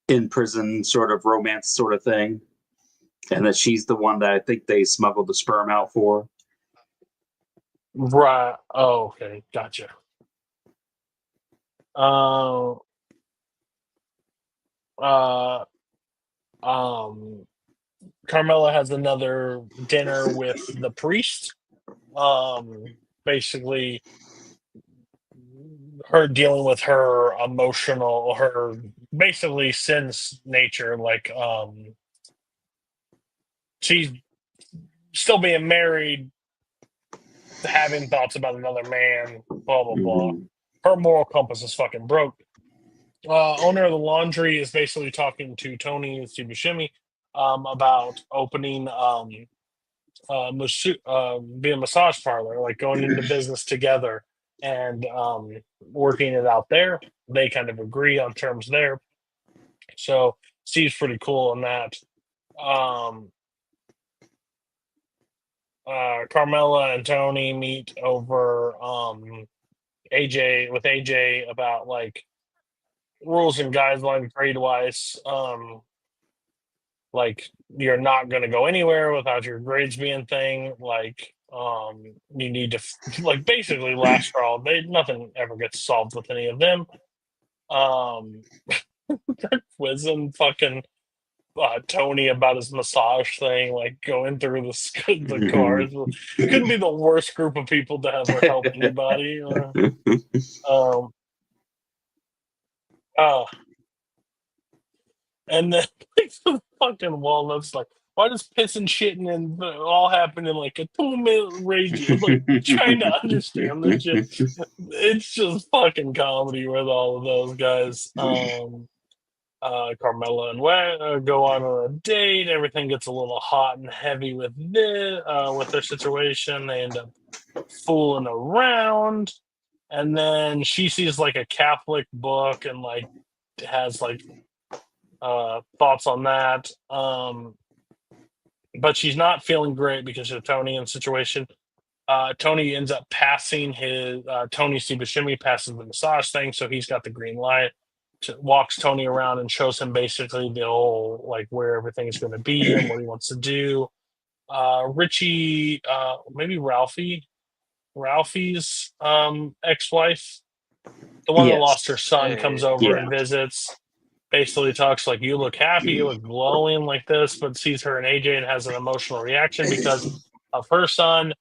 in prison sort of romance sort of thing, and that she's the one that I think they smuggled the sperm out for. Right. Oh, okay. Gotcha. Carmela has another dinner with the priest. Basically, her dealing with her basically sin's nature. Like, she's still being married, having thoughts about another man, blah, blah, blah. Mhm. Her moral compass is fucking broke. Owner of the laundry is basically talking to Tony Tsubushimi about opening be a massage parlor, like going into business together and working it out there. They kind of agree on terms there. So Steve's pretty cool on that. Carmela and Tony meet over AJ about like rules and guidelines grade wise. Like you're not going to go anywhere without your grades being thing. Like you need to like basically last straw. Nothing ever gets solved with any of them. Quizzing fucking Tony about his massage thing, like going through the cars. Couldn't be the worst group of people to ever help anybody. And then like the fucking walnuts, like, why does piss and shitting and all happen in like a 2-minute radius? Like trying to understand this shit. It's just fucking comedy with all of those guys. Carmela and go on a date. Everything gets a little hot and heavy with their situation. They end up fooling around, and then she sees like a Catholic book and like has like thoughts on that. But she's not feeling great because of Tony and situation. Tony ends up passing Tony Sibashimi passes the massage thing, so he's got the green light. Walks Tony around and shows him basically the whole like where everything is going to be and what he wants to do. Richie, maybe Ralphie's ex-wife, the one that Yes. lost her son, comes over Yeah. and visits. Basically talks like, you look happy, you look glowing like this, but sees her and AJ and has an emotional reaction because of her son.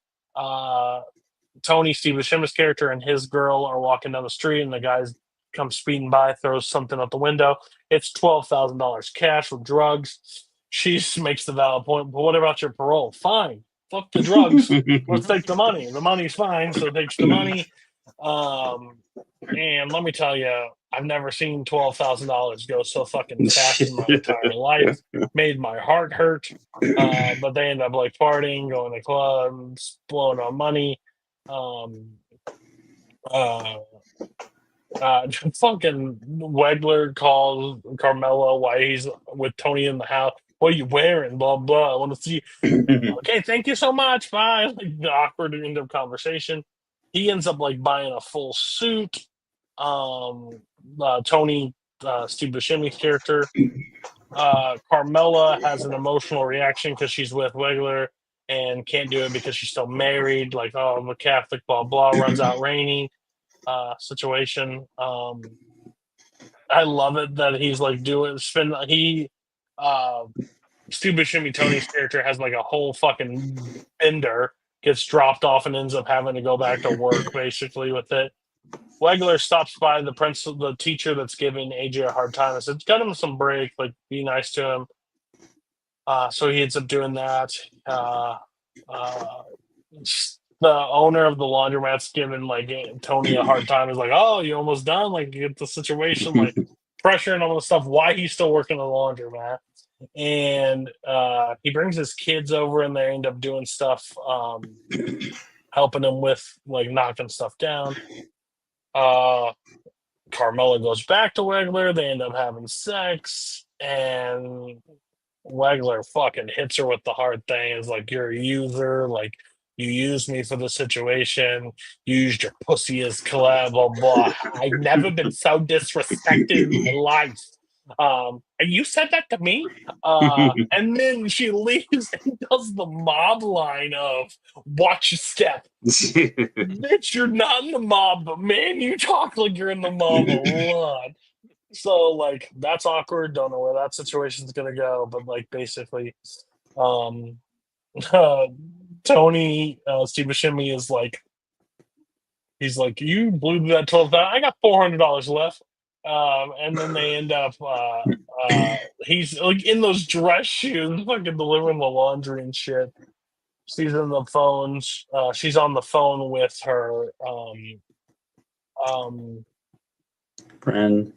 Tony Steve Buscemi's character and his girl are walking down the street, and the guy's comes speeding by, throws something out the window. It's $12,000 cash with drugs. She makes the valid point, but what about your parole? Fine. Fuck the drugs. Let's take the money. The money's fine, so takes the money. And let me tell you, I've never seen $12,000 go so fucking fast in my entire life. Made my heart hurt. But they end up like partying, going to clubs, blowing on money. Fucking Wegler calls Carmelo while he's with Tony in the house. What are you wearing? Blah blah. I want to see. Okay, thank you so much. Bye. Like the awkward end of conversation. He ends up like buying a full suit. Tony, Steve Buscemi's character. Carmela has an emotional reaction because she's with Wegler and can't do it because she's still married. Like, oh, I'm a Catholic. Blah blah. Runs out raining. Situation. I love it that he's like Steve Buscemi, Tony's character, has like a whole fucking bender, gets dropped off and ends up having to go back to work basically with it. Wegler stops by the teacher that's giving AJ a hard time and says, cut him some break, like be nice to him. So he ends up doing that. The owner of the laundromat's giving like Tony a hard time. Is like, oh, you almost done? Like, you get the situation, like pressure and all the stuff. Why he's still working the laundromat? And he brings his kids over, and they end up doing stuff, helping him with like knocking stuff down. Carmela goes back to Wegler. They end up having sex, and Wegler fucking hits her with the hard thing. Is like, you're a user. Like, you used me for the situation. You used your pussy as collab, blah, blah. I've never been so disrespected in my life. And you said that to me? And then she leaves and does the mob line of, watch your step. Bitch, you're not in the mob, but man, you talk like you're in the mob a lot. So, like, that's awkward. Don't know where that situation's going to go. But, like, basically, Tony, Steve Buscemi is like, he's like, you blew that 12,000. I got $400 left. And then they end up, he's like in those dress shoes, fucking delivering the laundry and shit. She's in the phones. She's on the phone with her, friend.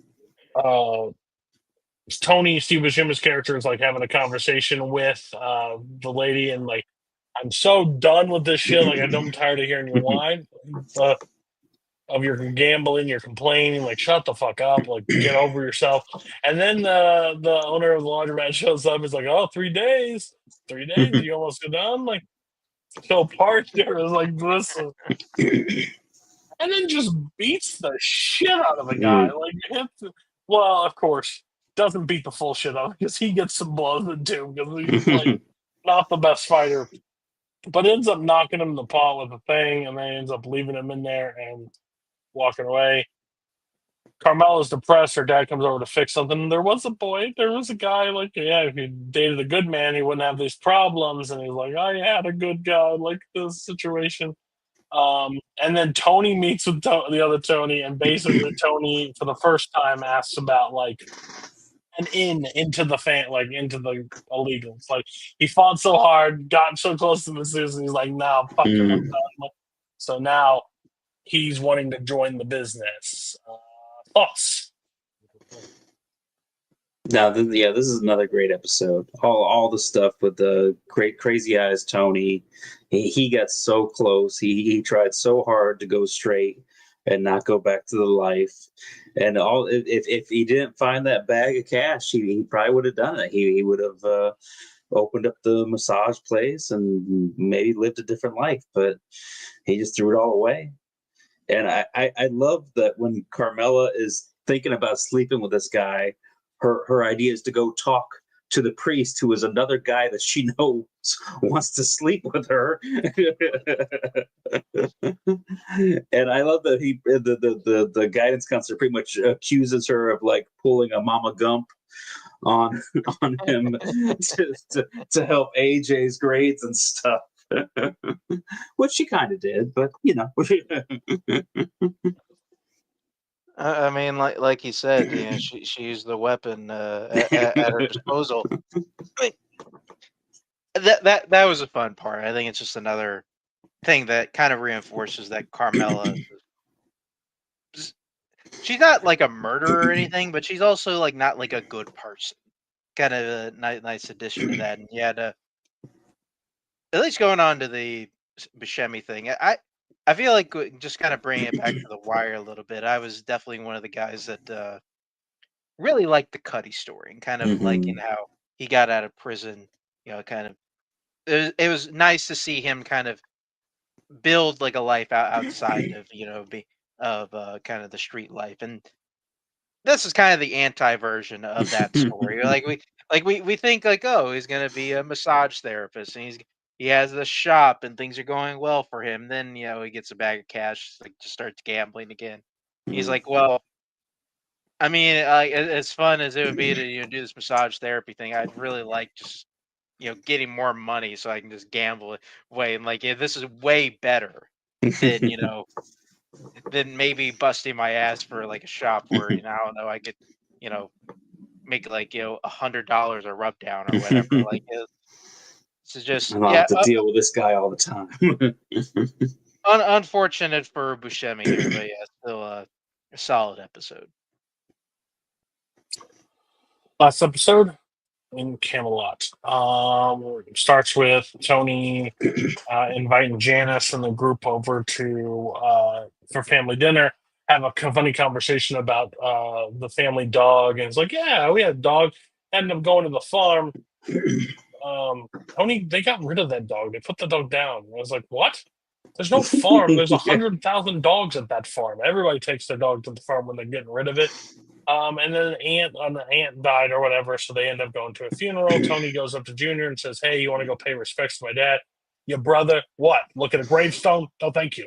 Tony, Steve Buscemi's character, is like having a conversation with the lady, and like, I'm so done with this shit. Like, I'm tired of hearing your whine, of your gambling, your complaining. Like, shut the fuck up. Like, get over yourself. And then the owner of the laundromat shows up. He's like, oh, 3 days. 3 days? You almost done? Like, so partner is like, listen. And then just beats the shit out of a guy. Like, well, of course, doesn't beat the full shit out because he gets some blows in too, because he's like not the best fighter. But ends up knocking him in the pot with a thing, and then ends up leaving him in there and walking away. Carmela's depressed. Her dad comes over to fix something. There was a guy, like, yeah, if he dated a good man, he wouldn't have these problems. And he's like, I had a good guy, like this situation. And then Tony meets with the other Tony, and basically Tony, for the first time, asks about like an into the illegals. Like, he fought so hard, got so close to the Susan, he's like, nah, fuck it, I'm done. So now he's wanting to join the business. Thoughts? Now, this is another great episode. All the stuff with the great crazy eyes Tony. He got so close. He tried so hard to go straight and not go back to the life. And if he didn't find that bag of cash, he probably would have done it. He would have opened up the massage place and maybe lived a different life. But he just threw it all away. And I love that when Carmela is thinking about sleeping with this guy, her idea is to go talk to the priest, who is another guy that she knows wants to sleep with her. And I love that the guidance counselor pretty much accuses her of like pulling a Mama Gump on him to help AJ's grades and stuff. Which she kind of did, but you know. I mean, like you said, she used the weapon at her disposal. But that was a fun part. I think it's just another thing that kind of reinforces that Carmela. She's not like a murderer or anything, but she's also like not like a good person. Kind of a nice addition to that. And yeah, at least going on to the Buscemi thing, I feel like just kind of bringing it back to the wire a little bit. I was definitely one of the guys that really liked the Cuddy story and kind of liking Mhm. how he got out of prison. Kind of it was nice to see him kind of build like a life outside of kind of the street life, and this is kind of the anti version of that story. Like we think like, oh, he's gonna be a massage therapist and he has the shop and things are going well for him. Then he gets a bag of cash, like just starts gambling again. He's like, well, I mean, as fun as it would be to do this massage therapy thing, I'd really like just getting more money so I can just gamble it away. And like, this is way better than than maybe busting my ass for like a shop where I don't know, I could you know make like $100 a rub down or whatever. Like this is just I'll have to deal with this guy all the time. unfortunate for Buscemi here, but yeah, still a solid episode. Last episode in Camelot. Starts with Tony inviting Janice and the group over to for family dinner. Have a funny conversation about the family dog, and it's like, yeah, we had a dog. Ended up going to the farm. Tony, they got rid of that dog. They put the dog down. I was like, what? There's no farm. There's 100,000 dogs at that farm. Everybody takes their dog to the farm when they're getting rid of it. And then the aunt died or whatever, so they end up going to a funeral. Tony goes up to Junior and says, "Hey, you want to go pay respects to my dad? Your brother? What? Look at a gravestone? No, thank you."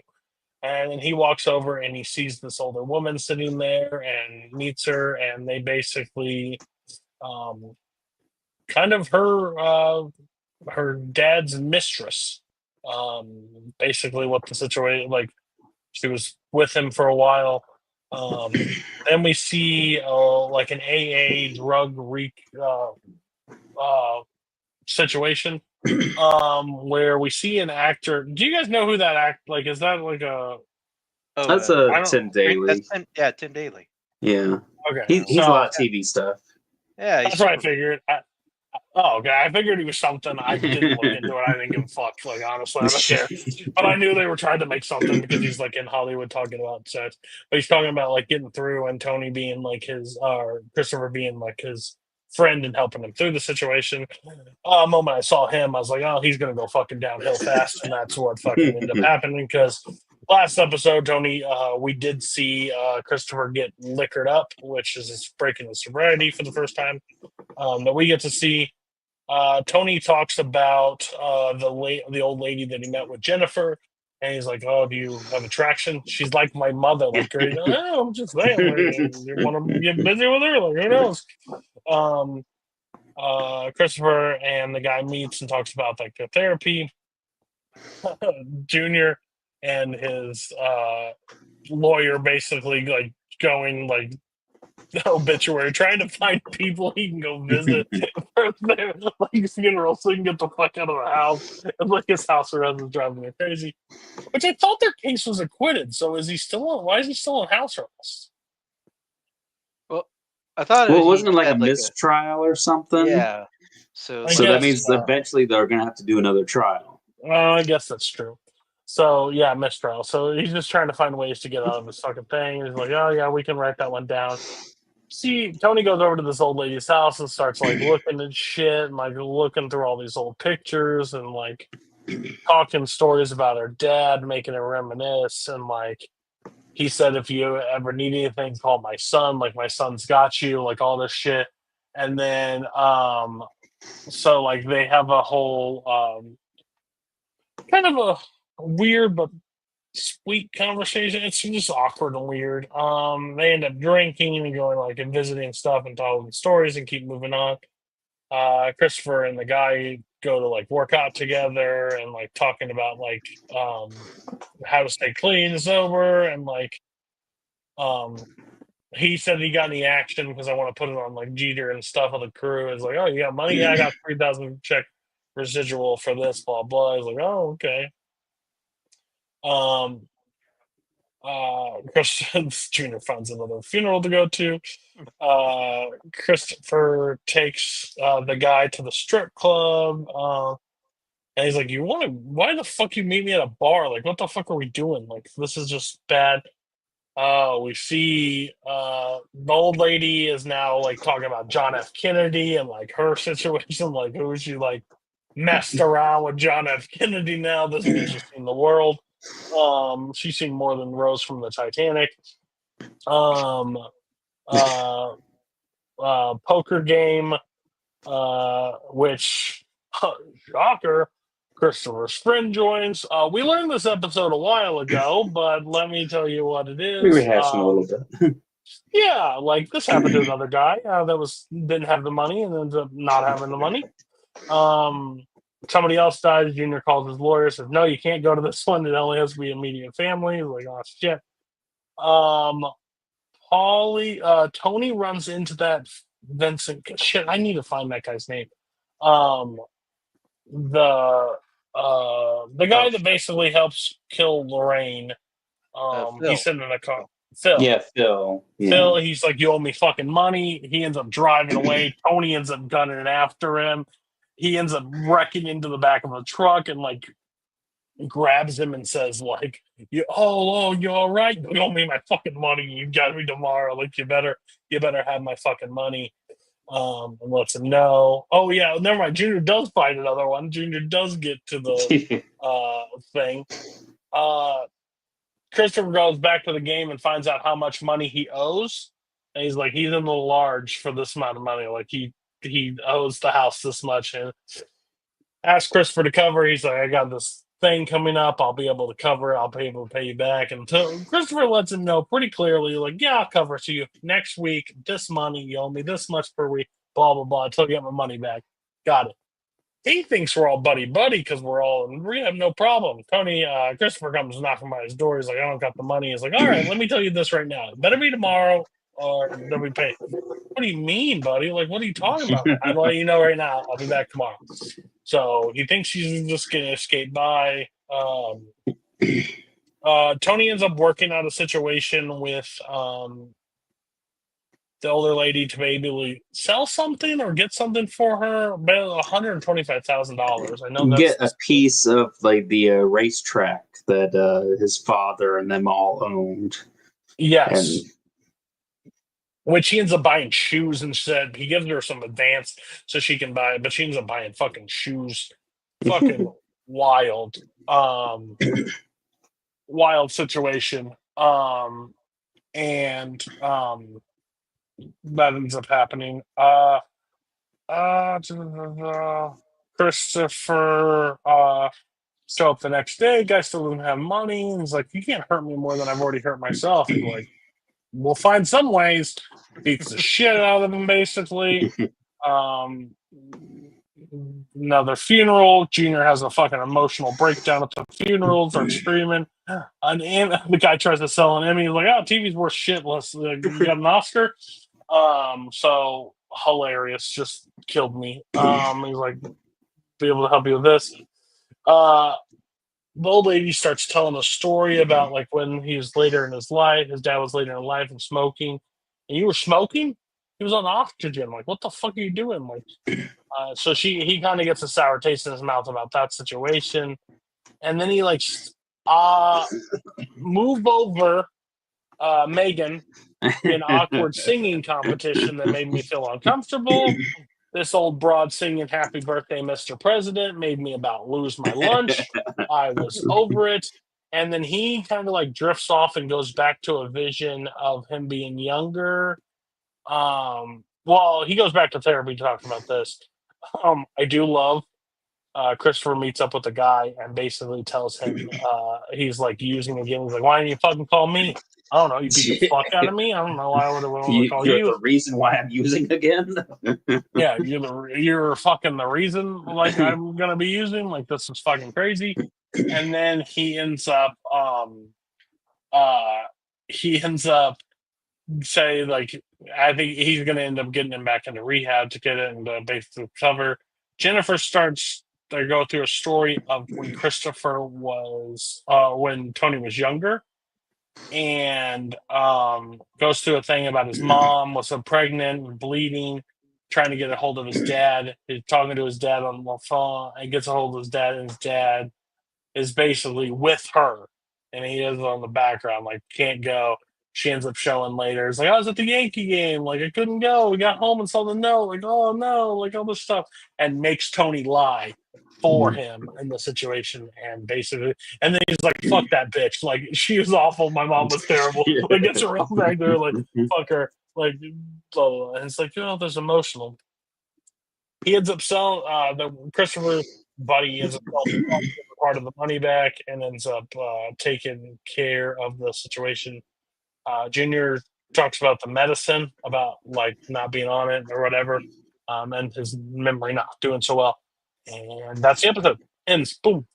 And then he walks over and he sees this older woman sitting there and meets her, and they basically, um, kind of her dad's mistress. Basically, what the situation like. She was with him for a while. Then we see like an AA drug situation where we see an actor. Do you guys know who that act? Like, is that like a? Oh, That's I don't. Tim Daly. That's Tim Daly. Yeah, Okay, he's a lot of TV stuff. Yeah, he's that's what I super. figured. Okay, I figured he was something. I didn't look into it. I didn't give a fuck. Like, honestly, I don't care. But I knew they were trying to make something because he's like in Hollywood talking about sex. But he's talking about like getting through and Tony being like his, Christopher being like his friend and helping him through the situation. Moment I saw him, I was like, oh, he's gonna go fucking downhill fast, and that's what fucking ended up happening. Because last episode, Tony, we did see Christopher get liquored up, which is breaking the sobriety for the first time that we get to see. Tony talks about the old lady that he met with Jennifer, and he's like, "Oh, do you have attraction?" She's like my mother, like, oh, I'm just saying, like, you want to get busy with her, like, who knows? Um, Christopher and the guy meets and talks about like their therapy. Junior and his lawyer basically like going like obituary, trying to find people he can go visit for their like funeral so he can get the fuck out of the house. And like his house arrest is driving me crazy. Which I thought their case was acquitted. So is he still on? Why is he still on house arrest? Well, I thought Well, he wasn't it like a had, mistrial or something? yeah. So I So that guess. means eventually they're going to have to do another trial. I guess that's true. So yeah, mistrial. So he's just trying to find ways to get out of this fucking thing. He's like, oh yeah, we can write that one down. See, Tony goes over to this old lady's house and starts like looking at shit and like looking through all these old pictures and like talking stories about her dad, making her reminisce. And like he said, if you ever need anything, call my son. Like my son's got you. Like all this shit. And then so like they have a whole kind of a weird but sweet conversation. It's just awkward and weird. They end up drinking and going like and visiting stuff and telling stories and keep moving on. Christopher and the guy go to like work out together and like talking about like how to stay clean and sober and like he said he got any action because I want to put it on like Jeter and stuff of the crew. It's like, oh, you got money? Yeah, I got 3,000 check residual for this, blah blah. I was like, oh, okay. Christian Junior finds another funeral to go to. Christopher takes the guy to the strip club. And he's like, "You want to? Why the fuck you meet me at a bar? Like, what the fuck are we doing? Like, this is just bad." We see the old lady is now like talking about John F. Kennedy and like her situation. Like, who she like messed around with John F. Kennedy now? This bitch has seen the world. She's seen more than Rose from the Titanic. Poker game, which shocker, Christopher's friend joins. We learned this episode a while ago, but let me tell you what it is. We rehashed a little bit. Yeah, like this happened to another guy didn't have the money and ends up not having the money. Somebody else dies. Junior calls his lawyer, says, "No, you can't go to this one. It only has to be immediate family." He's like, "Oh shit." Tony runs into that Vincent. Shit, I need to find that guy's name. The guy that basically helps kill Lorraine. Phil. He's sitting in a car. Phil. Yeah, Phil. Yeah. Phil, he's like, "You owe me fucking money." He ends up driving away. Tony ends up gunning after him. He ends up wrecking into the back of a truck and like grabs him and says, like, you all right? You owe me my fucking money. You got me tomorrow. Like, you better have my fucking money. And lets him know. Oh yeah, never mind. Junior does find another one. Junior does get to the thing. Christopher goes back to the game and finds out how much money he owes. And he's like, he's in the large for this amount of money. Like he owes the house this much. And asks Christopher to cover. He's like, I got this thing coming up. I'll be able to cover it. I'll be able to pay you back. And Christopher lets him know pretty clearly, like, yeah, I'll cover it to you next week. This money, you owe me this much per week, blah, blah, blah, until you get my money back. Got it. He thinks we're all buddy-buddy because we have no problem. Christopher comes knocking by his door. He's like, I don't got the money. He's like, all right, let me tell you this right now. It better be tomorrow or they'll be paid. What do you mean, buddy? Like, what are you talking about? I'm letting you know right now. I'll be back tomorrow. So he thinks he's just going to escape by. Tony ends up working out a situation with the older lady to maybe sell something or get something for her, about $125,000. I know that's get a piece of like the racetrack that his father and them all owned. Yes. And which he ends up buying shoes instead. He gives her some advance so she can buy it, but she ends up buying fucking shoes. Fucking wild. Wild situation. And that ends up happening. Christopher show up the next day. Guy still doesn't have money. And he's like, you can't hurt me more than I've already hurt myself. He's like, we'll find some ways. Beats the shit out of him, basically. Another funeral. Junior has a fucking emotional breakdown at the funeral, starts screaming. The guy tries to sell an Emmy. He's like, oh, TV's worth shit. You got an Oscar? So hilarious. Just killed me. He's like, be able to help you with this. The old lady starts telling a story about like when he was later in his life, his dad was later in life and smoking. And you were smoking? He was on oxygen. Like, what the fuck are you doing? Like, so he kind of gets a sour taste in his mouth about that situation. And then he like move over Megan in awkward singing competition that made me feel uncomfortable. This old broad singing Happy Birthday, Mr. President made me about lose my lunch. I was over it. And then he kind of like drifts off and goes back to a vision of him being younger. Well, he goes back to therapy talking about this. I do love Christopher meets up with the guy and basically tells him he's like using again. He's like, why didn't you fucking call me? I don't know. You beat the fuck out of me. I don't know why I would have want to call you. You're the reason why I'm using again. Yeah, you're fucking the reason. Like I'm gonna be using. Like this is fucking crazy. And then he ends up say like I think he's going to end up getting him back into rehab to get it into basically cover. Jennifer starts to go through a story of when Christopher was when Tony was younger, and goes through a thing about his mom was so pregnant and bleeding, trying to get a hold of his dad. He's talking to his dad on the phone and gets a hold of his dad, and his dad is basically with her, and he is on the background, like can't go. She ends up showing later. It's like I was at the Yankee game, like I couldn't go. We got home and saw the note, like oh no, like all this stuff, and makes Tony lie for him in the situation, and basically, and then he's like, "Fuck that bitch! Like she was awful. My mom was terrible." Yeah. Like gets around back there, like fuck her, like blah, blah, blah. And it's like there's emotional. He ends up selling the Christopher's buddy ends up selling part of the money back and ends up taking care of the situation. Junior talks about the medicine, about like not being on it or whatever, and his memory not doing so well. And that's the episode. Ends. Boom.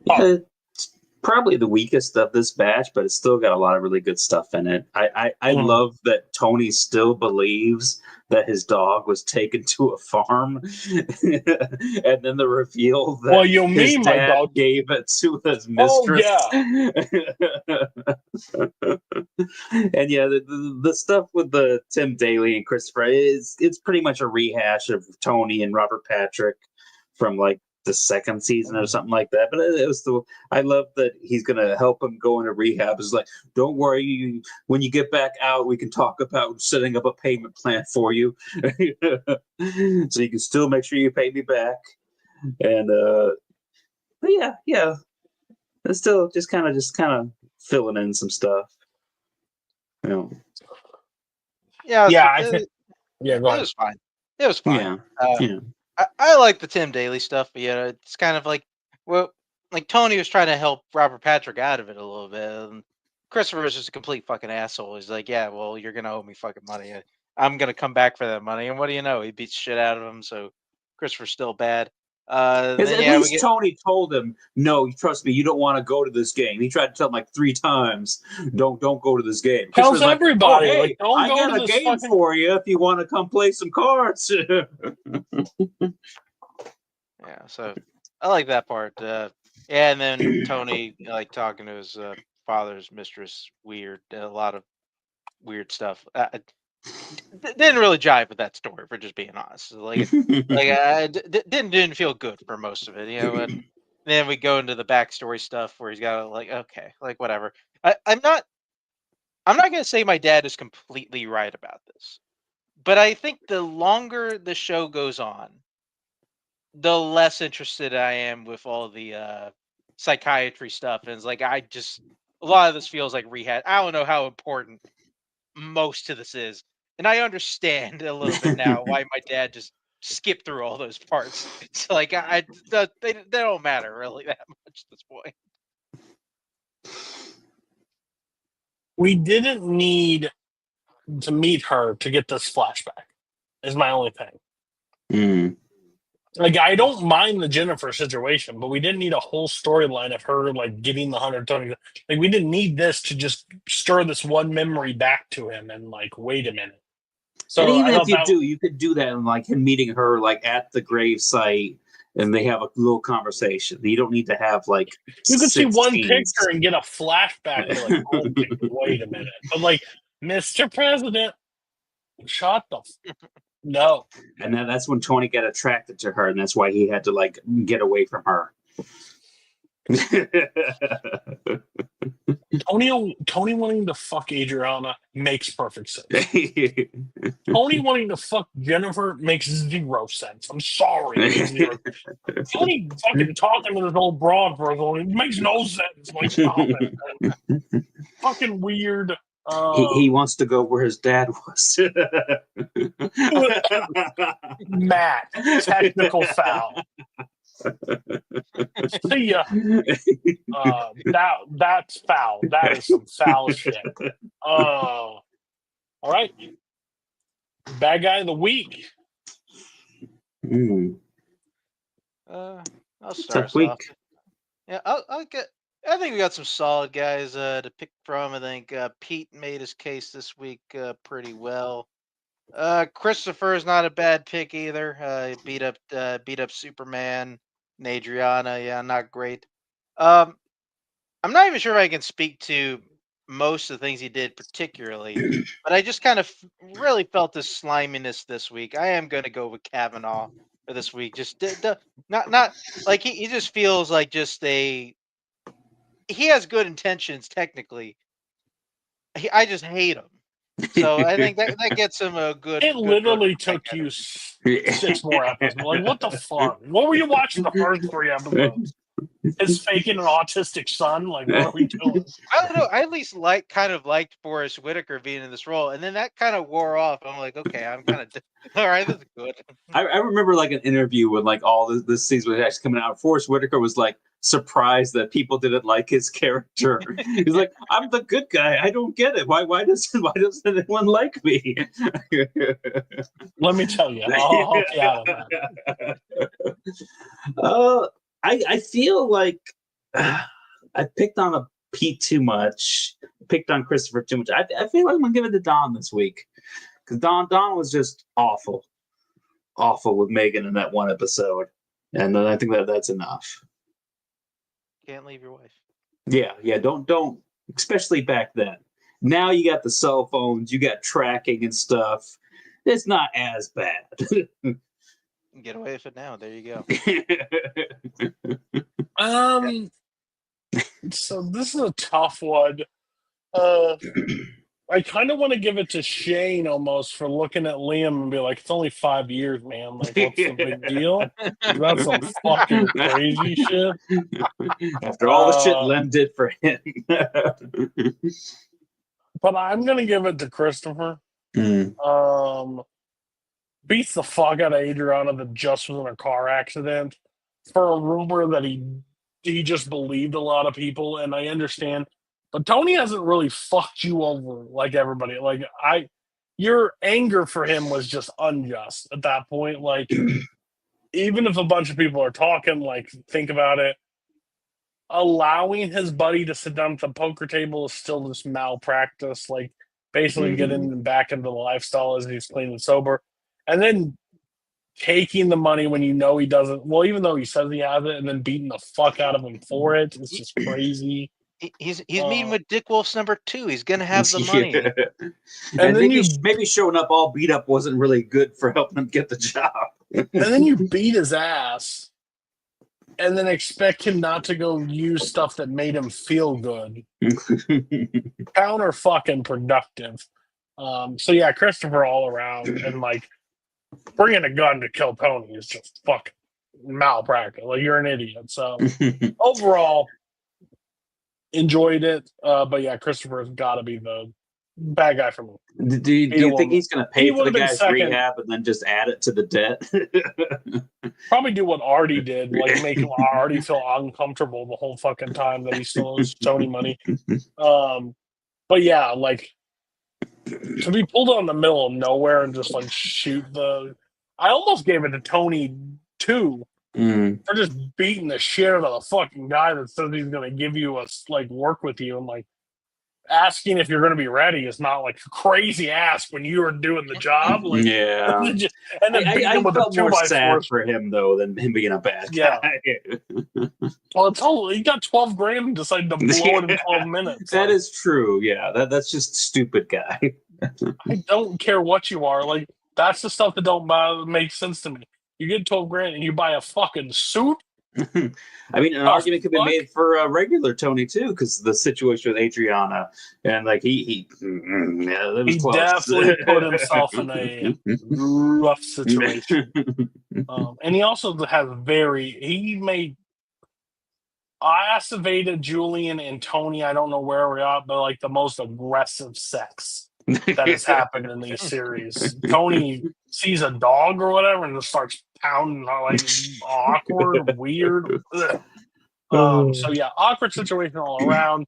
Yeah, it's probably the weakest of this batch, but it's still got a lot of really good stuff in it. I love that Tony still believes that his dog was taken to a farm, and then the reveal that Well, you his mean my dad dog? gave it to his Oh, mistress. yeah. And yeah, the stuff with the Tim Daly and Christopher it's pretty much a rehash of Tony and Robert Patrick from like the second season or something like that. But it was I love that he's gonna help him go into rehab. It's like, don't worry, when you get back out, we can talk about setting up a payment plan for you, so you can still make sure you pay me back. And but yeah, it's still just kind of filling in some stuff. You know. Yeah, Yeah, it, go it ahead. was fine. It was fine. Yeah. I like the Tim Daly stuff, but yeah, it's kind of like like Tony was trying to help Robert Patrick out of it a little bit. And Christopher is just a complete fucking asshole. He's like, yeah, well, you're gonna owe me fucking money. I'm gonna come back for that money. And what do you know? He beats shit out of him. So Christopher's still bad. Because Then, at least Tony told him, "No, trust me, you don't want to go to this game." He tried to tell him like 3 times, "Don't go to this game." Tells Christopher's like, everybody, "Oh, hey, like, don't I go got to a this game fucking. for you if you want to come play some cards." Yeah, so I like that part. Yeah, and then Tony like talking to his father's mistress. Weird, a lot of weird stuff. Didn't really jive with that story, for just being honest. Like didn't feel good for most of it, you know. And then we go into the backstory stuff where he's got like, okay, like whatever. I'm not gonna say my dad is completely right about this, but I think the longer the show goes on, the less interested I am with all the psychiatry stuff. And it's like a lot of this feels like rehab. I don't know how important most of this is, and I understand a little bit now why my dad just skipped through all those parts. It's like they don't matter really that much at this point. We didn't need to meet her to get this flashback. Is my only thing. Like, I don't mind the Jennifer situation, but we didn't need a whole storyline of her like getting the 120. Like, we didn't need this to just stir this one memory back to him and like, wait a minute. So and even I if you could do that, and like him meeting her like at the grave site, and they have a little conversation. You don't need to have like you could see one scenes. picture and get a flashback. You're like, okay, wait a minute. But like, Mr. President, shut the. No. And then that's when Tony got attracted to her, and that's why he had to like get away from her. Tony wanting to fuck Adriana makes perfect sense. Tony wanting to fuck Jennifer makes 0 sense. I'm sorry. It makes 0. Tony fucking talking with his old broad for it makes no sense. Like, stop it. Fucking weird. He wants to go where his dad was. Matt, technical foul. See ya. That's foul. That is some foul shit. All right. Bad guy of the week. I'll start Tough week. off. Yeah, I'll get. I think we got some solid guys to pick from. I think Pete made his case this week pretty well. Christopher is not a bad pick either. He beat up Superman and Adriana. Yeah, not great. Um, I'm not even sure if I can speak to most of the things he did particularly, but I just kind of really felt this sliminess this week. I am going to go with Kavanaugh for this week. Just not like he just feels like just he has good intentions technically. I just hate him. So I think that gets him a good It good vote literally for my took guy you this week. 6 more episodes. Like, what the fuck? What were you watching the first 3 episodes? His faking an autistic son? Like, what are we doing? I don't know. I at least kind of liked Forrest Whitaker being in this role, and then that kind of wore off. I'm like, okay, I'm kind of all right. This is good. I remember like an interview when like all this season was actually coming out. Forrest Whitaker was like surprised that people didn't like his character. He's like, I'm the good guy. I don't get it. Why doesn't anyone like me? Let me tell you, I'll help you out on that. I feel like I picked on a Pete too much. Picked on Christopher too much. I feel like I'm gonna give it to Don this week because Don was just awful with Megan in that one episode, and then I think that's enough. Can't leave your wife. Yeah. Don't. Especially back then. Now you got the cell phones, you got tracking and stuff. It's not as bad. Get away with it now. There you go. So this is a tough one. I kind of want to give it to Shane almost for looking at Liam and be like, it's only 5 years, man. Like, what's the big deal? That's some fucking crazy shit. After all the shit Lem did for him. But I'm going to give it to Christopher. Beats the fuck out of Adriana that just was in a car accident for a rumor that he just believed a lot of people, and I understand. But Tony hasn't really fucked you over like everybody. Like your anger for him was just unjust at that point. Like even if a bunch of people are talking, like think about it. Allowing his buddy to sit down at the poker table is still just malpractice. Like basically getting back into the lifestyle as he's clean and sober. And then taking the money when you know he doesn't. Well, even though he says he has it, and then beating the fuck out of him for it. It's just crazy. He's meeting with Dick Wolf's number 2. He's gonna have the money. And then maybe showing up all beat up wasn't really good for helping him get the job. And then you beat his ass, and then expect him not to go use stuff that made him feel good. Counter fucking productive. So yeah, Christopher all around, and like bringing a gun to kill Tony is just fucking malpractice. Like you're an idiot. So overall, enjoyed it. But yeah, Christopher's got to be the bad guy for me. Do you think he's going to pay for the guy's rehab and then just add it to the debt? Probably do what Artie did, like make Artie feel uncomfortable the whole fucking time that he still owes Tony money. But yeah, like to be pulled out in the middle of nowhere and just like shoot I almost gave it to Tony too. For just beating the shit out of the fucking guy that says he's going to give you work with you, and like asking if you're going to be ready is not like a crazy ask when you are doing the job. Like, yeah, and then I felt more sad for him though than him being a bad guy. Well, he got 12 grand and decided to blow it in 12 minutes. That is true. Yeah, that's just stupid guy. I don't care what you are. Like that's the stuff that don't make sense to me. You get 12 grand and you buy a fucking suit. I mean, an argument could be made for a regular Tony too, because the situation with Adriana and like he definitely put himself in a rough situation. And he also has activated Julian and Tony. I don't know where we're at, but like the most aggressive sex that has happened in these series. Tony sees a dog or whatever and just starts pounding, like awkward, weird. So yeah, awkward situation all around.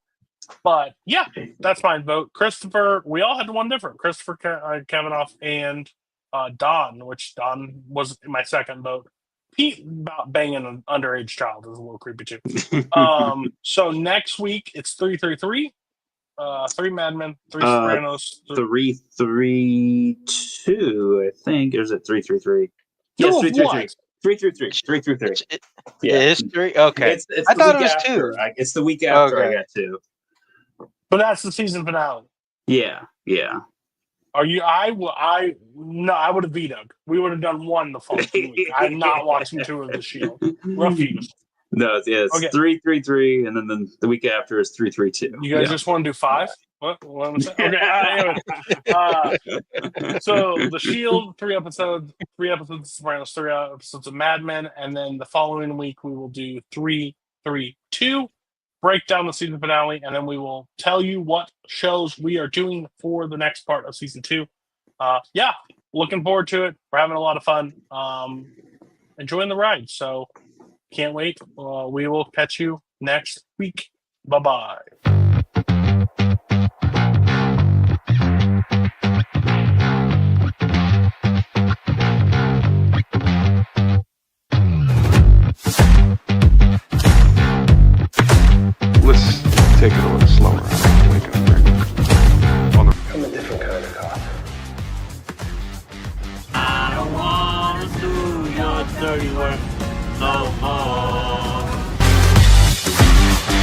But yeah, that's my vote. Christopher, we all had one different. Christopher Kavanaugh and Don, which Don was my second vote. Pete about banging an underage child is a little creepy too. So next week it's 3-3-3. 3 Mad Men, 3 Sopranos, 3-3-2, I think. Or is it 3-3-3? Yes, 3-3-3. 3-3-3. 3-3-3. It is 3? Okay. It's I the thought week it was after. 2. It's the week after I Okay. got 2. But that's the season finale. Yeah. Are you? No, I would have vetoed. We would have done 1 the following week. I'm not watching 2 of The Shield. Refuse. No, it's Okay. 3-3-3, and then the week after is 3-3-2. You guys just want to do 5? What am I saying? Okay. Anyway, so The Shield, 3 episodes. 3 episodes of Sopranos, 3 episodes of Mad Men, and then the following week we will do 3-3-2. Break down the season finale, and then we will tell you what shows we are doing for the next part of season 2. Yeah, looking forward to it. We're having a lot of fun. Enjoying the ride. So can't wait. We will catch you next week. Bye-bye. Let's take it a little slower. Wake up, Rick. On the I'm a different kind of cop. I don't wanna do your dirty work no more.